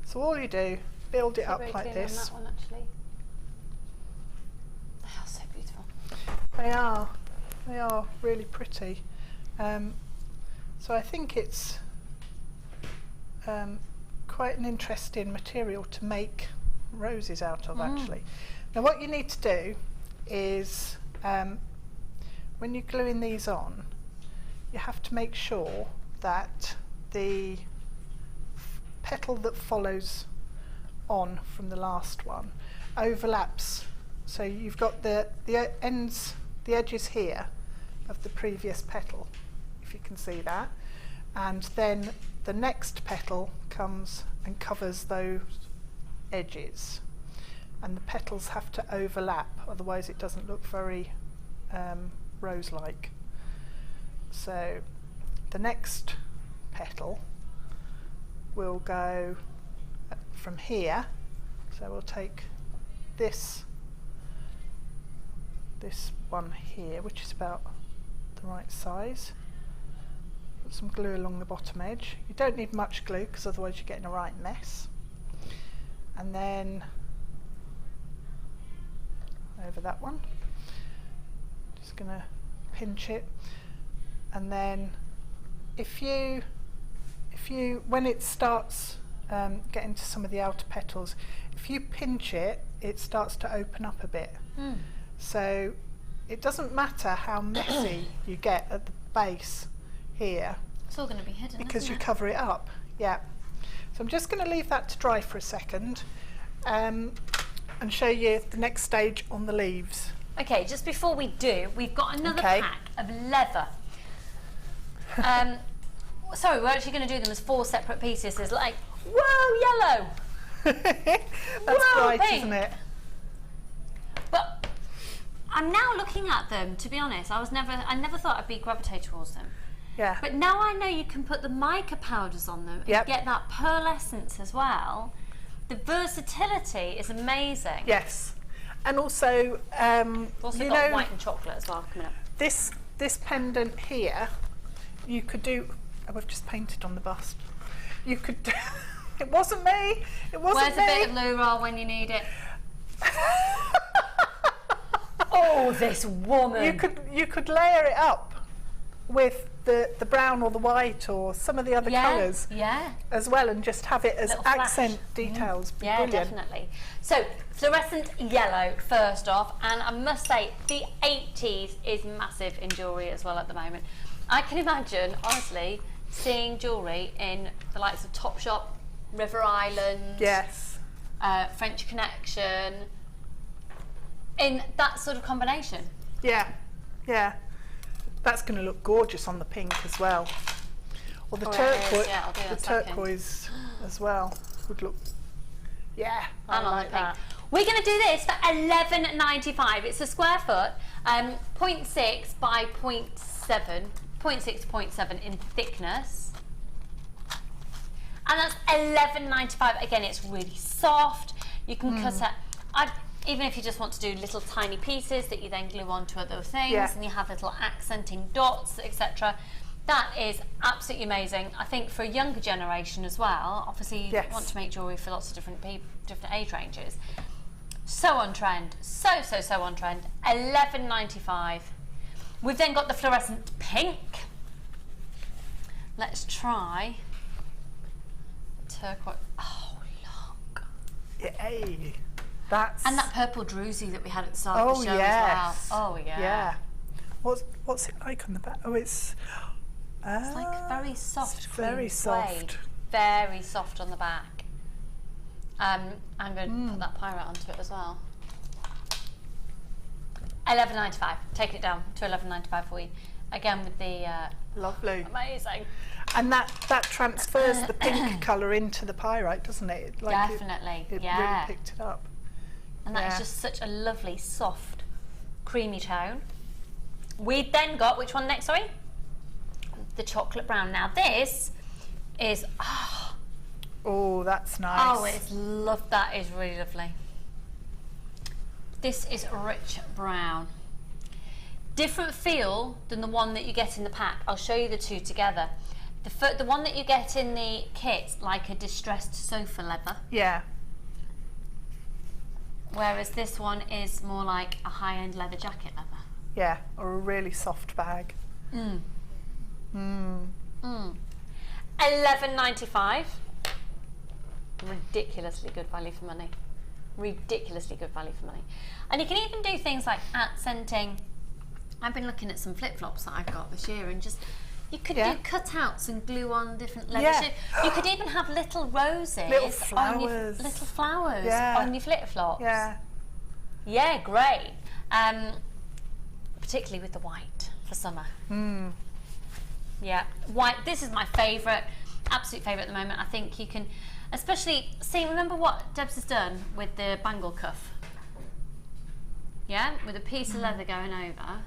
So all you do, build it up
Very
like
clear on
this.
that one, actually. They are so beautiful.
They are really pretty. So I think it's quite an interesting material to make roses out of, actually. Now what you need to do is when you're gluing these on, you have to make sure that the petal that follows on from the last one overlaps So you've got the ends, the edges here of the previous petal, if you can see that, and then the next petal comes and covers those edges, and the petals have to overlap, otherwise it doesn't look very rose-like. So the next petal will go from here, so we'll take this one here, which is about the right size. Put some glue along the bottom edge. You don't need much glue because otherwise you're getting a right mess. And then over that one, just going to pinch it, and then if you when it starts getting to some of the outer petals, if you pinch it, it starts to open up a bit. So it doesn't matter how messy you get at the base here.
It's all going to be hidden,
because
isn't
you
it?
cover it up. Yeah. So I'm just going to leave that to dry for a second and show you the next stage on the leaves.
Okay, just before we do, we've got another
Okay.
pack of leather. Sorry, we're actually going to do them as 4 separate pieces. There's like, whoa, yellow!
That's
Whoa,
bright,
pink.
isn't it?
But I'm now looking at them, to be honest. I never thought I'd be gravitated towards them.
Yeah.
But now I know you can put the mica powders on them and
Yep.
get that pearlescence as well. The versatility is amazing.
Yes. And also,
We've also
you
got
know,
white and chocolate as well coming up.
this pendant here, you could do. Oh, we've just painted on the bust. You could. It wasn't me. It wasn't
Where's
me.
a bit of loo roll when you need it? Oh, this woman!
You could layer it up with the brown or the white or some of the other colours as well, and just have it as
Little flash.
accent details. Be
Yeah,
brilliant.
definitely. So, fluorescent yellow first off, and I must say the 80s is massive in jewellery as well at the moment. I can imagine, honestly, seeing jewellery in the likes of Topshop, River Island,
Yes.
French Connection, in that sort of combination.
Yeah. Yeah. That's going to look gorgeous on the pink as well. Or the
Oh, it is.
turquoise.
Yeah, I'll do
The
that second.
turquoise as well would look. Yeah. I
And on
like
the pink.
that.
We're going to do this for £11.95. It's a square foot, 0.6 by 0.7, 0.6 to 0.7 in thickness. And that's £11.95. Again, it's really soft. You can cut it. Even if you just want to do little tiny pieces that you then glue onto other things,
Yeah.
and you have little accenting dots, etc. That is absolutely amazing. I think for a younger generation as well, obviously you
Yes.
want to make jewellery for lots of different age ranges. So on trend, so on trend. £11.95. We've then got the fluorescent pink. Let's try turquoise. Oh, look.
Yay. That's.
And that purple druzy that we had at the start of
Oh
the show
yes.
as well. Oh yeah.
Yeah. What's it like on the back? Oh, it's.
It's like very soft.
It's
cream
very
suede.
soft.
Very soft on the back. I'm going to put that pirate onto it as well. £11.95. Taking it down to £11.95 for you. Again with the
Lovely.
amazing.
And that transfers the pink colour into the pyrite, doesn't it?
Definitely,
It
yeah.
really picked it up.
And that is
Yeah.
just such a lovely, soft, creamy tone. We've then got, which one next, sorry? The chocolate brown. Now this is,
Oh, that's nice.
oh, it's that is really lovely. This is rich brown. Different feel than the one that you get in the pack. I'll show you the two together. The one that you get in the kit's like a distressed sofa leather,
Yeah.
whereas this one is more like a high-end leather jacket leather.
Yeah. Or a really soft bag.
£11.95. Ridiculously good value for money. Ridiculously good value for money. And you can even do things like accenting. I've been looking at some flip-flops that I've got this year, and just you could
Yeah.
do cutouts and glue on different leather
Yeah.
shapes. You could even have little roses,
Little
on your,
flowers.
little flowers
Yeah.
on your flip-flops.
Yeah.
Yeah, great. Particularly with the white for summer. Yeah, white. This is my favourite, absolute favourite at the moment. I think you can, especially, see, remember what Debs has done with the bangle cuff? Yeah, with a piece of leather going over.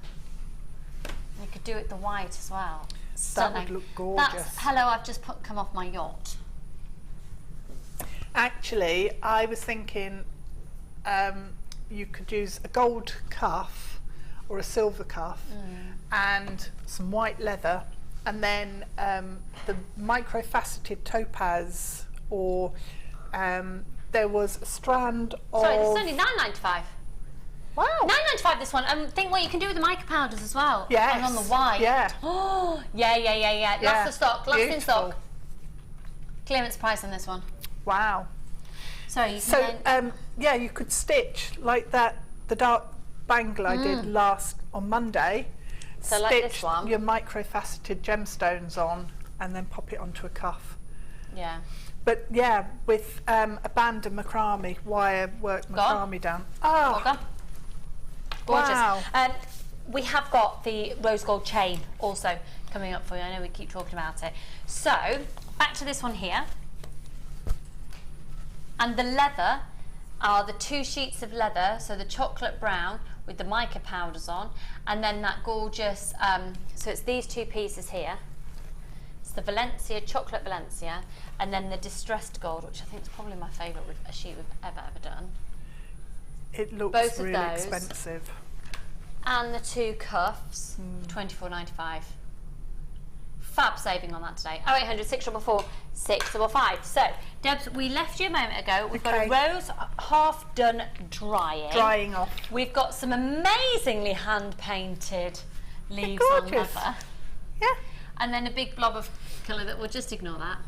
You could do it the white as well. Stunning.
That would look gorgeous.
That's, hello, I've just come off my yacht.
Actually, I was thinking you could use a gold cuff or a silver cuff and some white leather, and then the micro-faceted topaz, or there was a strand of...
Sorry, this is only £9.95.
Wow.
£9.95 this one. Think what you can do with the mica powders as well.
Yes.
And on the white.
Yeah.
Oh, yeah. Last of stock, last in stock. Clearance price on this one.
Wow.
Sorry, you
So,
can
yeah, you could stitch like that, the dark bangle I did on Monday.
So
stitch
like this one.
your micro-faceted gemstones on and then pop it onto a cuff.
Yeah.
But yeah, with a band of macrame, wire work macrame down. Oh,
Well done. Gorgeous.
wow.
We have got the rose gold chain also coming up for you. I know we keep talking about it. So, back to this one here. And the leather are the 2 sheets of leather, so the chocolate brown with the mica powders on, and then that gorgeous, so it's these 2 pieces here. It's the Valencia, chocolate Valencia, and then the distressed gold, which I think is probably my favourite sheet we've ever done.
It looks
Both of
really
those.
expensive.
And the 2 cuffs, £24.95. Fab saving on that today. 0800 644 655. So, Debs, we left you a moment ago. We've got a rose half done drying.
Drying off.
We've got some amazingly hand painted leaves on
gorgeous.
leather.
Yeah.
And then a big blob of colour that we'll just ignore that.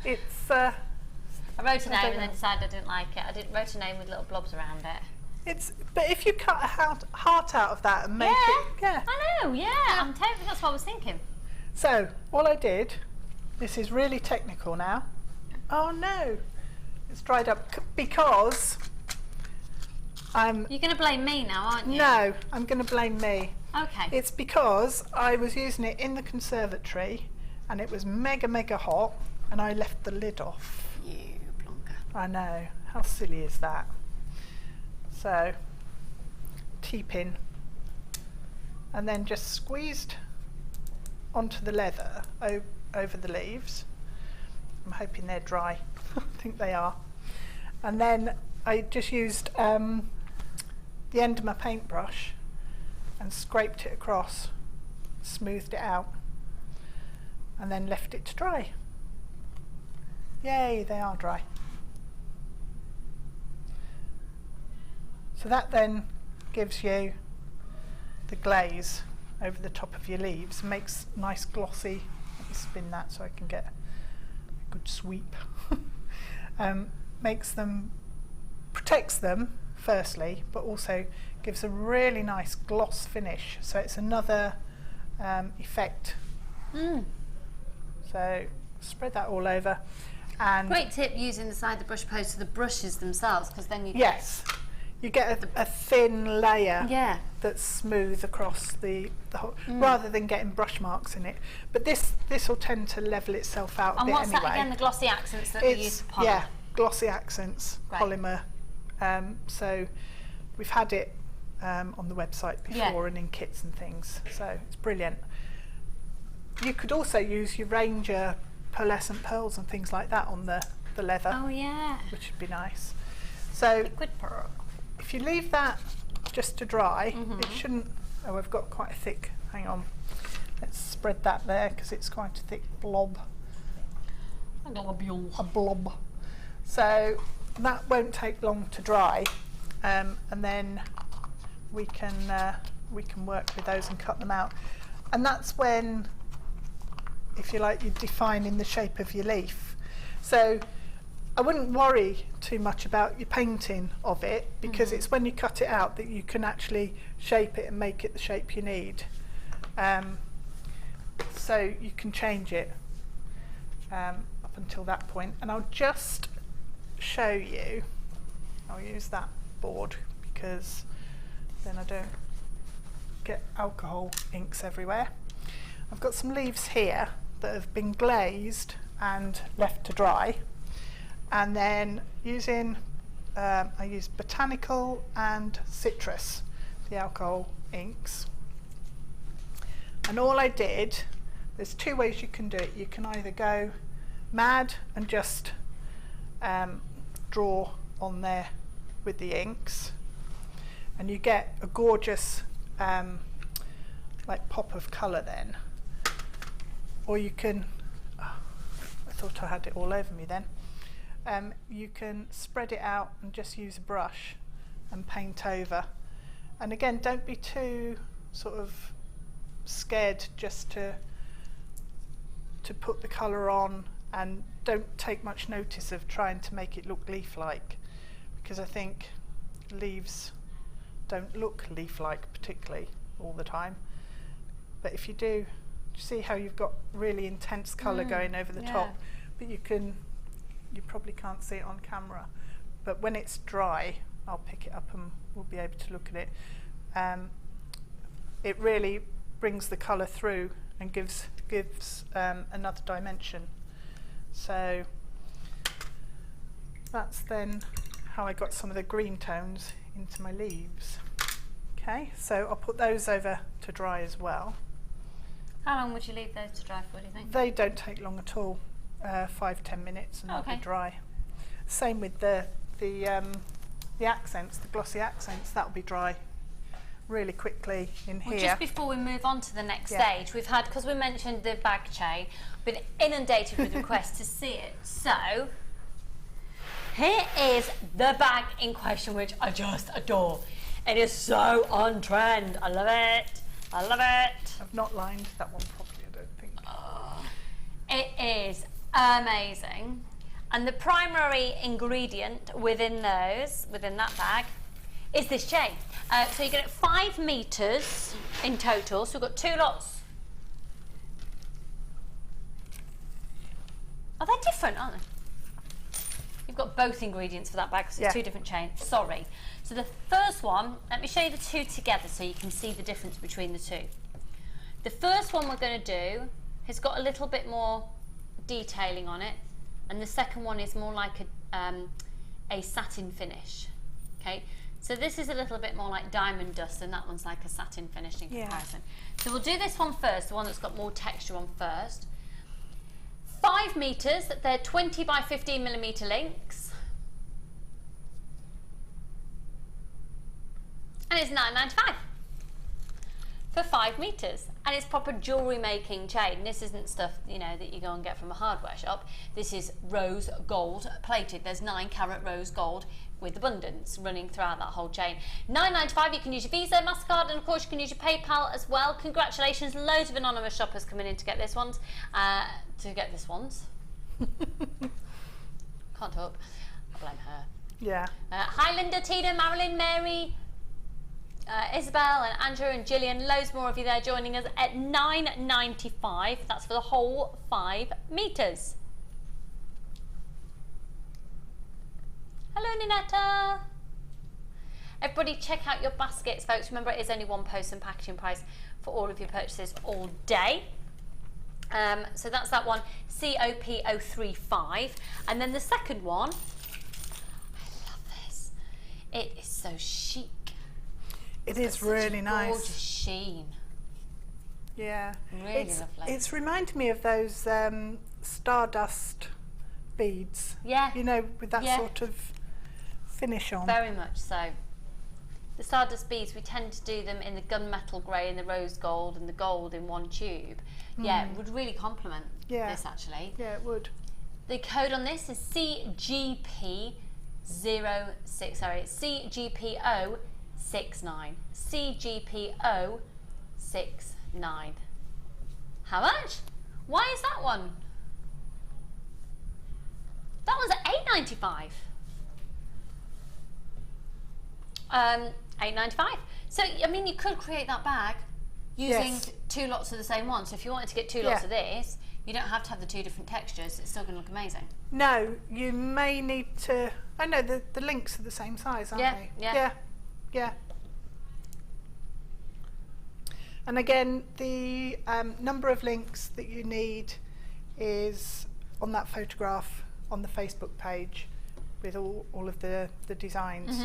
It's
I wrote a name
don't
and then
know.
decided I didn't like it. I wrote a name with little blobs around it.
but if you cut a heart out of that and make it, yeah.
I know, yeah. I'm totally, that's what I was thinking.
So all I did, this is really technical now. Oh no, it's dried up because I'm.
You're going to blame me now, aren't you?
No, I'm going to blame me.
Okay.
It's because I was using it in the conservatory and it was mega hot and I left the lid off.
You plonker.
I know, how silly is that? So, T-pin, and then just squeezed onto the leather over the leaves. I'm hoping they're dry. I think they are. And then I just used the end of my paintbrush and scraped it across, smoothed it out, and then left it to dry. Yay, they are dry. So that then gives you the glaze over the top of your leaves, makes nice glossy. Let me spin that so I can get a good sweep. Makes them, protects them firstly, but also gives a really nice gloss finish. So it's another effect. So spread that all over. And
Great tip using the side of the brush opposed to the brushes themselves, because then you
yes, you get a thin layer
Yeah.
that's smooth across the whole, rather than getting brush marks in it. But this will tend to level itself out a
And
bit
what's
anyway.
that again, the glossy accents that we use for polymer?
Yeah, glossy accents,
Right.
polymer. So we've had it on the website before and in kits and things, so it's brilliant. You could also use your Ranger pearlescent pearls and things like that on the leather,
Oh yeah.
which would be nice. So
Liquid pearl.
if you leave that just to dry, it shouldn't. Oh, I've got quite a thick. Hang on, let's spread that there because it's quite a thick blob.
A globule.
A blob. So that won't take long to dry, and then we can work with those and cut them out. And that's when, if you like, you're defining the shape of your leaf. So I wouldn't worry too much about your painting of it, because it's when you cut it out that you can actually shape it and make it the shape you need. So you can change it up until that point. And I'll just show you, I'll use that board because then I don't get alcohol inks everywhere. I've got some leaves here that have been glazed and left to dry, and then using I use botanical and citrus, the alcohol inks, and all I did, there's two ways you can do it. You can either go mad and just draw on there with the inks, and you get a gorgeous like pop of colour then, or you can, oh, I thought I had it all over me then, you can spread it out and just use a brush and paint over. And again, don't be too sort of scared just to put the colour on, and don't take much notice of trying to make it look leaf-like, because I think leaves don't look leaf-like particularly all the time. But if you do, see how you've got really intense colour going over the top, but you probably can't see it on camera, but when it's dry I'll pick it up and we'll be able to look at it. It really brings the colour through and gives another dimension. So that's then how I got some of the green tones into my leaves. Okay, so I'll put those over to dry as well.
How long would you leave those to dry for, do you think?
They don't take long at all, 5-10 minutes, and they'll be dry. Same with the accents, the glossy accents, that'll be dry really quickly in here.
Well, just before we move on to the next stage, we've had, because we mentioned the bag chain, been inundated with requests to see it. So here is the bag in question, which I just adore. It is so on trend. I love it. I love it.
I've not lined that one properly, I don't think.
Oh, it is amazing. And the primary ingredient within that bag, is this chain. So you get 5 meters in total. So we've got 2 lots. Are they different, aren't they? You've got both ingredients for that bag because it's 2 different chains. Sorry. So the first one, let me show you the 2 together so you can see the difference between the 2. The first one we're going to do has got a little bit more detailing on it, and the second one is more like a satin finish. Okay, so this is a little bit more like diamond dust, and that one's like a satin finish in comparison. So we'll do this one first, the one that's got more texture on first. 5 meters, they're 20 by 15 millimeter links. And it's £9.95 for 5 meters, and it's proper jewellery making chain. This isn't stuff, you know, that you go and get from a hardware shop. This is rose gold plated. There's 9 carat rose gold with abundance running throughout that whole chain. £9.95. You can use your Visa, MasterCard, and of course you can use your PayPal as well. Congratulations, loads of anonymous shoppers coming in to get this ones. Can't talk. I blame her.
Yeah.
Hi Linda, Tina, Marilyn, Mary, Isabel and Andrew and Gillian, loads more of you there joining us at £9.95. That's for the whole 5 meters. Hello Ninetta. Everybody check out your baskets, folks. Remember, it is only one post and packaging price for all of your purchases all day. So that's that one, COP035. And then the second one, I love this. It is so chic.
It is really nice.
Gorgeous sheen.
Yeah.
Really lovely.
It's reminded me of those stardust beads.
Yeah.
You know, with that sort of finish on.
Very much so. The stardust beads, we tend to do them in the gunmetal grey and the rose gold and the gold in one tube. Yeah, it would really complement this actually.
Yeah, it would.
The code on this is CGP069. CGP069. How much? Why is that one? That one's at £8.95. £8.95. So I mean, you could create that bag using
Yes.
2 lots of the same one. So if you wanted to get 2 lots of this, you don't have to have the 2 different textures. It's still going to look amazing.
No, you may need to. I know the links are the same size, aren't they? Yeah. And again, the number of links that you need is on that photograph on the Facebook page with all of the designs.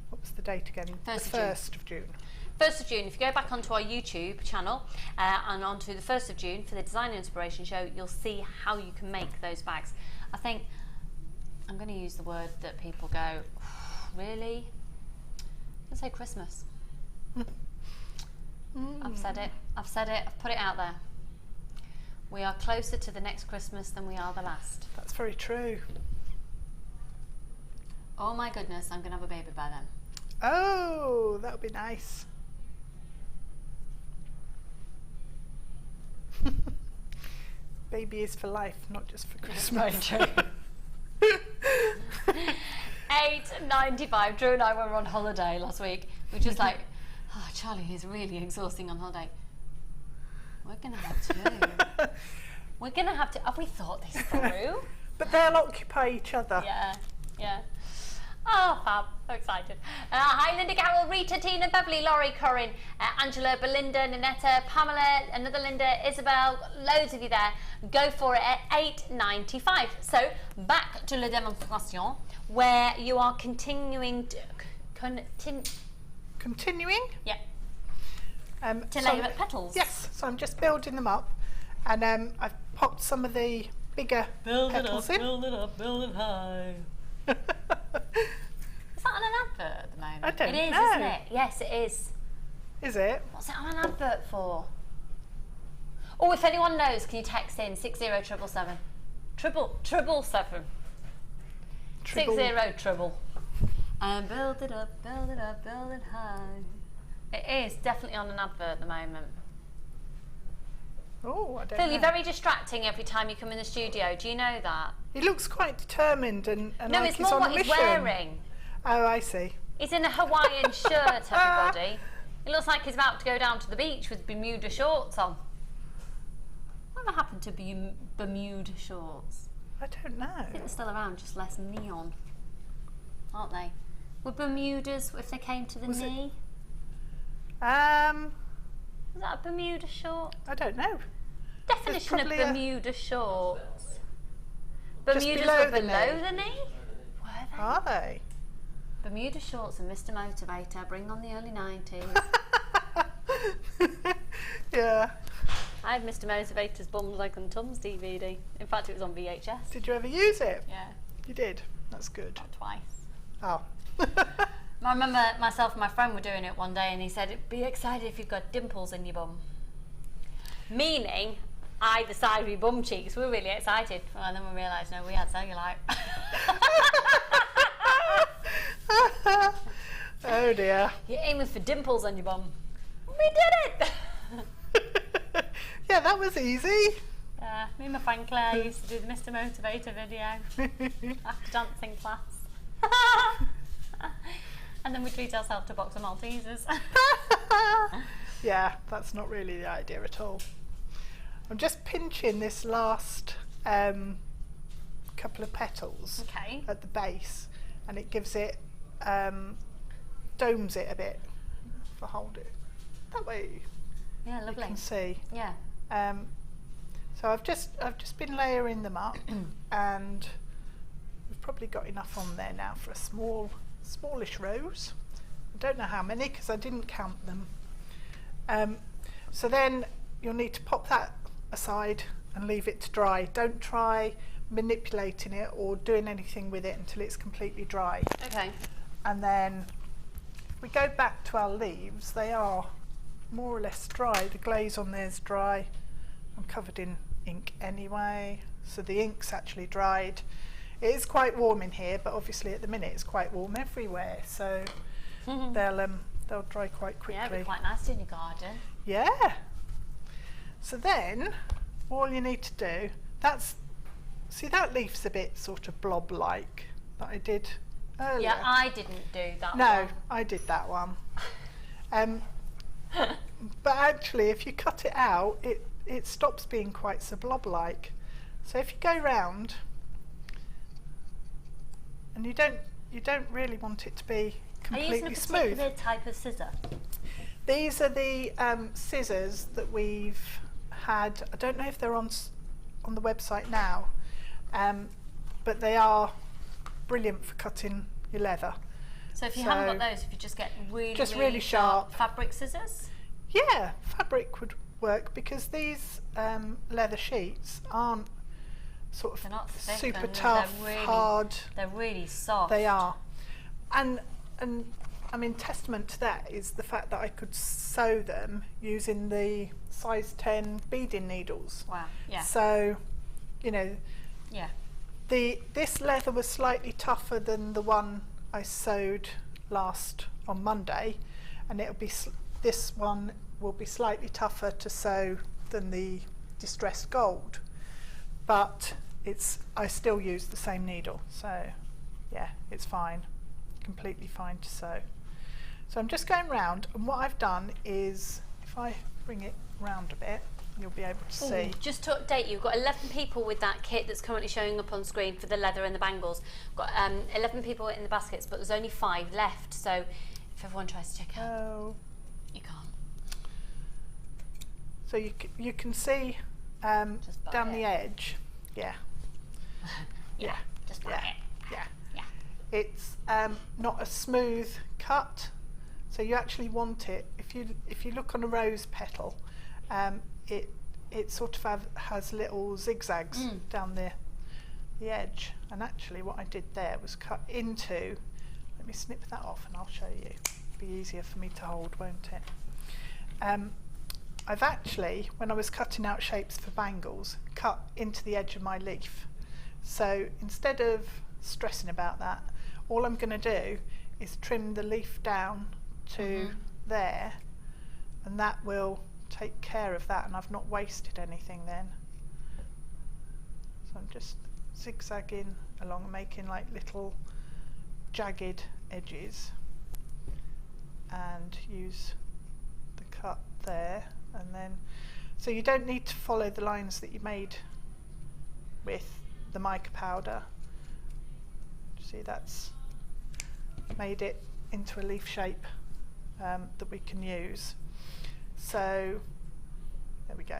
What was the date again?
First
the
of June.
1st of June.
1st of June, if you go back onto our YouTube channel and onto the 1st of June for the Design Inspiration Show, you'll see how you can make those bags. I think I'm going to use the word that people go, really? I'm going to say Christmas. I've said it, I've put it out there. We are closer to the next Christmas than we are the last.
That's very true.
Oh my goodness, I'm going to have a baby by then.
Oh, that would be nice. Baby is for life, not just for Christmas.
$8.95. Drew and I were on holiday last week. We were just like, oh, Charlie is really exhausting on holiday. We're going to have to. We're going to have to. Have we thought this through?
But they'll occupy each other.
Yeah. Oh, fab. So excited. Hi, Linda, Carol, Rita, Tina, Beverly, Laurie, Corinne, Angela, Belinda, Nanetta, Pamela, another Linda, Isabel, loads of you there. Go for it at $8.95. So, back to la démonstration, where you are continuing to...
Continuing?
Yeah. To
So-
layer up petals.
Yes, so I'm just building them up, and I've popped some of the bigger petals in.
build it up, build it high. Is that on an advert at the moment?
I don't
It is,
know.
isn't it? Yes, it is.
Is it?
What's it on an advert for? Oh, if anyone knows, can you text in 60777? Triple 7.
Triple.
60 treble. And build it up, build it up, build it high. It is definitely on an advert at the moment.
Oh, I don't
Phil,
know.
you're very distracting every time you come in the studio. Do you know that?
He looks quite determined and
No,
like
it's
he's
more
on
what
a
he's
mission.
wearing.
Oh, I see.
He's in a Hawaiian shirt, everybody. It looks like he's about to go down to the beach with Bermuda shorts on. Whatever happened to Bermuda shorts?
I don't know.
I think they're still around, just less neon, aren't they? Were Bermudas if they came to the
Was it-
knee?
Um,
Was that a Bermuda short?
I don't know.
Definition of
probably a-
Bermuda shorts.
Just
Bermudas
below
were
the
below
knee.
the knee? Were they?
Are they?
Bermuda shorts and Mr. Motivator, bring on the early 90s.
Yeah.
I had Mr. Motivator's Bums, Legs and Tums DVD. In fact, it was on VHS.
Did you ever use it?
Yeah,
You did. That's good.
twice.
Oh.
I remember myself and my friend were doing it one day and he said, be excited if you've got dimples in your bum. Meaning, either side of your bum cheeks. We were really excited. Well, and then we realised, no, we had cellulite.
Oh dear.
You're aiming for dimples on your bum. We did it!
Yeah, that was easy.
Me and my friend Claire used to do the Mr. Motivator video after dancing class. And then we treat ourselves to a box of Maltesers.
Yeah, that's not really the idea at all. I'm just pinching this last couple of petals
Okay.
at the base, and it gives it, domes it a bit. If I hold it that way,
Yeah,
you
lovely.
can see.
Yeah.
So I've just been layering them up, and we've probably got enough on there now for a smallish rose. I don't know how many because I didn't count them. So then you'll need to pop that aside and leave it to dry. Don't try manipulating it or doing anything with it until it's completely dry.
Okay.
And then if we go back to our leaves, they are more or less dry. The glaze on there is dry. I'm covered in ink anyway, so the ink's actually dried. It is quite warm in here, but obviously at the minute it's quite warm everywhere, so they'll dry quite quickly.
Yeah, it'd be quite nice in your garden.
Yeah. So then, all you need to do, see that leaf's a bit sort of blob-like that I did earlier.
Yeah, I didn't do that
No,
one.
I did that one. but actually if you cut it out, it stops being quite so blob-like. So if you go round, and you don't really want it to be completely
Are you using a
smooth.
particular type of scissor?
These are the scissors that we've had. I don't know if they're on the website now, but they are brilliant for cutting your leather.
So if you haven't got those, if you just get really
sharp
fabric scissors?
Yeah, fabric would work, because these leather sheets aren't sort
They're
of
not thick
super
and
tough,
they're really,
hard.
They're really soft.
They are. And I mean, testament to that is the fact that I could sew them using the size 10 beading needles.
Wow, yeah.
So, you know,
yeah.
This leather was slightly tougher than the one I sewed on Monday, and this one will be slightly tougher to sew than the distressed gold, but I still use the same needle, so yeah, it's fine, completely fine to sew. So I'm just going round, and what I've done is, if I bring it round a bit, you'll be able to see.
Just to update you, we've got 11 people with that kit that's currently showing up on screen for the leather and the bangles. We've got 11 people in the baskets, but there's only 5 left, so if everyone tries to check out, you can't.
So you can see down the edge, yeah.
Yeah, just buy it.
Yeah. It's not a smooth cut, so you actually want it. If you look on a rose petal, it sort of has little zigzags down the edge. And actually, what I did there was cut into. Let me snip that off, and I'll show you. It'll be easier for me to hold, won't it? I've actually, when I was cutting out shapes for bangles, cut into the edge of my leaf. So instead of stressing about that, all I'm going to do is trim the leaf down to there, and that will take care of that, and I've not wasted anything then. So I'm just zigzagging along, making like little jagged edges, and use the cut there, and then so you don't need to follow the lines that you made with the mica powder. See, that's made it into a leaf shape that we can use. So there we go.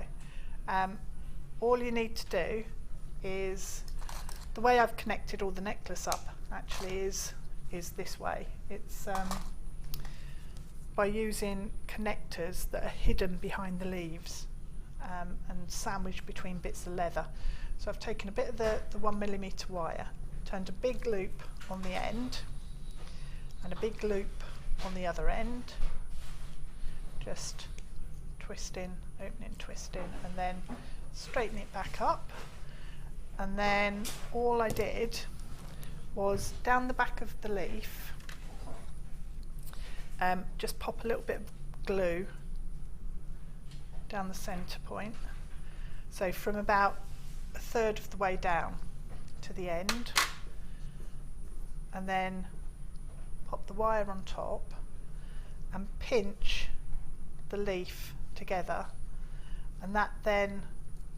All you need to do is, the way I've connected all the necklace up actually is this way. It's by using connectors that are hidden behind the leaves and sandwiched between bits of leather. So I've taken a bit of the 1mm wire, turned a big loop on the end and a big loop on the other end, just twisting, opening, twisting, and then straighten it back up. And then all I did was down the back of the leaf, just pop a little bit of glue down the centre point. So from about a third of the way down to the end, and then pop the wire on top and pinch the leaf together, and that then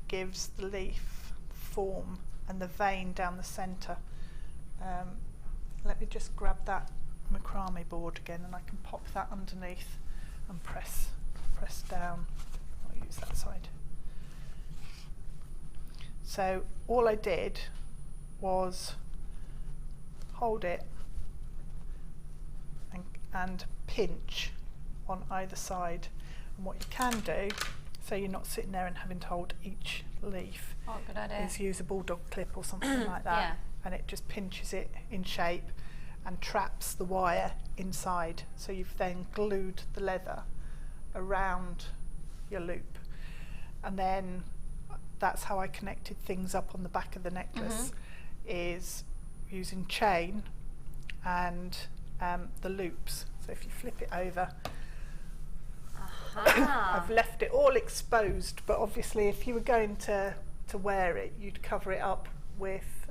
gives the leaf form and the vein down the centre. Let me just grab that macrame board again, and I can pop that underneath and press down. I'll use that side. So all I did was hold it and pinch on either side. And what you can do, so you're not sitting there and having to hold each leaf,
good idea.
is use a bulldog clip or something like that,
Yeah.
and it just pinches it in shape and traps the wire inside. So you've then glued the leather around your loop, and then that's how I connected things up on the back of the necklace, is using chain and the loops. So if you flip it over, I've left it all exposed, but obviously if you were going to wear it, you'd cover it up with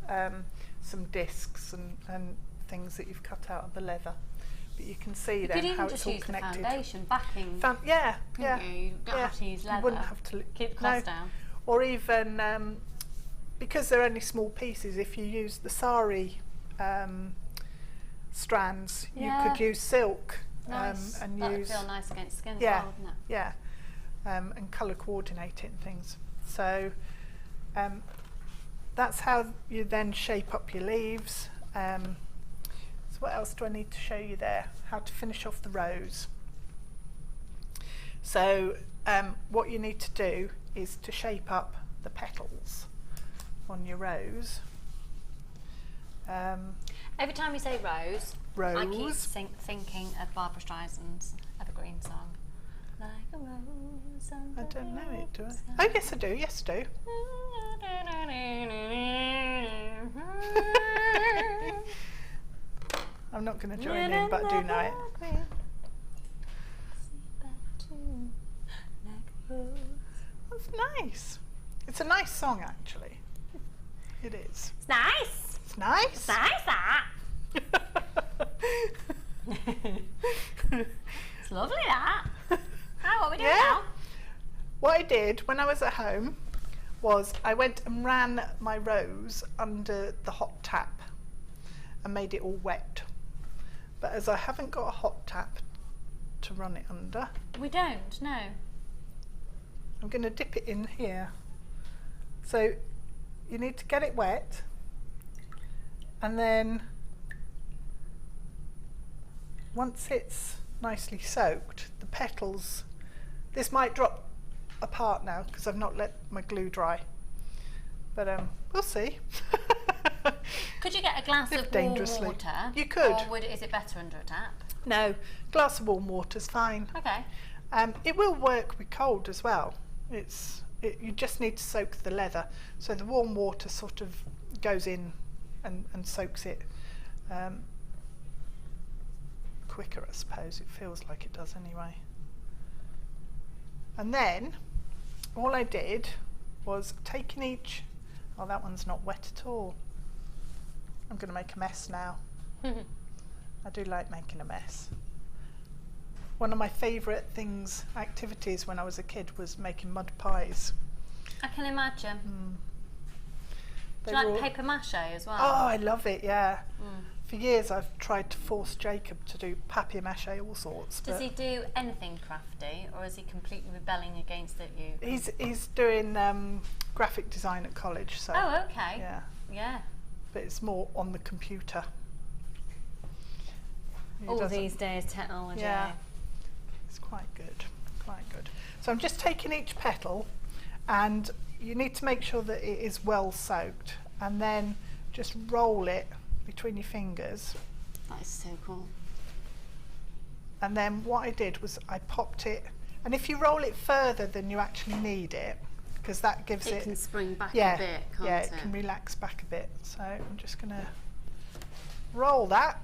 some discs and things that you've cut out of the leather, but you can see
You
then
could even
how
just
it's all
use the
connected.
foundation backing.
Yeah,
couldn't
yeah.
You don't have to use leather.
You wouldn't have to
Keep the cost down.
Or even because they're only small pieces, if you use the sari strands, you could use silk
Nice.
and
That would
use
feel nice against skin
yeah,
as well, wouldn't it?
yeah, and colour coordinate it and things. So that's how you then shape up your leaves. So what else do I need to show you there? How to finish off the rose. So what you need to do is to shape up the petals on your rose.
Every time you say rose, I keep thinking of Barbara Streisand's Evergreen song. Like a rose.
I don't know it, do I? Oh yes I do, yes I do. I'm not going to join in, but I do know it. That's nice. It's a nice song actually. It is.
It's nice.
It's nice.
It's nice that. It's lovely that. Oh, what are we doing now?
What I did when I was at home was I went and ran my rose under the hot tap and made it all wet. But as I haven't got a hot tap to run it under,
We don't, no.
I'm going to dip it in here. So you need to get it wet, and then once it's nicely soaked, the petals, this might drop apart now because I've not let my glue dry, but we'll see.
Could you get a glass of warm water?
You could.
Or is it better under a tap?
No, glass of warm water's fine.
Okay.
It will work with cold as well. You just need to soak the leather, so the warm water sort of goes in and soaks it quicker, I suppose. It feels like it does anyway. And then all I did was taking each, oh that one's not wet at all. I'm going to make a mess now. I do like making a mess. One of my favourite activities when I was a kid was making mud pies.
I can imagine. Do you like paper mache as well?
Oh, I love it, yeah. For years I've tried to force Jacob to do papier mâché, all sorts.
Does he do anything crafty, or is he completely rebelling against it?
He's doing graphic design at college, so.
Oh, okay.
Yeah.
Yeah.
But it's more on the computer.
All these days, technology.
Yeah. It's quite good, quite good. So I'm just taking each petal, and you need to make sure that it is well soaked, and then just roll it between your fingers.
That is so cool.
And then what I did was I popped it, and if you roll it further than you actually need it, because that gives it...
It can spring back
a
bit, can't
yeah,
it?
it can relax back a bit. So I'm just going to roll that.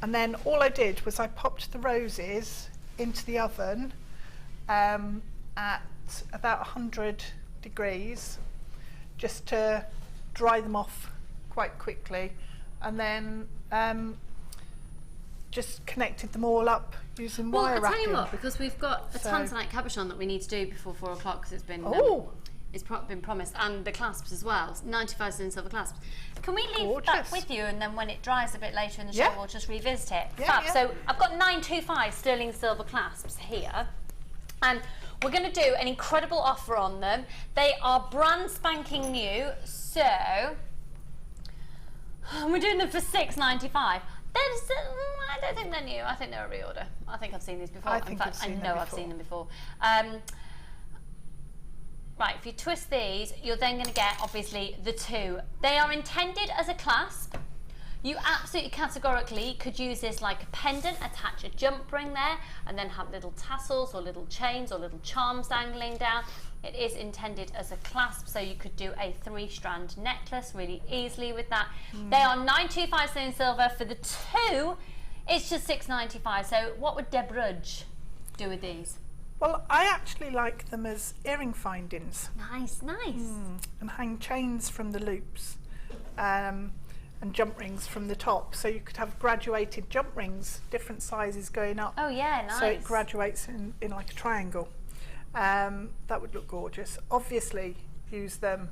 And then all I did was I popped the roses into the oven at about 100 degrees, just to dry them off quite quickly, and then just connected them all up using wire wrapping.
Well, I'll tell you what, because we've got a Tanzanite cabochon that we need to do before 4 o'clock, because it's been been promised, and the clasps as well, 95 silver clasps. Can we leave that with you, and then when it dries a bit later in the show, we'll just revisit it? Fab. So I've got 925 sterling silver clasps here, and we're going to do an incredible offer on them. They are brand spanking new, so we're doing them for $6.95. I don't think they're new. I think they're a reorder. I think I've seen these before. In fact, I know I've seen them before. Right, if you twist these, you're then going to get, obviously, the 2. They are intended as a clasp. You absolutely categorically could use this like a pendant, attach a jump ring there, and then have little tassels or little chains or little charms dangling down. It is intended as a clasp, so you could do a 3-strand necklace really easily with that. They are 925 sterling silver. For the 2, it's just $6.95. So what would Deb Rudge do with these?
Well, I actually like them as earring findings.
Nice, nice.
And hang chains from the loops. And and jump rings from the top. So you could have graduated jump rings, different sizes going up.
Oh yeah, nice.
So it graduates in like a triangle. That would look gorgeous. Obviously use them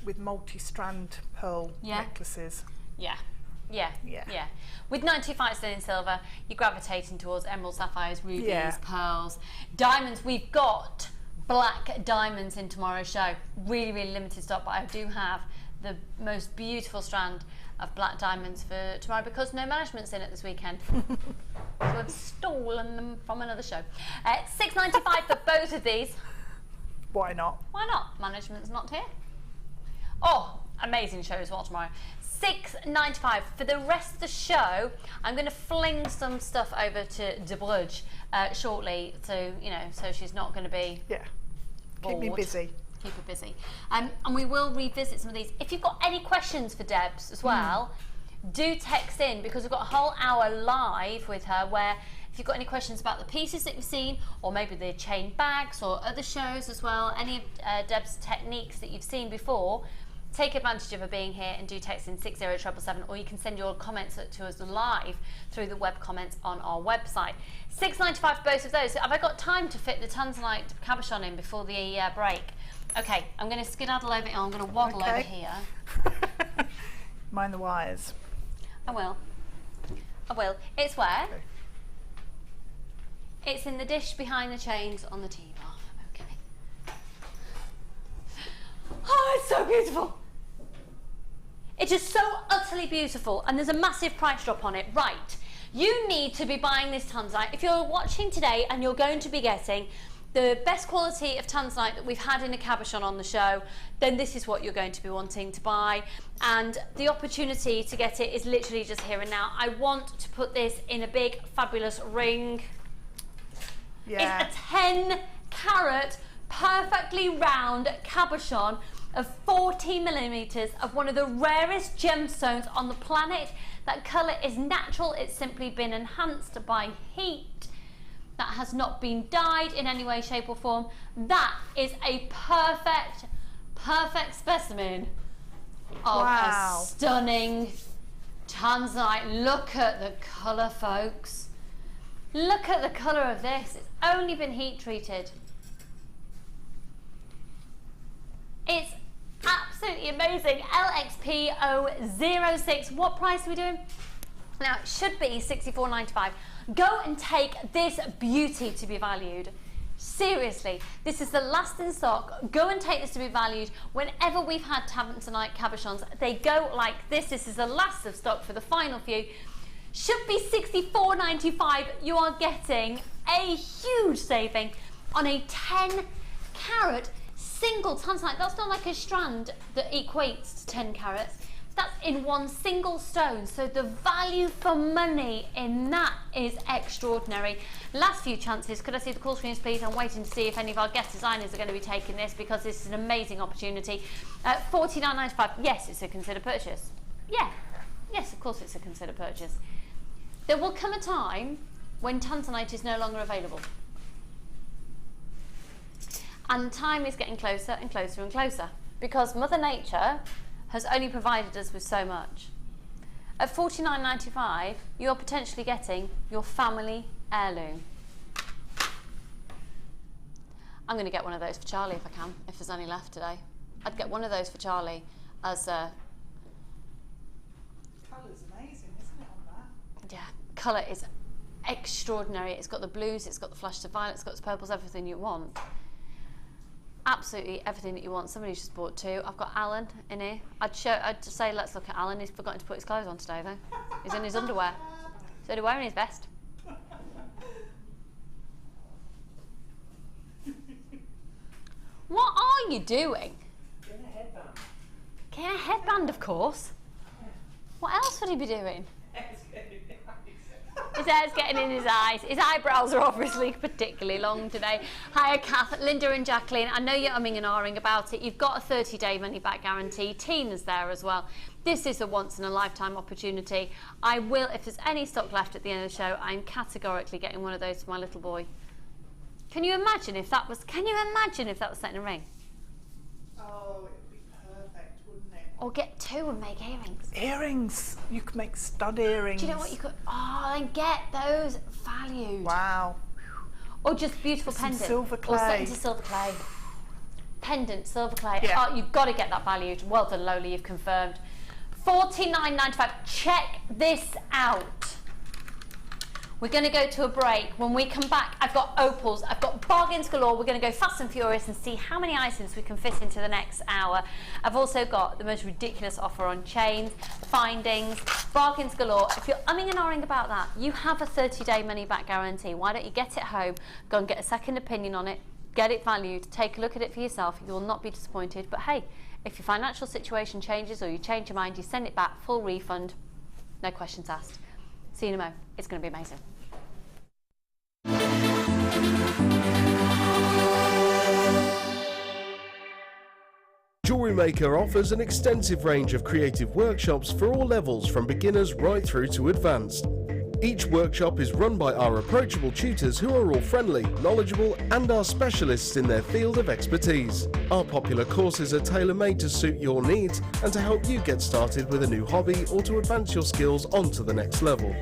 with multi-strand pearl necklaces.
Yeah.
Yeah.
With 95 sterling silver, you're gravitating towards emerald, sapphires, rubies, pearls, diamonds. We've got black diamonds in tomorrow's show. Really, really limited stock, but I do have the most beautiful strand of black diamonds for tomorrow because no management's in it this weekend. So I've stolen them from another show. $6.95 for both of these.
Why not?
Why not? Management's not here. Oh, amazing show as well tomorrow. $6.95 for the rest of the show. I'm going to fling some stuff over to Rudge shortly, so so she's not going to be
Keep me busy.
Keep her busy, and we will revisit some of these. If you've got any questions for Debs as well, do text in because we've got a whole hour live with her. Where if you've got any questions about the pieces that you've seen, or maybe the chain bags or other shows as well, any of Deb's techniques that you've seen before. Take advantage of her being here and do text in 60777, or you can send your comments to us live through the web comments on our website. $6.95 for both of those. Have I got time to fit the Tanzanite cabochon in before the break? Okay, I'm going to skedaddle over here. I'm going to waddle over here.
Mind the wires.
I will. It's where?
Okay.
It's in the dish behind the chains on the tea bar. Okay. Oh, it's so beautiful. It is so utterly beautiful, and there's a massive price drop on it. Right, you need to be buying this Tanzanite. If you're watching today and you're going to be getting the best quality of Tanzanite that we've had in a cabochon on the show, then this is what you're going to be wanting to buy, and the opportunity to get it is literally just here and now. I want to put this in a big fabulous ring.
Yeah.
It's a 10 carat perfectly round cabochon of 40 millimeters of one of the rarest gemstones on the planet. That colour is natural. It's simply been enhanced by heat. That has not been dyed in any way, shape or form. That is a perfect specimen of a stunning Tanzanite. Look at the colour, folks. Look at the colour of this. It's only been heat treated. It's absolutely amazing. LXP006. What price are we doing? Now, it should be $64.95. Go and take this beauty to be valued. Seriously, this is the last in stock. Go and take this to be valued. Whenever we've had Tanzanite cabochons, they go like this. This is the last of stock for the final few. Should be $64.95. You are getting a huge saving on a 10 carat single Tanzanite. That's not like a strand that equates to 10 carats. That's in one single stone. So the value for money in that is extraordinary. Last few chances. Could I see the call screens, please? I'm waiting to see if any of our guest designers are going to be taking this because this is an amazing opportunity. $49.95. Yes, it's a considered purchase. Yeah. Yes, of course it's a considered purchase. There will come a time when Tanzanite is no longer available. And time is getting closer and closer and closer because Mother Nature has only provided us with so much. At $49.95, you're potentially getting your family heirloom. I'm going to get one of those for Charlie if I can, if there's any left today. I'd get one of those for Charlie as a...
Colour's amazing, isn't it, on that?
Yeah, colour is extraordinary. It's got the blues, it's got the flashes of violet, it's got the purples, everything you want. Absolutely everything that you want. Somebody's just bought two. I've got Alan in here. I'd say let's look at Alan. He's forgotten to put his clothes on today though. He's in his underwear. So he's wearing his vest. What are you doing?
Getting a headband.
Getting a headband, of course. What else would he be doing? His hair's getting in his eyes. His eyebrows are obviously particularly long today. Hiya, Kath, Linda and Jacqueline. I know you're umming and ahhing about it. You've got a 30-day money-back guarantee. Tina's there as well. This is a once-in-a-lifetime opportunity. I will, if there's any stock left at the end of the show, I'm categorically getting one of those for my little boy. Can you imagine if that was set in a ring?
Oh, it would be perfect, wouldn't it?
Or get too and make earrings.
Earrings. You could make stud earrings.
Do you know what you could? Oh, and get those valued.
Wow.
Or just beautiful
Some
pendant.
silver
Or
clay.
set into silver clay. Pendant, silver clay.
Yeah.
Oh, you've got to get that valued. Well done, Lola, you've confirmed. $49.95. Check this out. We're going to go to a break. When we come back, I've got opals, I've got bargains galore. We're going to go fast and furious and see how many items we can fit into the next hour. I've also got the most ridiculous offer on chains, findings, bargains galore. If you're umming and ahhing about that, you have a 30-day money-back guarantee. Why don't you get it home, go and get a second opinion on it, get it valued, take a look at it for yourself. You will not be disappointed. But hey, if your financial situation changes or you change your mind, you send it back, full refund, no questions asked. See you in a mo. It's going to be amazing.
Jewellery Maker offers an extensive range of creative workshops for all levels, from beginners right through to advanced. Each workshop is run by our approachable tutors who are all friendly, knowledgeable and are specialists in their field of expertise. Our popular courses are tailor-made to suit your needs and to help you get started with a new hobby or to advance your skills onto the next level.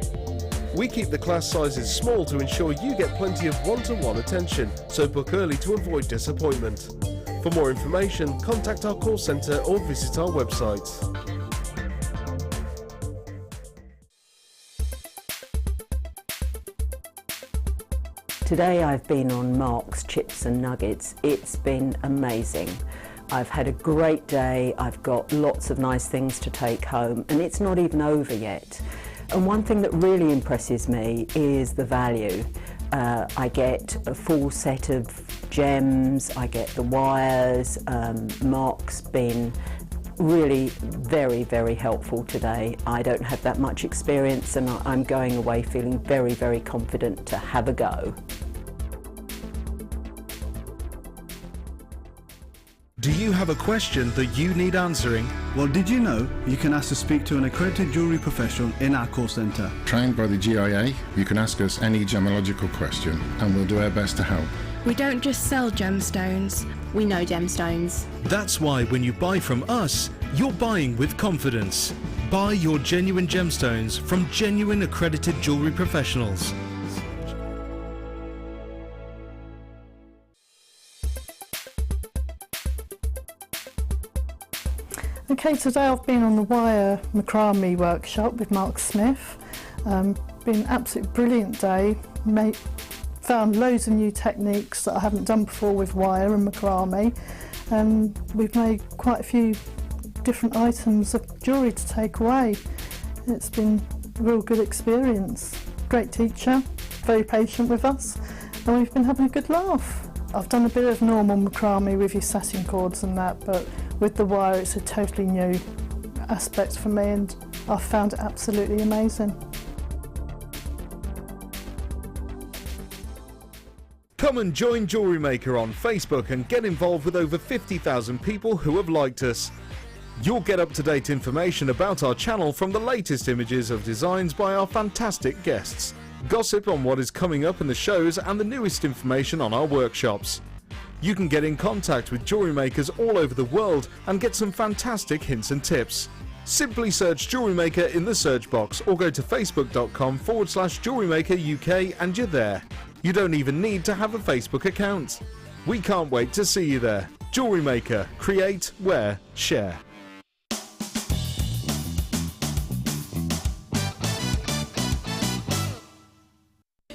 We keep the class sizes small to ensure you get plenty of one-to-one attention, so book early to avoid disappointment. For more information, contact our call centre or visit our website.
Today I've been on Mark's Chips and Nuggets. It's been amazing. I've had a great day, I've got lots of nice things to take home, and it's not even over yet. And one thing that really impresses me is the value. I get a full set of gems, I get the wires. Mark's been really very, very helpful today. I don't have that much experience and I'm going away feeling very, very confident to have a go.
Do you have a question that you need answering?
Well, did you know you can ask to speak to an accredited jewellery professional in our call centre?
Trained by the GIA, you can ask us any gemological question and we'll do our best to help.
We don't just sell gemstones, we know gemstones.
That's why when you buy from us, you're buying with confidence. Buy your genuine gemstones from genuine accredited jewellery professionals.
Okay, today I've been on the wire macrame workshop with Mark Smith. Been an absolutely brilliant day. Found loads of new techniques that I haven't done before with wire and macrame, and we've made quite a few different items of jewellery to take away. It's been a real good experience. Great teacher, very patient with us, and we've been having a good laugh. I've done a bit of normal macrame with your satin cords and that, but with the wire it's a totally new aspect for me and I've found it absolutely amazing.
Come and join Jewellery Maker on Facebook and get involved with over 50,000 people who have liked us. You'll get up-to-date information about our channel from the latest images of designs by our fantastic guests, gossip on what is coming up in the shows and the newest information on our workshops. You can get in contact with jewellery makers all over the world and get some fantastic hints and tips. Simply search Jewellery Maker in the search box or go to facebook.com/Jewellery Maker UK and you're there. You don't even need to have a Facebook account. We can't wait to see you there. Jewellery Maker. Create, wear, share.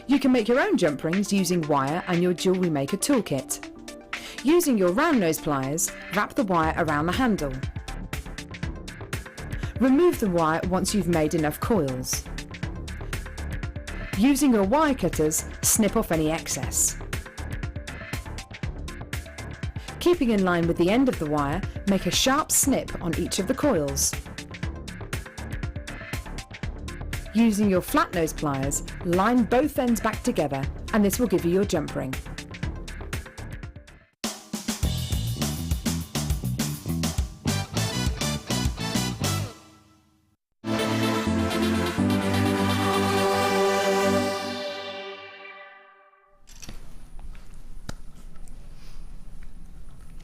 You can make your own jump rings using wire and your Jewellery Maker toolkit. Using your round nose pliers, wrap the wire around the handle. Remove the wire once you've made enough coils. Using your wire cutters, snip off any excess. Keeping in line with the end of the wire, make a sharp snip on each of the coils. Using your flat nose pliers, line both ends back together and this will give you your jump ring.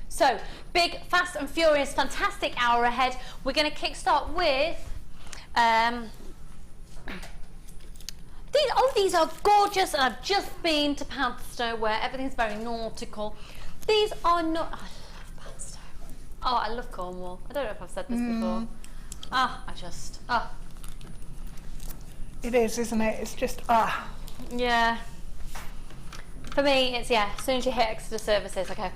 So, big, fast and furious, fantastic hour ahead. We're going to kickstart with these are gorgeous, and I've just been to Padstow where everything's very nautical. These are not. I love Padstow. Oh, I love Cornwall. I don't know if I've said this before.
It is, isn't it? It's just
Yeah. For me, it's as soon as you hit Exeter Services, I go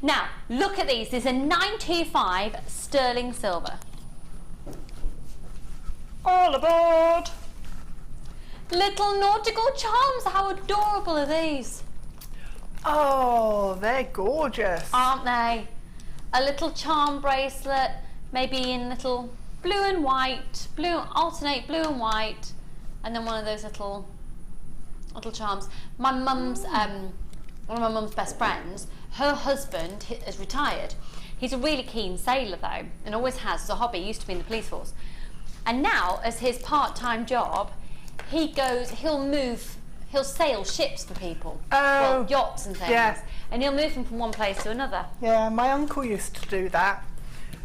Now, look at these. These are 925 sterling silver. All aboard! Little nautical charms. How adorable are these?
Oh, they're gorgeous.
Aren't they? A little charm bracelet, maybe in little blue and white, alternate blue and white, and then one of those little charms. My mum's, one of my mum's best friends, her husband is retired. He's a really keen sailor though, and always has as a hobby. He used to be in the police force. And now, as his part-time job, he'll sail ships for people, well, yachts and things, and he'll move them from one place to another.
Yeah, my uncle used to do that.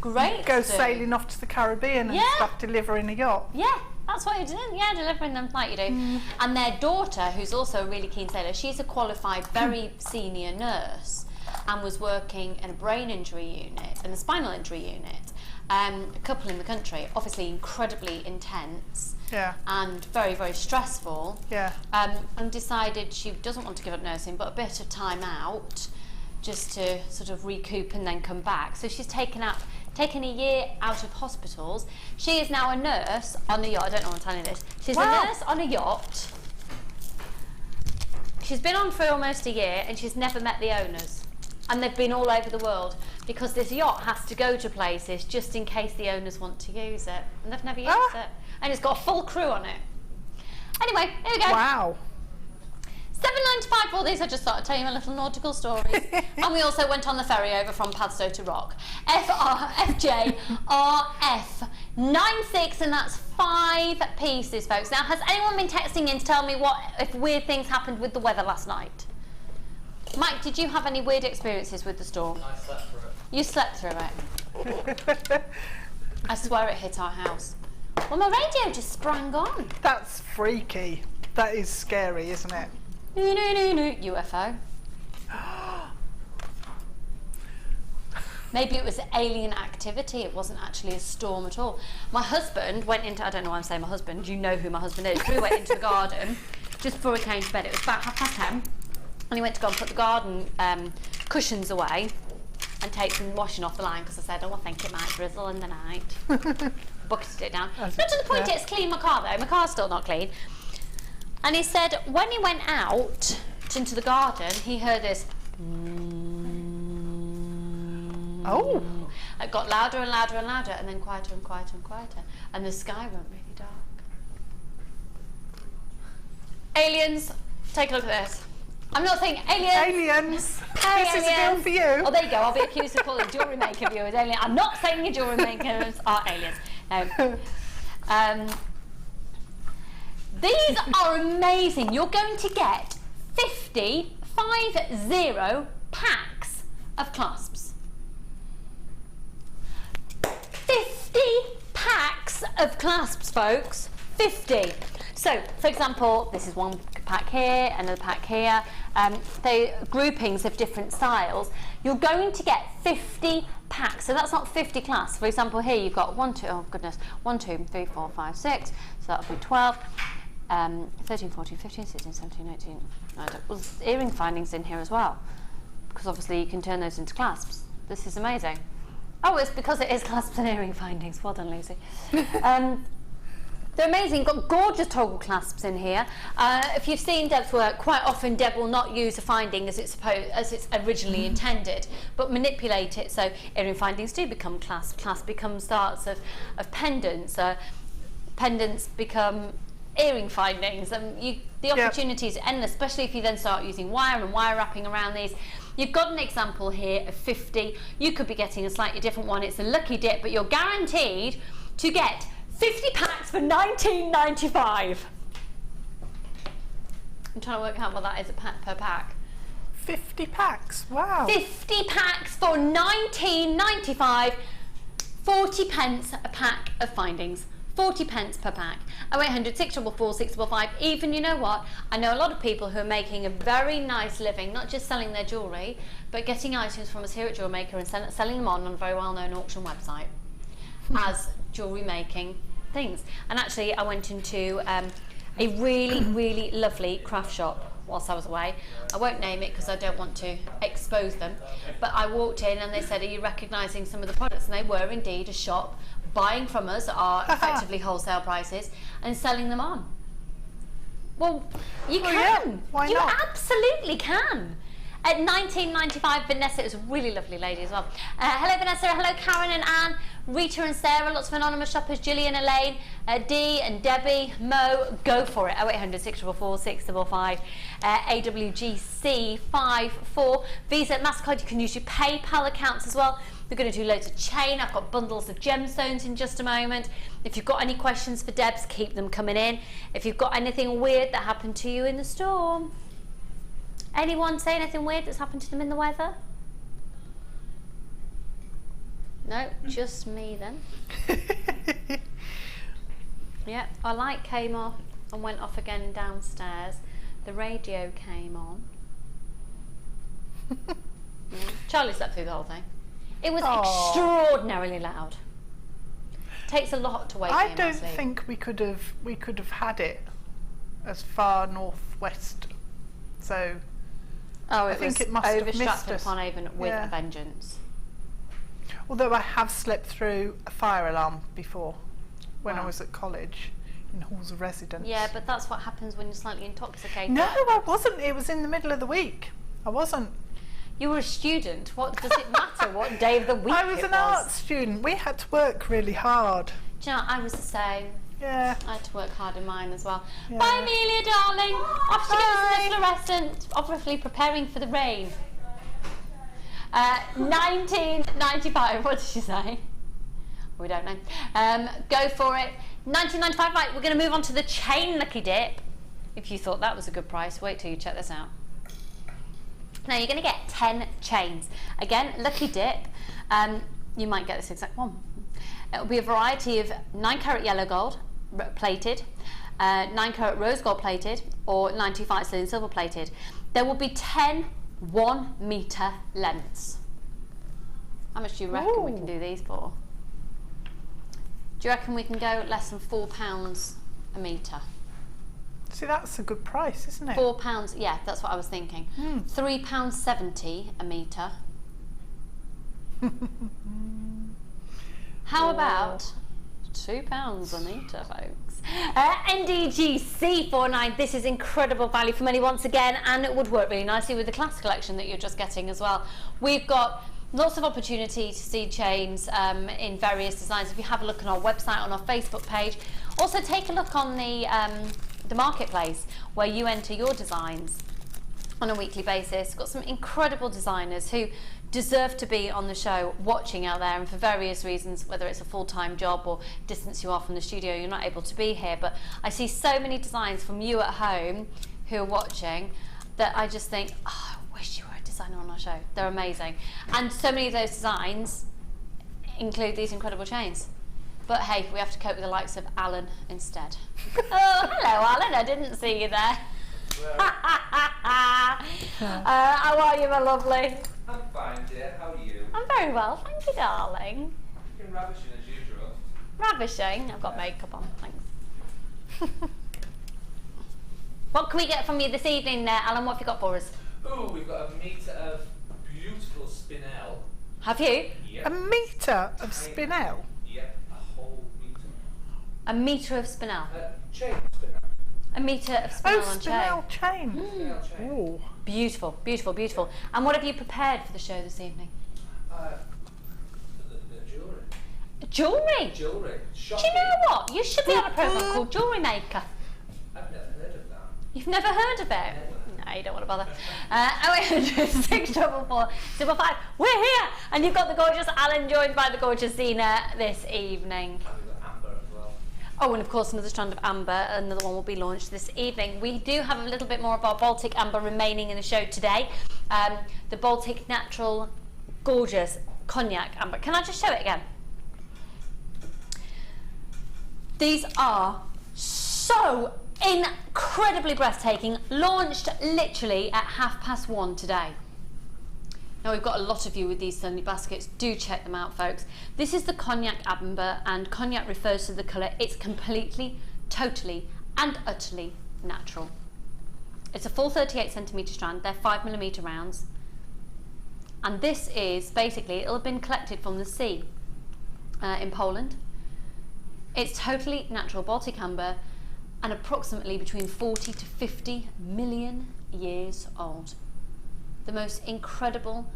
Great.
Go sailing off to the Caribbean and stuff, delivering a yacht.
Yeah, that's what he did. Yeah, delivering them like you do. And their daughter, who's also a really keen sailor, she's a qualified, very senior nurse, and was working in a brain injury unit and a spinal injury unit. A couple in the country, obviously incredibly intense and very, very stressful. And decided she doesn't want to give up nursing, but a bit of time out just to sort of recoup and then come back. So she's taken a year out of hospitals. She is now a nurse on a yacht. I don't know why I'm telling you this. She's a nurse on a yacht. She's been on for almost a year and she's never met the owners. And they've been all over the world because this yacht has to go to places just in case the owners want to use it. And they've never used it. And it's got a full crew on it. Anyway, here we go.
Wow.
£7.95 for all these. I just thought I'd tell you my little nautical stories. And we also went on the ferry over from Padstow to Rock. FJRF96, and that's 5 pieces, folks. Now, has anyone been texting in to tell me if weird things happened with the weather last night? Mike, did you have any weird experiences with the storm?
I slept through it.
You slept through it? I swear it hit our house. Well, my radio just sprang on.
That's freaky. That is scary, isn't it?
UFO. Maybe it was alien activity. It wasn't actually a storm at all. My husband went into, I don't know why I'm saying my husband, you know who my husband is. We went into the garden just before we came to bed. It was about 10:30. And he went to go and put the garden cushions away and take some washing off the line because I said, I think it might drizzle in the night. Bucketed it down. Not to the point it's clean my car though. My car's still not clean. And he said when he went out into the garden, he heard this.
Oh.
It got louder and louder and louder, and then quieter and quieter and quieter. And the sky went really dark. Aliens, take a look at this. I'm not saying aliens.
Aliens.
Hey,
this is a deal for you.
Oh, there you go. I'll be accused of calling Jewellery Maker viewers alien. I'm not saying your Jewellery Makers are aliens. No. These are amazing. You're going to get 50 packs of clasps. 50 packs of clasps, folks. 50. So, for example, this is one pack here, another pack here. They're groupings of different styles. You're going to get 50 packs. So that's not 50 clasps. For example, here you've got 1, 2, 3, 4, 5, 6. So that'll be 12. 13, 14, 15, 16, 17, 18. There's earring findings in here as well, because obviously you can turn those into clasps. This is amazing. Oh, it's because it is clasps and earring findings. Well done, Lucy. They're amazing. Got gorgeous toggle clasps in here. If you've seen Deb's work, quite often Deb will not use a finding as it's originally intended, but manipulate it so earring findings do become clasp. Clasp becomes starts of pendants. Pendants become earring findings, and the opportunities are endless, especially if you then start using wire and wire wrapping around these. You've got an example here of 50. You could be getting a slightly different one. It's a lucky dip, but you're guaranteed to get 50 packs for £19.95. I'm trying to work out what that is per pack.
50 packs, wow.
50 packs for £19.95, 40 pence a pack of findings. 40 pence per pack. 0800 644 655. Even, you know what? I know a lot of people who are making a very nice living, not just selling their jewellery, but getting items from us here at JewelleryMaker and selling them on a very well-known auction website as jewellery making things. And actually, I went into a really, really lovely craft shop whilst I was away. I won't name it because I don't want to expose them, but I walked in and they said, are you recognising some of the products? And they were indeed a shop buying from us at our effectively wholesale prices and selling them on. Well, you can.
Yeah. Why
you
not?
Absolutely can. At £19.95, Vanessa is a really lovely lady as well. Hello Vanessa, hello Karen and Anne, Rita and Sarah, lots of anonymous shoppers, Gillian, Elaine, Dee and Debbie, Mo, go for it. 0800 644 655, AWGC 54, Visa, MasterCard, you can use your PayPal accounts as well. We're going to do loads of chain. I've got bundles of gemstones in just a moment. If you've got any questions for Debs, keep them coming in. If you've got anything weird that happened to you in the storm. Anyone say anything weird that's happened to them in the weather? No, just me then. Yeah, our light came off and went off again downstairs. The radio came on. Charlie slept through the whole thing. It was extraordinarily loud. Takes a lot to wake me in my
I don't
sleep.
think we could have had it as far northwest. So
I
think
think
it must have
over
missed
Stratford
us.
upon Avon with
Yeah.
a vengeance.
Although I have slept through a fire alarm before when I
Wow.
was at college in halls of residence.
Yeah, but that's what happens when you're slightly intoxicated.
No, I wasn't. It was in the middle of the week. I wasn't.
You were a student. What does it matter what day of the week
I was
it
an art student. We had to work really hard.
Do you know, I was the same.
Yeah.
I had to work hard in mine as well.
Yeah.
Bye, Amelia, darling. Off she goes in the fluorescent, obviously preparing for the rain. 1995. What did she say? We don't know. Go for it. 1995. Right, we're going to move on to the chain Lucky Dip. If you thought that was a good price, wait till you check this out. Now you're going to get 10 chains. Again, Lucky Dip. You might get this exact one. It will be a variety of 9-carat yellow gold plated, 9-carat rose gold plated, or 95 sterling silver plated. There will be 10 1-metre lengths. How much do you reckon we can do these for? Do you reckon we can go less than £4 a metre?
See, that's a good price, isn't it?
£4, yeah, that's what I was thinking. £3.70 a metre. How about £2 a metre, folks? NDG C49, this is incredible value for money once again, and it would work really nicely with the class collection that you're just getting as well. We've got lots of opportunity to see chains in various designs. If you have a look on our website, on our Facebook page, also take a look on the marketplace where you enter your designs on a weekly basis. Got some incredible designers who deserve to be on the show watching out there, and for various reasons, whether it's a full-time job or distance you are from the studio, you're not able to be here. But I see so many designs from you at home who are watching that I just think, oh, I wish you were a designer on our show. They're amazing. And so many of those designs include these incredible chains. But hey, we have to cope with the likes of Alan instead. Oh, hello Alan, I didn't see you there. How are you, my lovely?
I'm fine, dear. How are you?
I'm very well, thank you, darling.
Been ravishing as usual.
Ravishing. I've got makeup on, thanks. What can we get from you this evening, Alan? What have you got for us?
Oh, we've got a metre of beautiful spinel.
Have you?
Yep.
A metre of spinel?
Yep, a whole metre.
A metre of spinel.
Chain spinel.
A metre of spinel on
spinel chain.
Spinel chain.
Ooh.
Beautiful, beautiful, beautiful. And what have you prepared for the show this evening?
The jewellery.
Jewellery?
Jewellery.
Do you know what? You should be on a programme called Jewellery Maker.
I've never heard of that.
You've never heard of it? No, you don't want to bother. 0800 644 555. We're here! And you've got the gorgeous Alan joined by the gorgeous Zena this evening.
And we've got Amber as well.
Oh, and of course another strand of amber, another one will be launched this evening. We do have a little bit more of our Baltic amber remaining in the show today. The Baltic Natural Gorgeous Cognac Amber. Can I just show it again? These are so incredibly breathtaking, launched literally at 1:30 today. Now we've got a lot of you with these Sunday baskets. Do check them out, folks. This is the Cognac Amber, and cognac refers to the colour. It's completely, totally and utterly natural. It's a full 38cm strand. They're 5mm rounds. And this is basically, it'll have been collected from the sea in Poland. It's totally natural Baltic amber and approximately between 40 to 50 million years old. The most incredible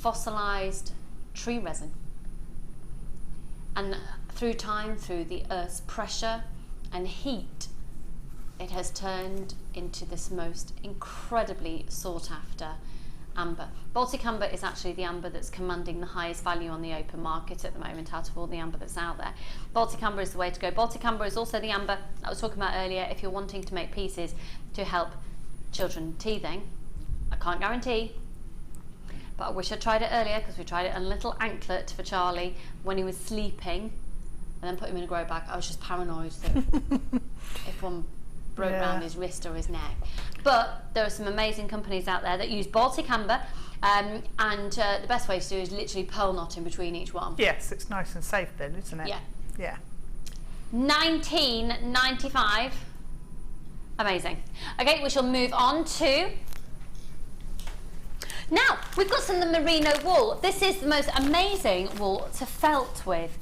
fossilized tree resin. And through time, through the Earth's pressure and heat, it has turned into this most incredibly sought after amber. Baltic amber is actually the amber that's commanding the highest value on the open market at the moment out of all the amber that's out there. Baltic amber is the way to go. Baltic amber is also the amber I was talking about earlier if you're wanting to make pieces to help children teething. I can't guarantee, but I wish I tried it earlier because we tried it on a little anklet for Charlie when he was sleeping and then put him in a grow bag. I was just paranoid that if one broke around his wrist or his neck. But there are some amazing companies out there that use Baltic amber, and the best way to do it is literally pearl knot in between each one.
Yes, it's nice and safe then, isn't it?
Yeah.
Yeah.
$19.95. Amazing. Okay, we shall move on to... Now, we've got some of the merino wool. This is the most amazing wool to felt with.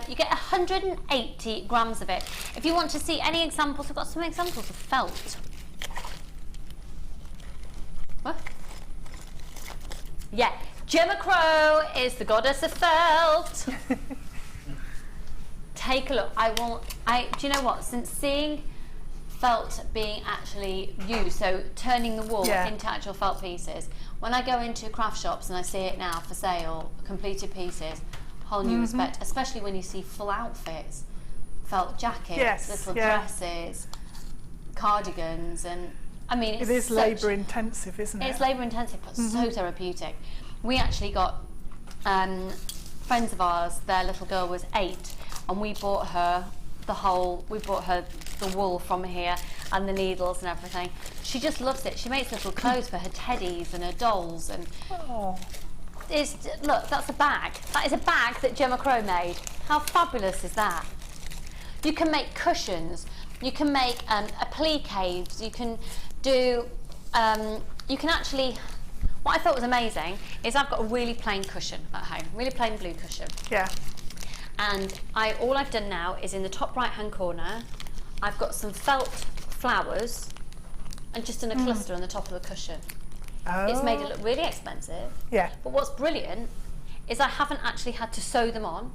You get 180 grams of it. If you want to see any examples, we've got some examples of felt. What? Yeah, Gemma Crow is the goddess of felt. Take a look. Do you know what? Since seeing felt being actually used, so turning the wool into actual felt pieces, when I go into craft shops and I see it now for sale, completed pieces, whole new respect, especially when you see full outfits, felt jackets, little dresses, cardigans, and I mean,
it is labour intensive, isn't it?
It's labour intensive, but so therapeutic. We actually got friends of ours, their little girl was 8, and we bought her the wool from here and the needles and everything. She just loves it. She makes little clothes for her teddies and her dolls, and look, that's a bag. That is a bag that Gemma Crow made. How fabulous is that? You can make cushions. You can make appliques. You can do. You can actually. What I thought was amazing is I've got a really plain cushion at home, really plain blue cushion.
Yeah.
And all I've done now is in the top right-hand corner, I've got some felt flowers, and just in a cluster on the top of the cushion. It's made it look really expensive.
Yeah.
But what's brilliant is I haven't actually had to sew them on.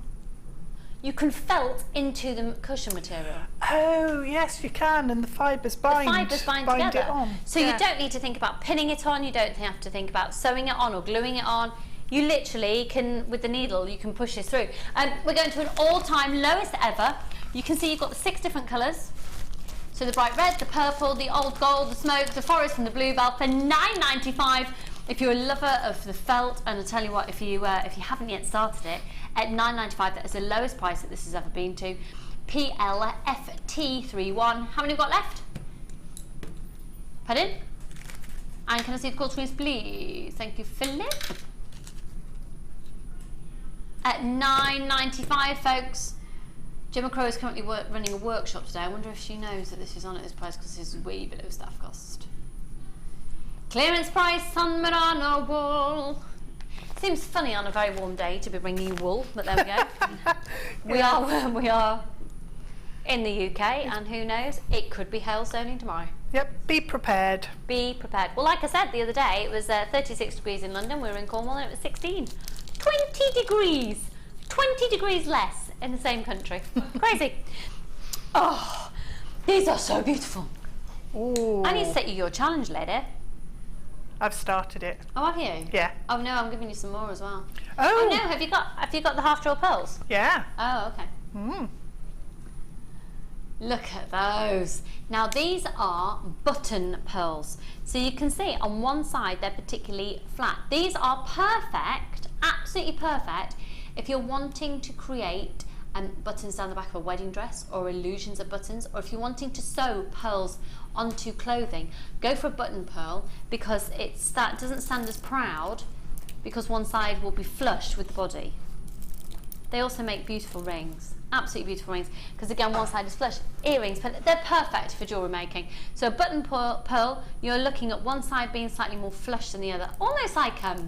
You can felt into the cushion material.
Oh, yes, you can, and the fibres bind.
The fibres bind together.
It on.
So you don't need to think about pinning it on, you don't have to think about sewing it on or gluing it on. You literally can, with the needle, you can push this through. We're going to an all-time lowest ever. You can see you've got the 6 different colours. So the bright red, the purple, the old gold, the smoke, the forest and the bluebell for $9.95. If you're a lover of the felt, and I'll tell you what, if you haven't yet started it, at $9.95, that is the lowest price that this has ever been to. PLFT31. How many have we got left? Pardon? And can I see the call screens, please? Thank you, Philip. At $9.95, folks. Gemma Crow is currently running a workshop today. I wonder if she knows that this is on at this price because this is way below staff cost. Clearance price on merino wool. Seems funny on a very warm day to be bringing you wool, but there we go. We are in the UK, and who knows, it could be hailstoning tomorrow.
Yep, be prepared.
Be prepared. Well, like I said the other day, it was 36 degrees in London. We were in Cornwall and it was 16. 20 degrees. 20 degrees less in the same country. Crazy. Oh, these are so beautiful.
Ooh.
I need to set you your challenge, lady.
I've started it.
Oh, have you?
Yeah.
Oh no, I'm giving you some more as well.
Oh,
no, have you got the half draw pearls?
Yeah.
Oh, okay. Look at those. Now these are button pearls. So you can see on one side they're particularly flat. These are perfect, absolutely perfect, if you're wanting to create buttons down the back of a wedding dress or illusions of buttons, or if you're wanting to sew pearls onto clothing. Go for a button pearl because that doesn't stand as proud because one side will be flush with the body. They also make beautiful rings, absolutely beautiful rings, because again one side is flush. Earrings, but they're perfect for jewellery making. So a button pearl, you're looking at one side being slightly more flush than the other, almost like a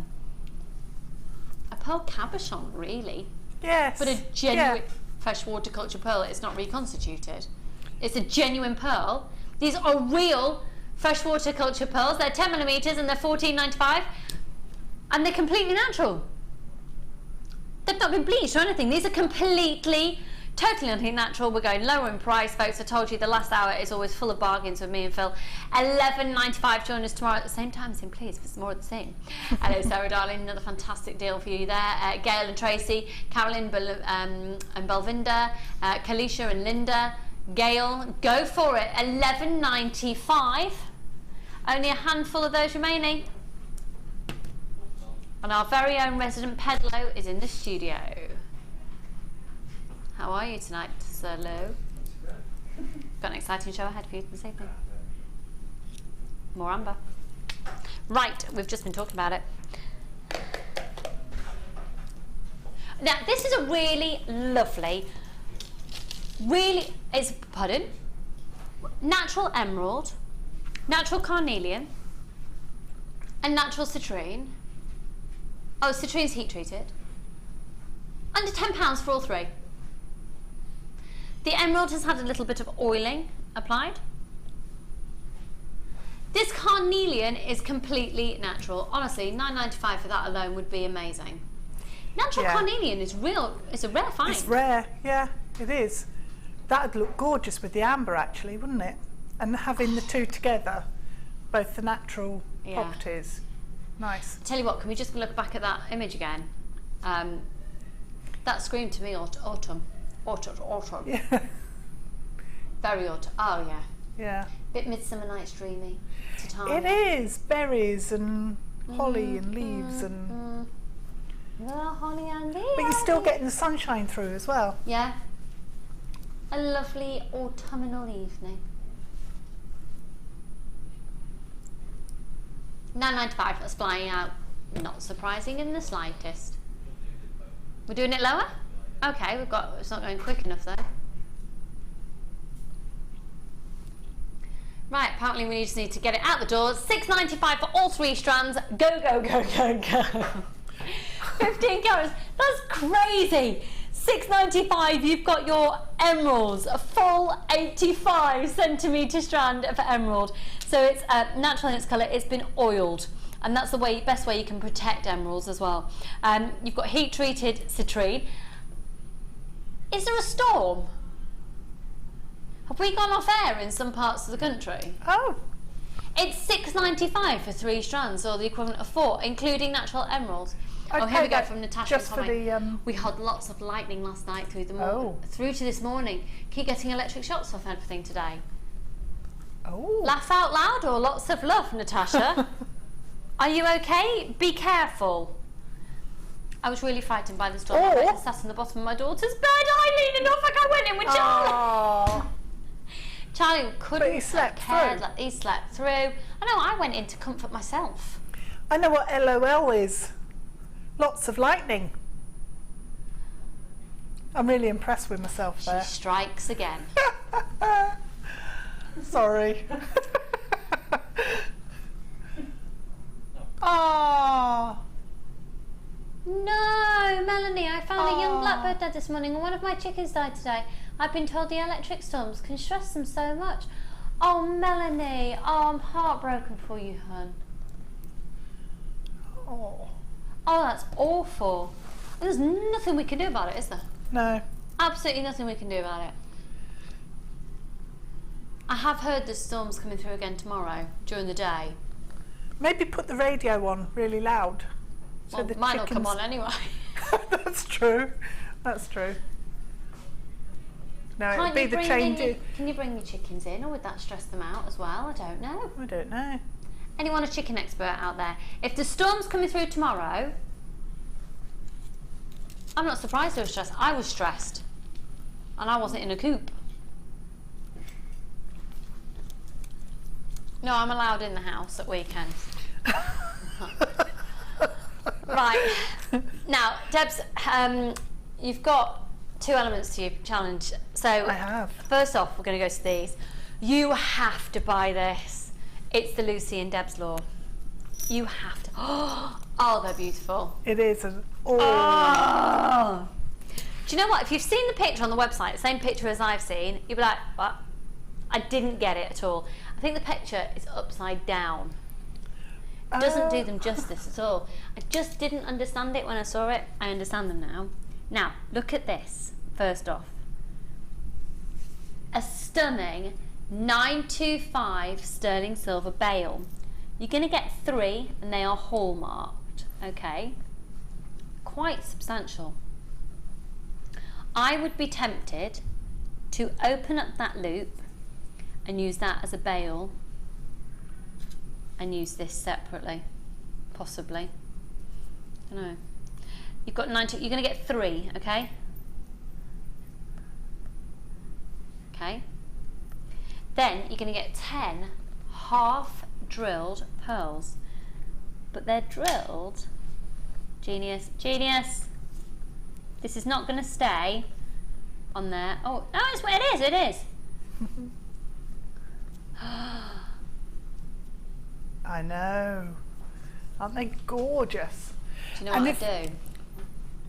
pearl cabochon really.
Yes.
But a genuine freshwater culture pearl, it's not reconstituted. It's a genuine pearl. These are real freshwater culture pearls. They're 10mm and they're $14.95, and they're completely natural. They've not been bleached or anything. These are completely, totally natural. We're going lower in price, folks. I told you the last hour is always full of bargains with me and Phil. $11.95. Join us tomorrow at the same time, please, for some more of the same. Hello, Sarah, darling. Another fantastic deal for you there. Gail and Tracy, Carolyn and Belvinda, Kalisha and Linda. Gail, go for it. $11.95. Only a handful of those remaining. And our very own resident pedalo is in the studio. How are you tonight, Sir Lou? Got an exciting show ahead for you this evening. More amber. Right, we've just been talking about it. Now, this is a really lovely, natural emerald, natural carnelian, and natural citrine. Oh, citrine's heat treated. Under £10 for all three. The emerald has had a little bit of oiling applied. This carnelian is completely natural. Honestly, $9.95 for that alone would be amazing. Natural carnelian is real. It's a rare find.
It's rare, yeah, it is. That'd look gorgeous with the amber, actually, wouldn't it? And having the two together, both the natural properties. Nice.
Tell you what, can we just look back at that image again? That screamed to me autumn. Autumn.
Yeah.
Very autumn. Oh yeah.
Yeah.
Bit Midsummer Night's Dreamy.
It is. Berries and holly and leaves and...
The holly and leaves.
But you're still getting the sunshine through as well.
Yeah. A lovely autumnal evening. $9.95, that's flying out. Not surprising in the slightest. We're doing it lower? Okay, it's not going quick enough though. Right, apparently we just need to get it out the doors. $6.95 for all three strands. Go, go, go, go, go. 15 carats, that's crazy. $6.95, you've got your emeralds, a full 85cm strand of emerald. So it's natural in its colour, it's been oiled. And that's the best way you can protect emeralds as well. You've got heat treated citrine. Is there a storm? Have we gone off air in some parts of the country?
Oh.
It's $6.95 for 3 strands, or the equivalent of 4, including natural emeralds. Oh, here we go from Natasha.
Just for the,
we had lots of lightning last night through the morning, through to this morning. Keep getting electric shocks off everything today.
Oh.
Laugh out loud or lots of love, Natasha. Are you okay? Be careful. I was really frightened by the storm. I sat on the bottom of my daughter's bed, Eileen, and off like I went in with Charlie. Charlie couldn't.
But he slept through.
He slept through. I know. I went in to comfort myself.
I know what LOL is. Lots of lightning. I'm really impressed with myself there.
She strikes again.
Sorry. Oh.
No, Melanie, I found a young blackbird dead this morning and one of my chickens died today. I've been told the electric storms can stress them so much. Oh, Melanie, I'm heartbroken for you, hun.
Oh.
Oh, that's awful. There's nothing we can do about it, is there?
No.
Absolutely nothing we can do about it. I have heard the storm's coming through again tomorrow during the day.
Maybe put the radio on really loud. So
Well,
the
mine will
chickens...
come on anyway.
That's true. That's true. No, it'll be the change.
Can you bring your chickens in, or would that stress them out as well? I don't know.
I don't know.
Anyone a chicken expert out there? If the storm's coming through tomorrow, I'm not surprised they were stressed. I was stressed, and I wasn't in a coop. No, I'm allowed in the house at weekends. Right. Now, Debs, you've got 2 elements to your challenge. So
I have.
First off, we're going to go to these. You have to buy this. It's the Lucy and Debs Law. You have to. Oh, they're beautiful.
It is.
Oh. Do you know what? If you've seen the picture on the website, the same picture as I've seen, you'll be like, what? I didn't get it at all. I think the picture is upside down. It doesn't do them justice at all. I just didn't understand it when I saw it. I understand them now. Now, look at this, first off. A stunning 925 sterling silver bail. You're going to get 3 and they are hallmarked, okay? Quite substantial. I would be tempted to open up that loop and use that as a bail and use this separately, possibly. I don't know. You've got 90, you're going to get 3, okay? Okay. Then you're going to get 10 half drilled pearls, but they're drilled. Genius, genius. This is not going to stay on there. Oh, no, it is.
I know. Aren't they gorgeous?
Do you know what I'd do?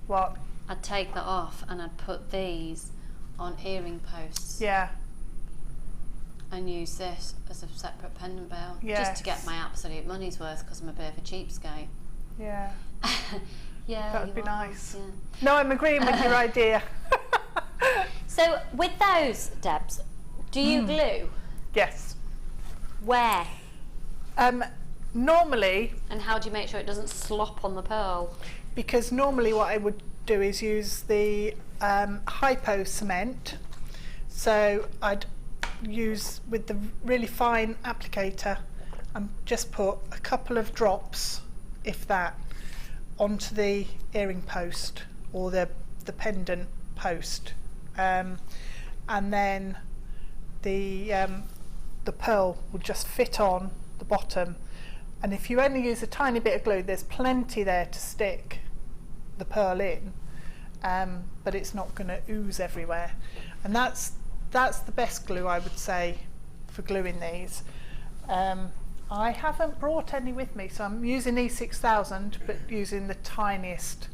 What?
I'd take that off and I'd put these on earring posts.
Yeah.
And use this as a separate pendant bail.
Yes.
Just to get my absolute money's worth because I'm a bit of a cheapskate.
Yeah.
Yeah.
That would be
are,
nice.
Yeah.
No, I'm agreeing with your idea.
So with those, Debs, do you glue?
Yes.
Where?
Normally.
And how do you make sure it doesn't slop on the pearl?
Because normally what I would do is use the hypo cement. So I'd use with the really fine applicator and just put a couple of drops, if that, onto the earring post or the pendant post, and then the pearl will just fit on the bottom. And if you only use a tiny bit of glue, there's plenty there to stick the pearl in, but it's not going to ooze everywhere. And that's the best glue, I would say, for gluing these. I haven't brought any with me, so I'm using E6000, but using the tiniest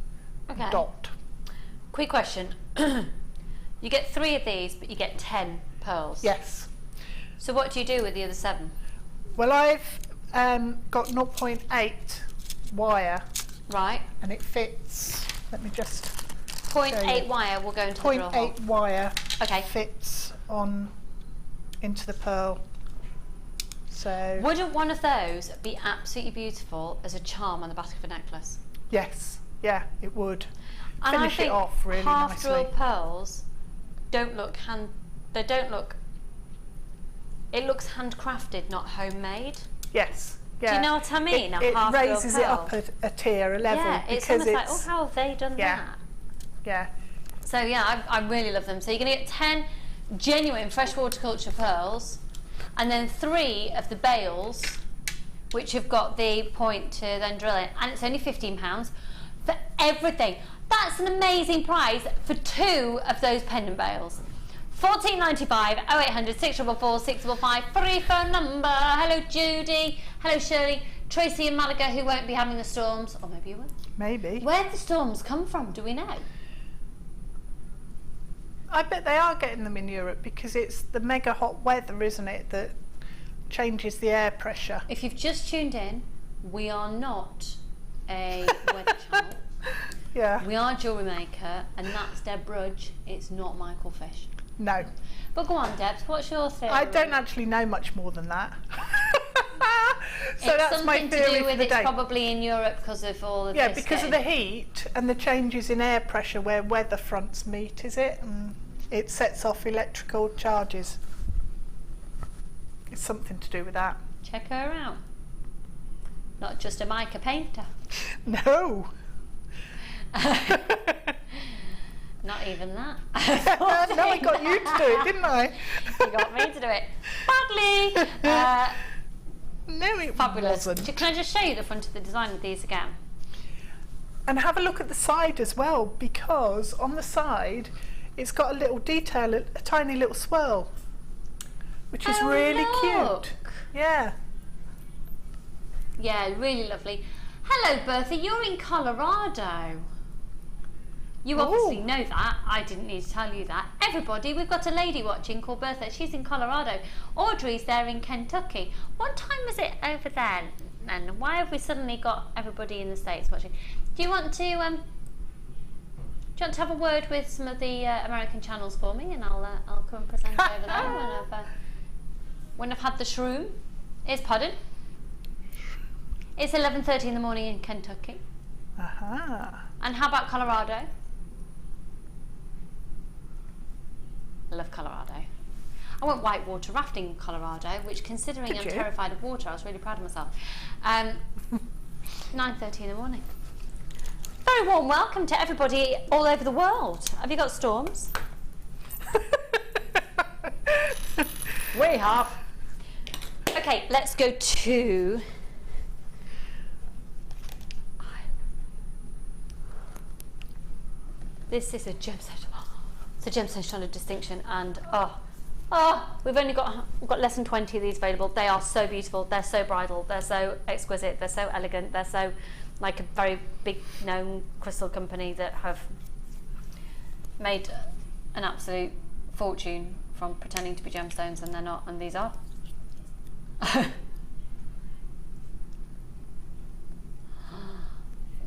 dot.
Quick question. You get 3 of these, but you get 10 pearls.
Yes.
So what do you do with the other 7?
Well, I've got 0.8 wire.
Right.
And it fits. Let me just.
0.8 wire will go into the drill hole.
0.8 wire.
Okay.
Fits into the pearl. So.
Wouldn't one of those be absolutely beautiful as a charm on the back of a necklace?
Yes. Yeah, it would.
And
Finish
I think
it off really nicely.
half-drilled pearls don't look it looks handcrafted, not homemade.
Yes. Yeah.
Do you know what I mean?
It raises it up a tier, a level.
Yeah, it's
because
almost like, oh, how have they done that?
Yeah.
So yeah, I really love them. So you're going to get 10 genuine freshwater culture pearls, and then 3 of the bales, which have got the point to then drill in, and it's only £15 for everything. That's an amazing price for 2 of those pendant bales. $14.95, 0800 644 655, free phone number. Hello Judy, hello Shirley, Tracy in Malaga, who won't be having the storms, or maybe you will.
Maybe.
Where the storms come from, do we know?
I bet they are getting them in Europe because it's the mega hot weather, isn't it, that changes the air pressure.
If you've just tuned in, we are not a weather channel.
Yeah.
We are Jewellery Maker, and that's Deb Rudge. It's not Michael Fish.
No.
But go on, Debs, what's your theory?
I don't actually know much more than that. So that's my theory for the day.
It's something to do with it's probably in Europe because of all of this.
Yeah, because of the heat and the changes in air pressure where weather fronts meet, is it? It sets off electrical charges. It's something to do with that.
Check her out. Not just a mica painter.
No.
Not even that.
No, I got you to do it, didn't I?
You got me to do it. Badly.
No, it
Fabulous.
wasn't.
Can I just show you the front of the design of these again?
And have a look at the side as well, because on the side it's got a little detail, a tiny little swirl, which is really cute. Yeah.
Yeah, really lovely. Hello, Bertha. You're in Colorado. You obviously know that. I didn't need to tell you that. Everybody, we've got a lady watching called Bertha. She's in Colorado. Audrey's there in Kentucky. What time is it over there? And why have we suddenly got everybody in the States watching? Do you want to have a word with some of the American channels for me, and I'll come and present over there when I've had the shroom. It's pardon. It's 11:30 in the morning in Kentucky. And how about Colorado? I love Colorado. I went whitewater rafting in Colorado, which, considering I'm terrified of water, I was really proud of myself. 9:30 in the morning. Very warm welcome to everybody all over the world. Have you got storms? We have. Okay, let's go to... This is a gemstone. It's a gemstone shine of distinction, and we've got less than 20 of these available. They are so beautiful. They're so bridal. They're so exquisite. They're so elegant. They're so like a very big known crystal company that have made an absolute fortune from pretending to be gemstones, and they're not, and these are.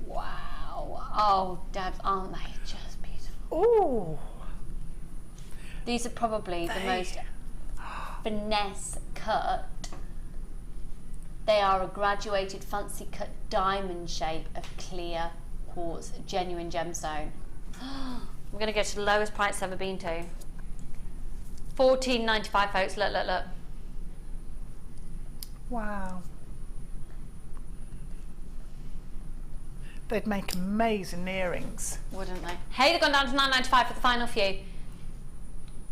Wow. Oh, Debs, aren't they just beautiful?
Oh.
These are probably the most finesse cut. They are a graduated fancy cut diamond shape of clear quartz, genuine gemstone. We're going to go to the lowest price it's ever been to. $14.95, folks. Look, look, look.
Wow. They'd make amazing earrings.
Wouldn't they? Hey, they've gone down to $9.95 for the final few.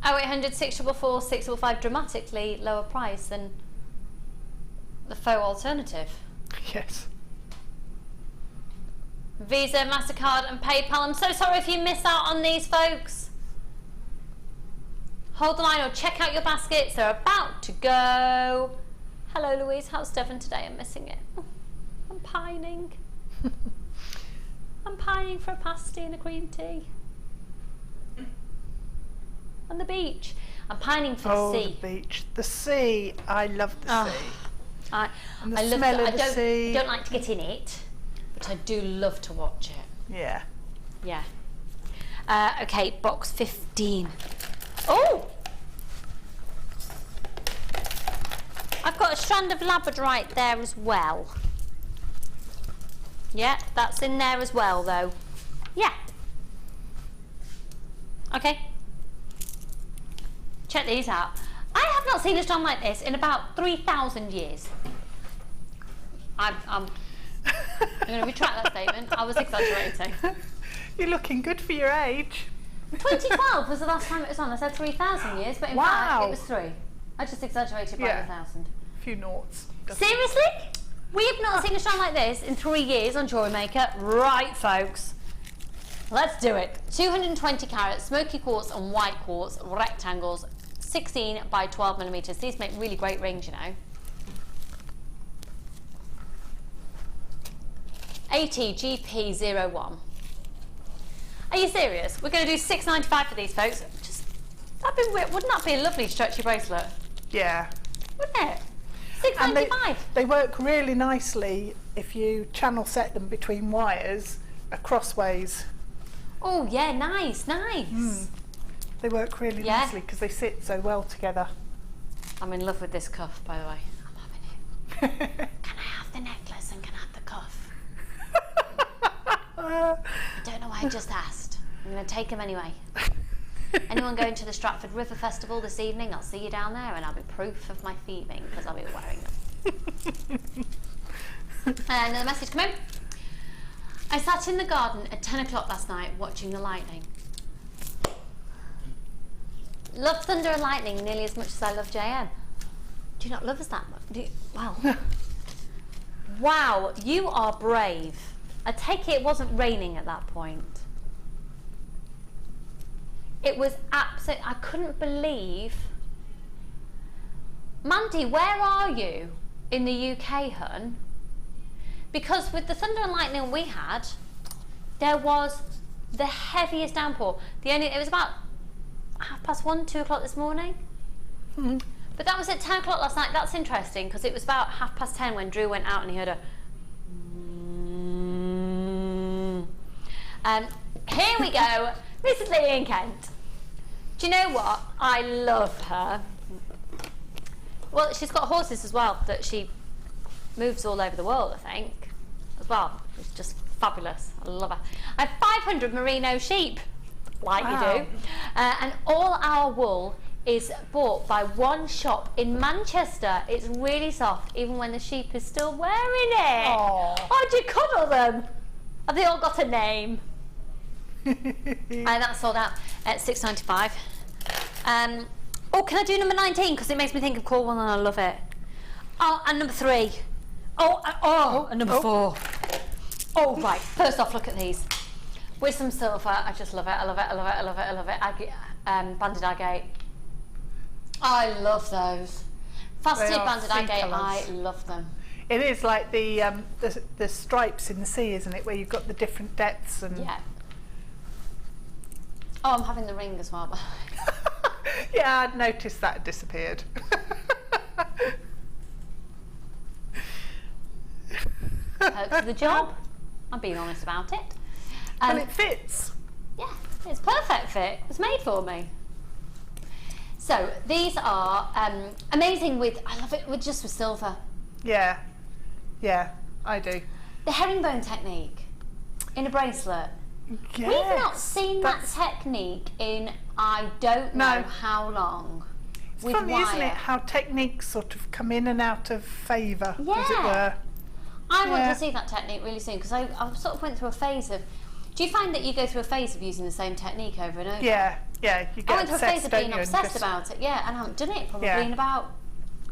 0800 644 655, dramatically lower price than the faux alternative.
Yes.
Visa, MasterCard and PayPal. I'm so sorry if you miss out on these, folks. Hold the line or check out your baskets. They're about to go. Hello, Louise. How's Devon today? I'm missing it. Oh, I'm pining. I'm pining for a pasty and a cream tea. On the beach. I'm pining for the sea.
The beach. The sea. I love the sea.
I love
smell of the sea.
I don't like to get in it, but I do love to watch it.
Yeah.
Yeah. Okay, box 15. Oh! I've got a strand of labradorite there as well. Yeah, that's in there as well, though. Yeah. Okay. Check these out. I have not seen a strand like this in about 3,000 years. I'm going to retract that statement. I was exaggerating.
You're looking good for your age.
2012 was the last time it was on. I said 3,000 years, but in fact it was 3. I just exaggerated by 1,000.
A few noughts.
Seriously? We have not seen a strand like this in 3 years on Jewellery Maker. Right, folks. Let's do it. 220 carat smoky quartz and white quartz rectangles, 16 by 12 millimeters. These make really great rings, you know. ATGP01. Are you serious? We're going to do $6.95 for these, folks. Wouldn't that be a lovely stretchy bracelet?
Yeah.
Wouldn't it? $6.95.
They work really nicely if you channel set them between wires crossways.
Oh yeah, nice, nice.
They work really nicely because they sit so well together.
I'm in love with this cuff, by the way. I'm having it. Can I have the necklace and can I have the cuff? I don't know why I just asked. I'm going to take them anyway. Anyone going to the Stratford River Festival this evening? I'll see you down there, and I'll be proof of my thieving because I'll be wearing them. Another message come in. I sat in the garden at 10 o'clock last night watching the lightning. Love thunder and lightning nearly as much as I love JM. Do you not love us that much? Wow. Wow, you are brave. I take it wasn't raining at that point. It was absolute. I couldn't believe. Mandy, where are you in the UK, hun? Because with the thunder and lightning we had, there was the heaviest downpour. It was about 1:30, 2 o'clock this morning.
Mm-hmm.
But that was at 10 o'clock last night. That's interesting because it was about 10:30 when Drew went out and he heard a. Here we go. This is Lily in Kent. Do you know what? I love her. Well, she's got horses as well that she moves all over the world, I think, as well. It's just fabulous. I love her. I have 500 merino sheep, like you do, and all our wool is bought by one shop in Manchester. It's really soft, even when the sheep is still wearing it.
Aww.
Oh, do you cuddle them? Have they all got a name? And that's sold out at £6.95. Oh, can I do number 19? Because it makes me think of Cornwall and I love it. Oh, and number 3. And number 4. Oh, right. First off, look at these. With some silver. I just love it. I love it. I love it. I love it. I love it. Banded agate. I love those. Faceted banded agate. I love them.
It is like the stripes in the sea, isn't it? Where you've got the different depths and.
Yeah. Oh, I'm having the ring as well.
Yeah, I'd noticed that had disappeared.
Perks of the job. I'm being honest about it.
And it fits.
Yeah, it's perfect fit. It's made for me. So these are amazing I love it with silver.
Yeah, yeah, I do.
The herringbone technique in a bracelet.
Yes,
We've not seen that technique in I don't know how long.
It's
with
funny,
wire.
isn't it, how techniques sort of come in and out of favour, as it were.
I want to see that technique really soon because I sort of went through a phase of. Do you find that you go through a phase of using the same technique over and over?
Yeah, yeah. You get
I went through a phase of being obsessed
just...
about it. Yeah, and I haven't done it probably in about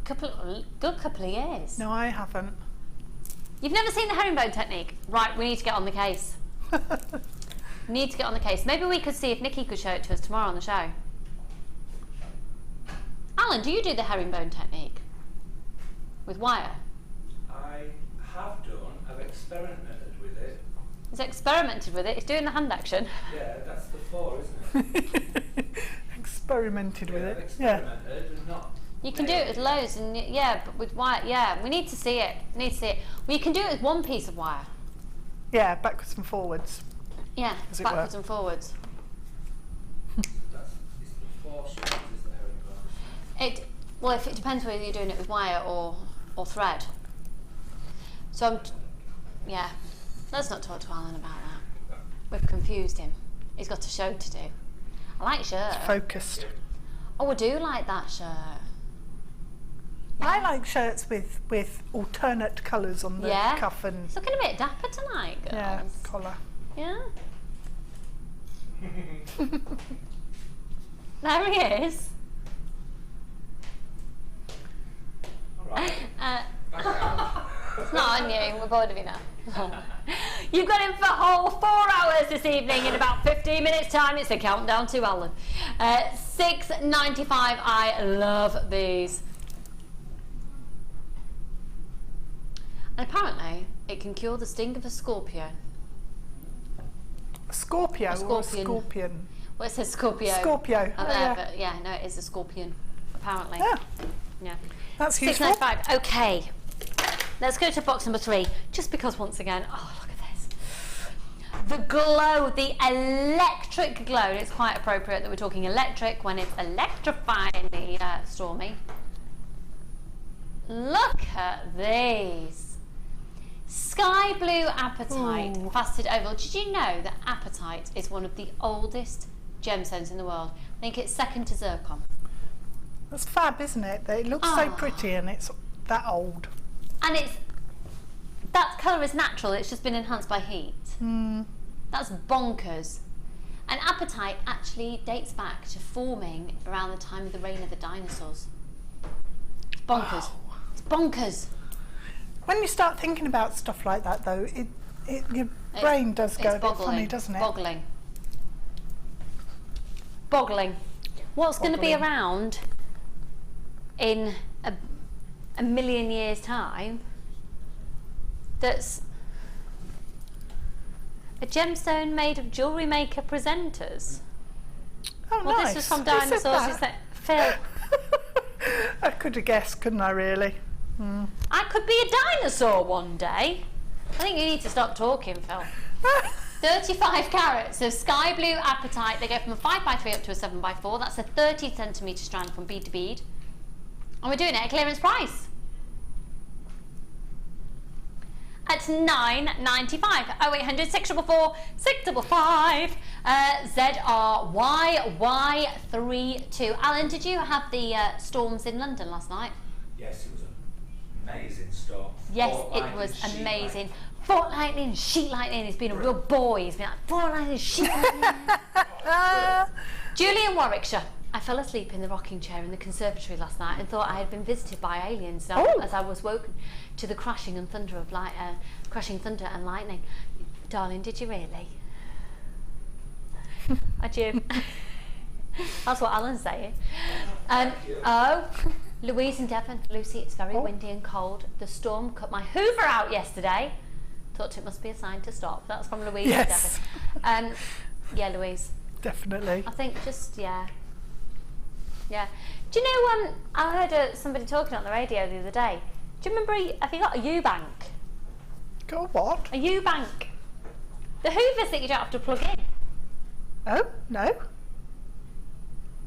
a good couple of years.
No, I haven't.
You've never seen the herringbone technique? Right, we need to get on the case. Need to get on the case. Maybe we could see if Nikki could show it to us tomorrow on the show. Alan, do you do the herringbone technique with wire?
I have done. I've experimented with it.
He's experimented with it. He's doing the hand action.
Yeah, that's the 4, isn't it?
Experimented with it.
Experimented and not.
You can do it with loads, and but with wire, we need to see it. Well, you can do it with one piece of wire.
Yeah, backwards and forwards.
Yeah, backwards and forwards.
It's the 4 strands, is the herringbone.
Well, if it depends whether you're doing it with wire or thread. So let's not talk to Alan about that. We've confused him. He's got a show to do. I like shirt.
It's focused.
Oh, I do like that shirt.
I like shirts with alternate colours on the cuff and.
It's looking a bit dapper tonight, girls.
Yeah, collar.
Yeah. There he is.
All right.
It's not on you. We're bored of you now. You've got him for a whole 4 hours this evening. In about 15 minutes' time, it's the countdown to Alan. $6.95. I love these. And apparently, it can cure the sting of a scorpion.
A Scorpio or a scorpion?
Well, it says Scorpio.
Scorpio.
But no, it is a scorpion, apparently. Yeah.
That's useful.
$6.95. Okay. Let's go to box number 3. Just because, once again, oh, look at this. The glow, the electric glow. And it's quite appropriate that we're talking electric when it's electrifyingly stormy. Look at these. Sky blue apatite, faceted oval. Did you know that apatite is one of the oldest gemstones in the world. I think it's second to zircon.
That's fab, isn't it? It looks so pretty and it's that old.
And that colour is natural, it's just been enhanced by heat. That's bonkers. And apatite actually dates back to forming around the time of the reign of the dinosaurs. It's bonkers. Wow. It's bonkers.
When you start thinking about stuff like that, though, your brain does go a bit funny, doesn't it?
Boggling. What's going to be around in a million years' time that's a gemstone made of Jewellery Maker presenters?
Oh,
well,
nice.
This was from Dinosaurs. Phil.
I could have guessed, couldn't I, really?
I could be a dinosaur one day. I think you need to stop talking, Phil. 35 carats of sky blue apatite. They go from a 5x3 up to a 7x4. That's a 30cm strand from bead to bead. And we're doing it at clearance price. At £9.95. 0800 644 655. ZRYY32. Alan, did you have the storms in London last night?
Yes, it was an amazing storm.
Yes, it was amazing. Fort lightning, sheet lightning. He's been a real boy. He's been like, fort lightning, sheet lightning. Julie in Warwickshire. I fell asleep in the rocking chair in the conservatory last night and thought I had been visited by aliens as I was woken to the crashing and thunder of crashing thunder and lightning. Darling, did you really? Did you? That's what Alan's saying. Louise in Devon. Lucy, it's very windy and cold. The storm cut my Hoover out yesterday. Thought it must be a sign to stop. That's from Louise in Devon. Yeah, Louise.
Definitely.
I think Yeah. Do you know, I heard somebody talking on the radio the other day. Do you remember, have you got a U-bank?
Got a what?
A U-bank. The Hoovers that you don't have to plug in.
Oh, no.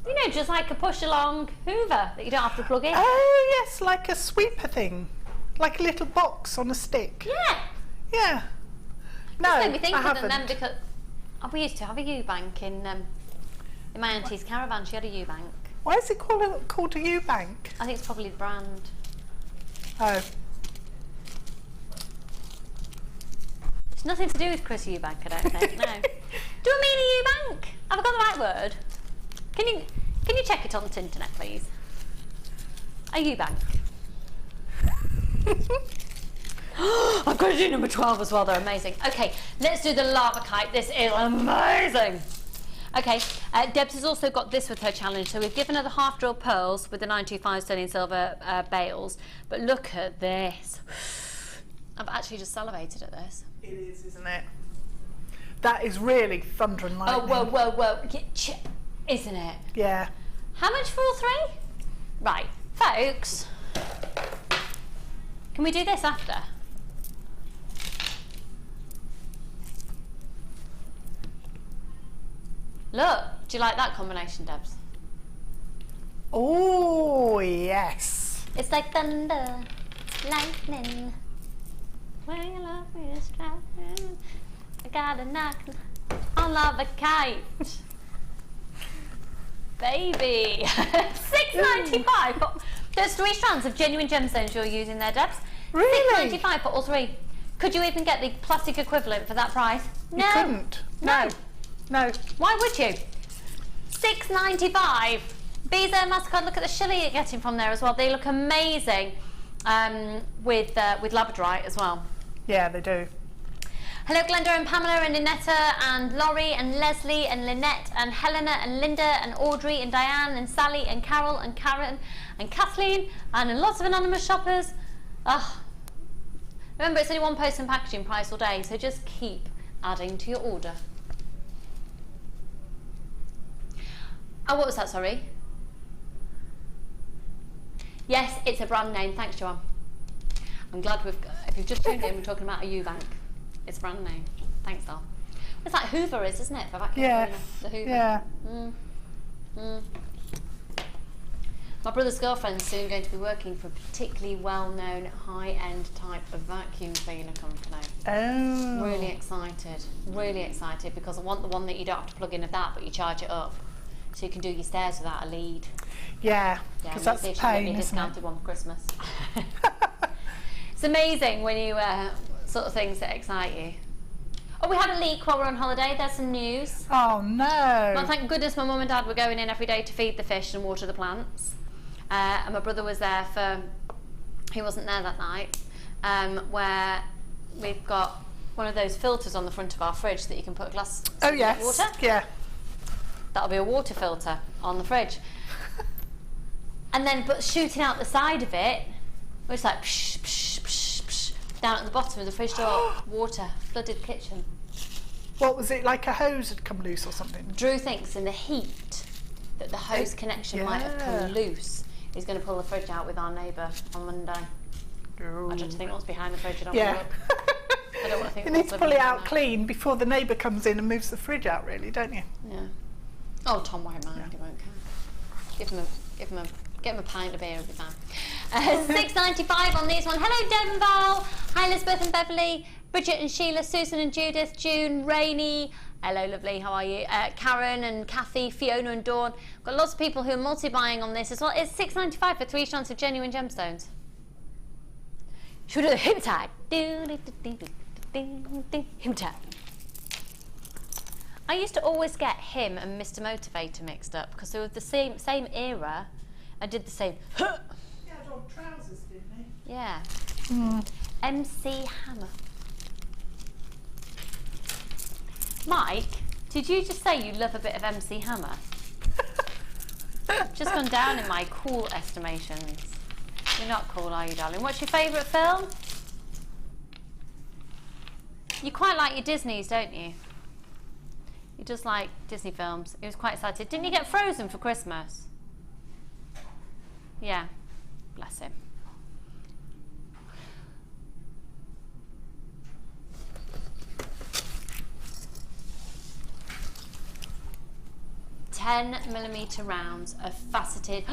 You know, just like a push-along Hoover that you don't have to plug in.
Oh, yes, like a sweeper thing. Like a little box on a stick.
Yeah.
Yeah. No,
I haven't.
of them
then because we used to have a U-bank in my auntie's caravan. She had a U-bank.
Why is it called a U-bank?
I think it's probably the brand.
Oh.
It's nothing to do with Chris Eubank, I don't think. No. Do I mean a U-bank? Have I got the right word? Can you check it on the internet, please? A U-bank. I've got to do number 12 as well. They're amazing. Okay, let's do the Larvikite. This is amazing. Okay, Debs has also got this with her challenge. So we've given her the half-drill pearls with the 925 sterling silver bales. But look at this. I've actually just salivated at this.
It is, isn't it? That is really thunder and lightning.
Oh, whoa. Isn't it?
Yeah.
How much for all three? Right, folks. Can we do this after? Look, do you like that combination, Debs?
Oh, yes.
It's like thunder, lightning. When you love me, it's driving. I gotta knock on Larvikite. Baby. $6.95 for there's 3 strands of genuine gemstones you're using there, Debs.
Really?
$6.95 for all 3. Could you even get the plastic equivalent for that price? No.
You couldn't. No.
Why would you? $6.95. Visa, MasterCard, look at the shilly you're getting from there as well. They look amazing with labradorite as well.
Yeah, they do.
Hello, Glenda and Pamela and Inetta and Laurie and Leslie and Lynette and Helena and Linda and Audrey and Diane and Sally and Carol and Karen and Kathleen and lots of anonymous shoppers. Remember, it's only one post and packaging price all day, so just keep adding to your order. Oh, what was that, sorry? Yes, it's a brand name. Thanks, Joanne. I'm glad if you've just tuned in, we're talking about a U-bank. It's a brand name. Thanks, doll. It's like Hoover is, isn't it? For vacuum cleaner, the Hoover.
Yeah.
My brother's girlfriend's soon going to be working for a particularly well-known high-end type of vacuum cleaner company.
Oh.
Really excited because I want the one that you don't have to plug in of that, but you charge it up, so you can do your stairs without a lead.
Yeah, because that's a pain,
isn't it? Discounted one for Christmas. It's amazing when you sort of things that excite you. Oh, we had a leak while we were on holiday. There's some news.
Oh no!
Well, thank goodness my mum and dad were going in every day to feed the fish and water the plants. And my brother was there he wasn't there that night, where we've got one of those filters on the front of our fridge that you can put a glass
of
water.
Yeah.
That'll be a water filter on the fridge. And then, but shooting out the side of it, was like psh, psh, psh, psh, down at the bottom of the fridge door, water, flooded the kitchen.
What was it, like a hose had come loose or something?
Drew thinks in the heat that the hose connection might have come loose. He's going to pull the fridge out with our neighbour on Monday.
Ooh.
I just think what's behind the fridge. I don't
Yeah.
want to look. I don't want to think.
You need to pull it out clean before the neighbour comes in and moves the fridge out, really, don't you?
Yeah. Oh, Tom won't mind. He won't care. Give him a pint of beer, it'll be fine. $6.95 on these one. Hello, Devonval. Hi, Elizabeth and Beverly, Bridget and Sheila, Susan and Judith, June, Rainey. Hello, lovely. How are you? Karen and Kathy, Fiona and Dawn. Got lots of people who are multi-buying on this as well. It's $6.95 for 3 strands of genuine gemstones. Should we do the hematite? Hematite. I used to always get him and Mr. Motivator mixed up because they were the same era. I did the same.
Yeah, had on trousers, didn't he?
Yeah. MC Hammer. Mike, did you just say you love a bit of MC Hammer? Just gone down in my cool estimations. You're not cool, are you, darling? What's your favourite film? You quite like your Disneys, don't you? You just like Disney films. He was quite excited. Didn't you get Frozen for Christmas? Yeah. Bless him. $10mm rounds of faceted.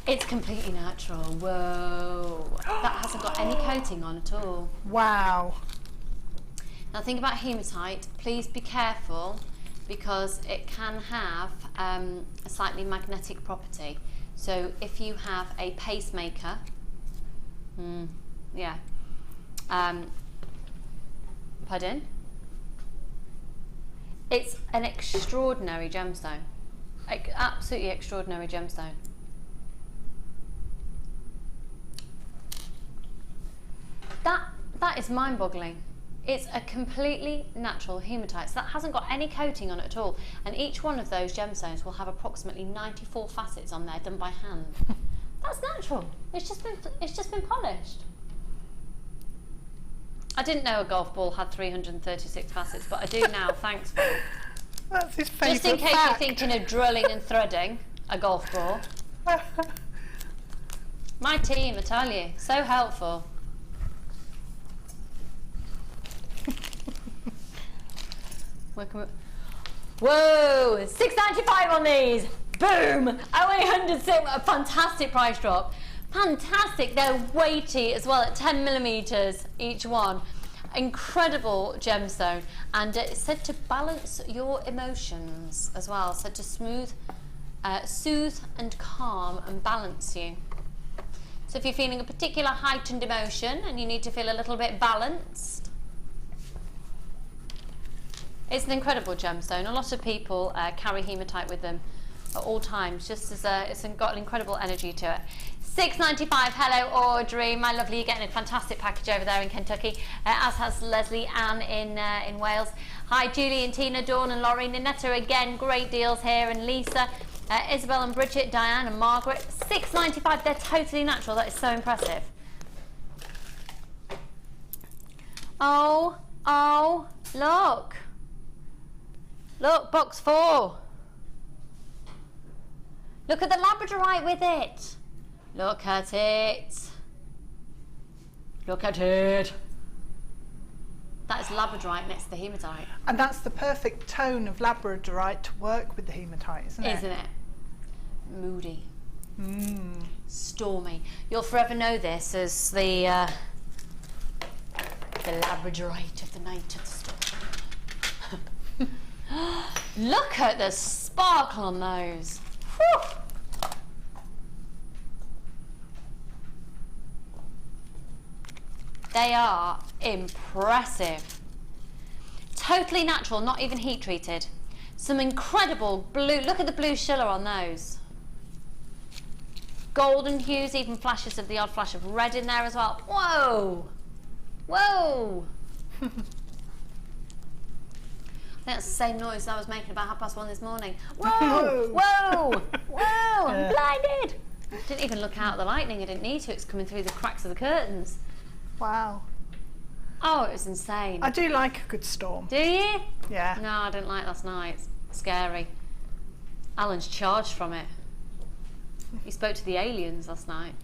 It's completely natural. Whoa. That hasn't got any coating on at all.
Wow.
Now think about hematite. Please be careful because it can have a slightly magnetic property. So if you have a pacemaker, pardon? It's an extraordinary gemstone. Absolutely extraordinary gemstone. That is mind-boggling. It's a completely natural hematite. So that hasn't got any coating on it at all. And each one of those gemstones will have approximately 94 facets on there done by hand. That's natural. It's just been polished. I didn't know a golf ball had 336 facets, but I do now, thanks Phil.
That's his favourite
Just in case
fact.
you're thinking of drilling and threading a golf ball. My team, I tell you, so helpful. Whoa, $6.95 on these. Boom! 0800 a fantastic price drop. Fantastic, they're weighty as well at 10mm each one. Incredible gemstone, and it's said to balance your emotions as well, said to soothe and calm and balance you. So if you're feeling a particular heightened emotion and you need to feel a little bit balanced, it's an incredible gemstone. A lot of people carry hematite with them at all times, just as it's got an incredible energy to it. $6.95. Hello, Audrey, my lovely. You're getting a fantastic package over there in Kentucky, as has Leslie Ann in Wales. Hi, Julie and Tina, Dawn and Laurie, Ninetta again. Great deals here, and Lisa, Isabel and Bridget, Diane and Margaret. $6.95. They're totally natural. That is so impressive. Oh, look. Look, box 4. Look at the labradorite with it. Look at it. Look at it. That is labradorite next to the hematite.
And that's the perfect tone of labradorite to work with the hematite, isn't it?
Isn't it? Moody. Stormy. You'll forever know this as the labradorite of the night of the storm. Look at the sparkle on those. Whew. They are impressive. Totally natural, not even heat treated. Some incredible blue, look at the blue schiller on those. Golden hues, even flashes of the odd flash of red in there as well. Whoa! Whoa! I think that's the same noise I was making about 1:30 this morning. Whoa! Whoa! Whoa! I'm blinded! Didn't even look out at the lightning, I didn't need to, it's coming through the cracks of the curtains.
Wow.
Oh, it was insane.
I do like a good storm.
Do you?
Yeah.
No, I didn't like last night. It's scary. Alan's charged from it. He spoke to the aliens last night.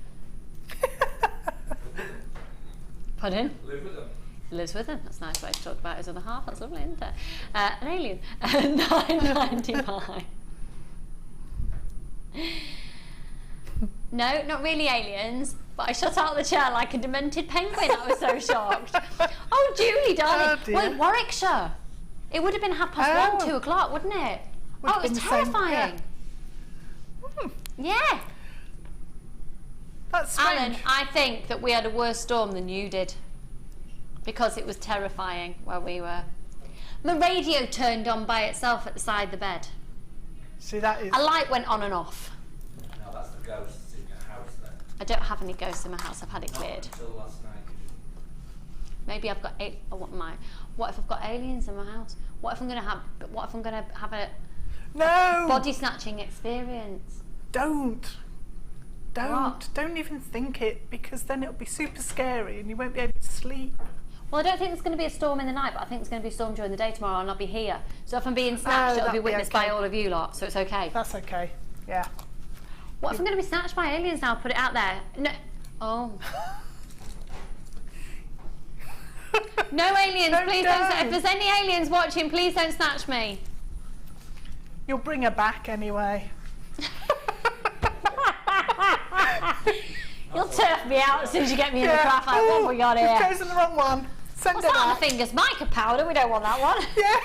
Pardon?
Live with them.
Lives with him. That's a nice way to talk about his other half. That's lovely, isn't it? An alien. $9.95. No, not really aliens, but I shot out of the chair like a demented penguin. I was so shocked. Oh, Julie, darling.
Oh,
well, Warwickshire. It would have been 1:30, 2 o'clock, wouldn't it? Oh, it was terrifying. Yeah.
That's strange.
Alan, I think that we had a worse storm than you did because it was terrifying where we were. My radio turned on by itself at the side of the bed.
See, that is...
A light went on and off.
No, that's the ghosts in your house then.
I don't have any ghosts in my house. I've had it
Not
cleared.
until last night.
Maybe I've got what if I've got aliens in my house? What if I'm gonna have a body snatching experience?
Don't even think it, because then it'll be super scary and you won't be able to sleep.
Well, I don't think there's going to be a storm in the night, but I think there's going to be a storm during the day tomorrow and I'll be here. So if I'm being snatched, it'll be witnessed by all of you lot, so it's okay.
That's okay, yeah.
What if I'm going to be snatched by aliens now? Put it out there. No. Oh. No aliens, please don't. If there's any aliens watching, please don't snatch me.
You'll bring her back anyway.
You'll turf me out as soon as you get me in the craft. Like, what have we got here?
You've chosen the wrong one. Send
What's
it
that on
back.
the fingers? Mica powder? We don't want that one.
Yeah.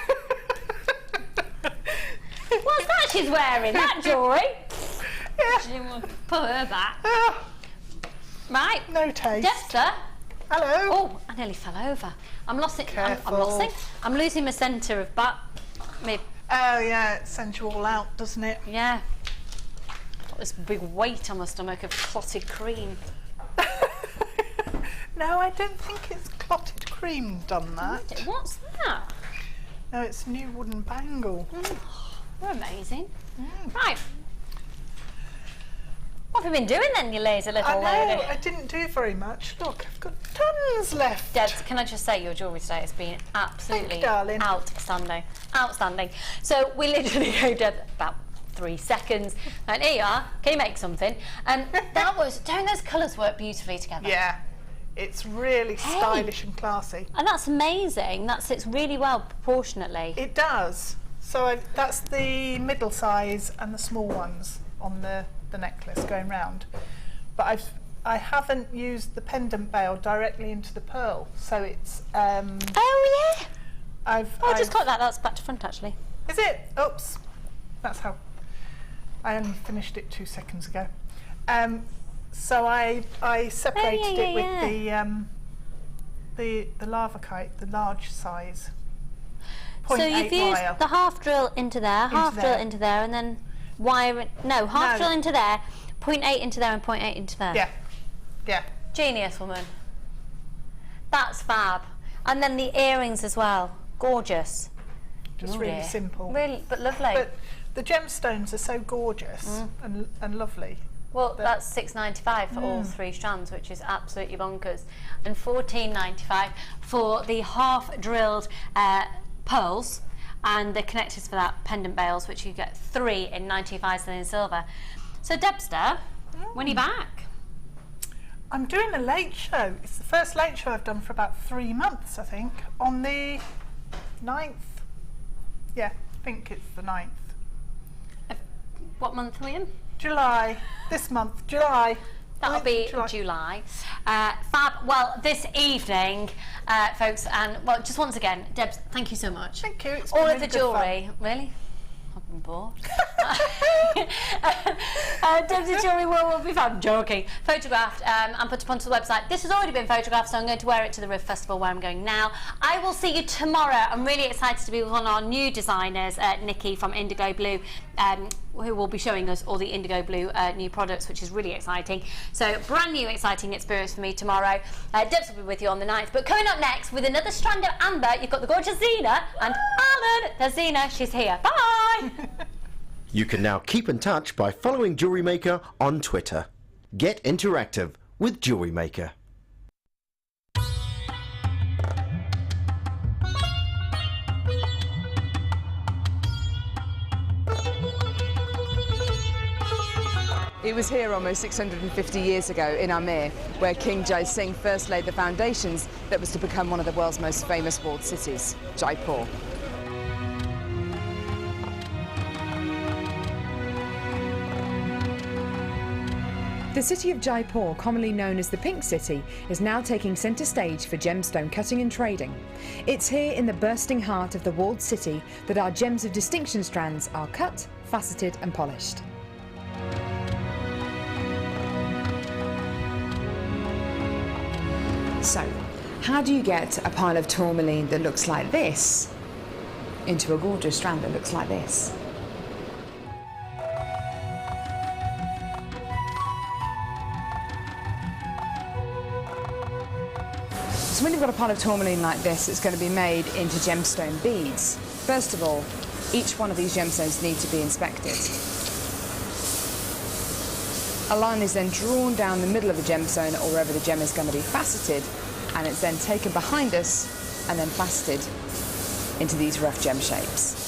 What's that she's wearing? That jewellery?
Yeah.
Put her back. Right.
No taste.
Dexter.
Hello.
Oh, I nearly fell over. I'm losing.
Careful.
I'm losing. I'm losing my centre of butt.
Oh yeah, it sends you all out, doesn't it?
Yeah. Got this big weight on my stomach of clotted cream.
No, I don't think it's clotted cream done that.
What's that?
No, it's new wooden bangle.
They're amazing. Right. What have you been doing then, you lazy little lady?
I didn't do very much. Look, I've got tons left.
Debs, can I just say your jewellery today has been absolutely outstanding. Outstanding. So we literally gave Deb about 3 seconds. And here you are, can you make something? And don't those colours work beautifully together?
Yeah, it's really stylish and classy.
And that's amazing. That sits really well proportionately.
It does. So that's the middle size and the small ones on the necklace going round. But I haven't used the pendant bail directly into the pearl, so it's
oh yeah,
I've
just got that. That's back to front actually.
Is it? Oops, that's how I only finished it 2 seconds ago. So I separated it with the Larvikite, the large size.
So you've used the half drill into there, half drill into there, and then wire. Half drill into there, 0.8 into there, and 0.8 into there.
Yeah, yeah.
Genius, woman. That's fab. And then the earrings as well. Gorgeous.
Just really simple.
Really, but lovely.
But the gemstones are so gorgeous and lovely.
Well, that's $6.95 for all 3 strands, which is absolutely bonkers, and $14.95 for the half-drilled pearls and the connectors for that pendant bails, which you get 3 in 95 sterling silver. So, Debster, when are you back?
I'm doing a late show. It's the first late show I've done for about 3 months, I think, on the 9th. Yeah, I think it's the 9th.
What month are we in?
July. This month, July.
That'll be July. Fab. Well, this evening, folks, and well, just once again, Debs, thank you so much.
Thank you. It's
all
been
of the
really good
jewellery. Really? I've been bored. Debs' jewellery will be found, I'm joking, photographed and put up onto the website. This has already been photographed, so I'm going to wear it to the Rift Festival where I'm going now. I will see you tomorrow. I'm really excited to be with one of our new designers, Nikki from Indigo Blue, who will be showing us all the Indigo Blue new products, which is really exciting. So brand new exciting experience for me tomorrow. Debs will be with you on the 9th. But coming up next with another strand of amber, you've got the gorgeous Zena and Alan. There's Zena, she's here. Bye!
You can now keep in touch by following Jewellery Maker on Twitter. Get interactive with Jewellery Maker.
It was here almost 650 years ago in Amir, where King Jai Singh first laid the foundations that was to become one of the world's most famous walled cities, Jaipur. The city of Jaipur, commonly known as the Pink City, is now taking centre stage for gemstone cutting and trading. It's here in the bursting heart of the walled city that our gems of distinction strands are cut, faceted and polished. So, how do you get a pile of tourmaline that looks like this into a gorgeous strand that looks like this? So when you've got a pile of tourmaline like this, it's going to be made into gemstone beads. First of all, each one of these gemstones need to be inspected. A line is then drawn down the middle of the gemstone or wherever the gem is going to be faceted, and it's then taken behind us and then faceted into these rough gem shapes.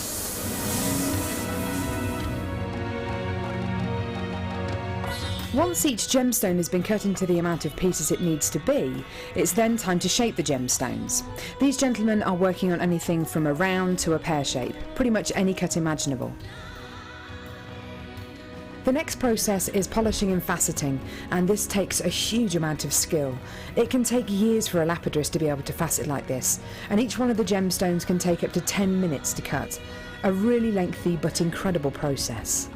Once each gemstone has been cut into the amount of pieces it needs to be, it's then time to shape the gemstones. These gentlemen are working on anything from a round to a pear shape, pretty much any cut imaginable. The next process is polishing and faceting, and this takes a huge amount of skill. It can take years for a lapidress to be able to facet like this, and each one of the gemstones can take up to 10 minutes to cut. A really lengthy but incredible process.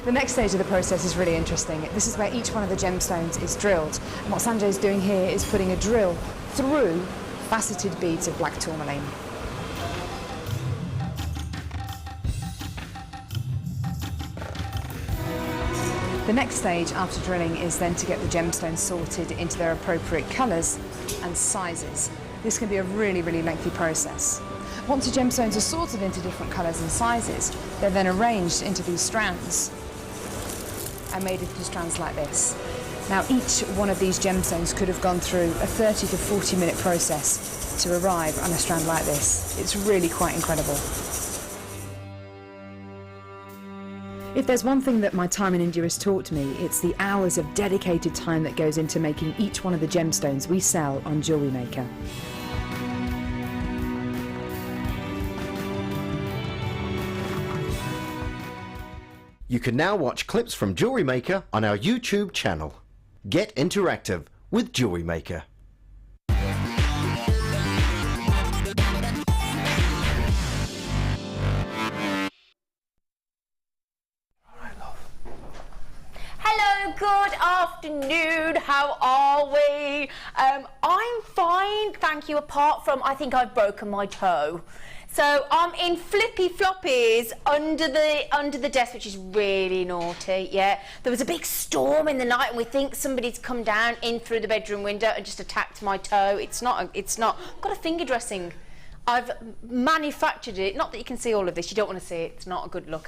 The next stage of the process is really interesting. This is where each one of the gemstones is drilled. And what Sanjay is doing here is putting a drill through faceted beads of black tourmaline. The next stage after drilling is then to get the gemstones sorted into their appropriate colours and sizes. This can be a really, really lengthy process. Once the gemstones are sorted into different colours and sizes, they're then arranged into these strands and made into strands like this. Now each one of these gemstones could have gone through a 30 to 40 minute process to arrive on a strand like this. It's really quite incredible. If there's one thing that my time in India has taught me, it's the hours of dedicated time that goes into making each one of the gemstones we sell on Jewellery Maker.
You can now watch clips from Jewellery Maker on our YouTube channel. Get interactive with Jewellery Maker.
Hello, good afternoon, how are we? I'm fine, thank you, apart from I think I've broken my toe. So I'm in flippy floppies under the desk, which is really naughty, yeah. There was a big storm in the night and we think somebody's come down in through the bedroom window and just attacked my toe. It's not, I've got a finger dressing. I've manufactured it, not that you can see all of this, you don't want to see it, it's not a good look.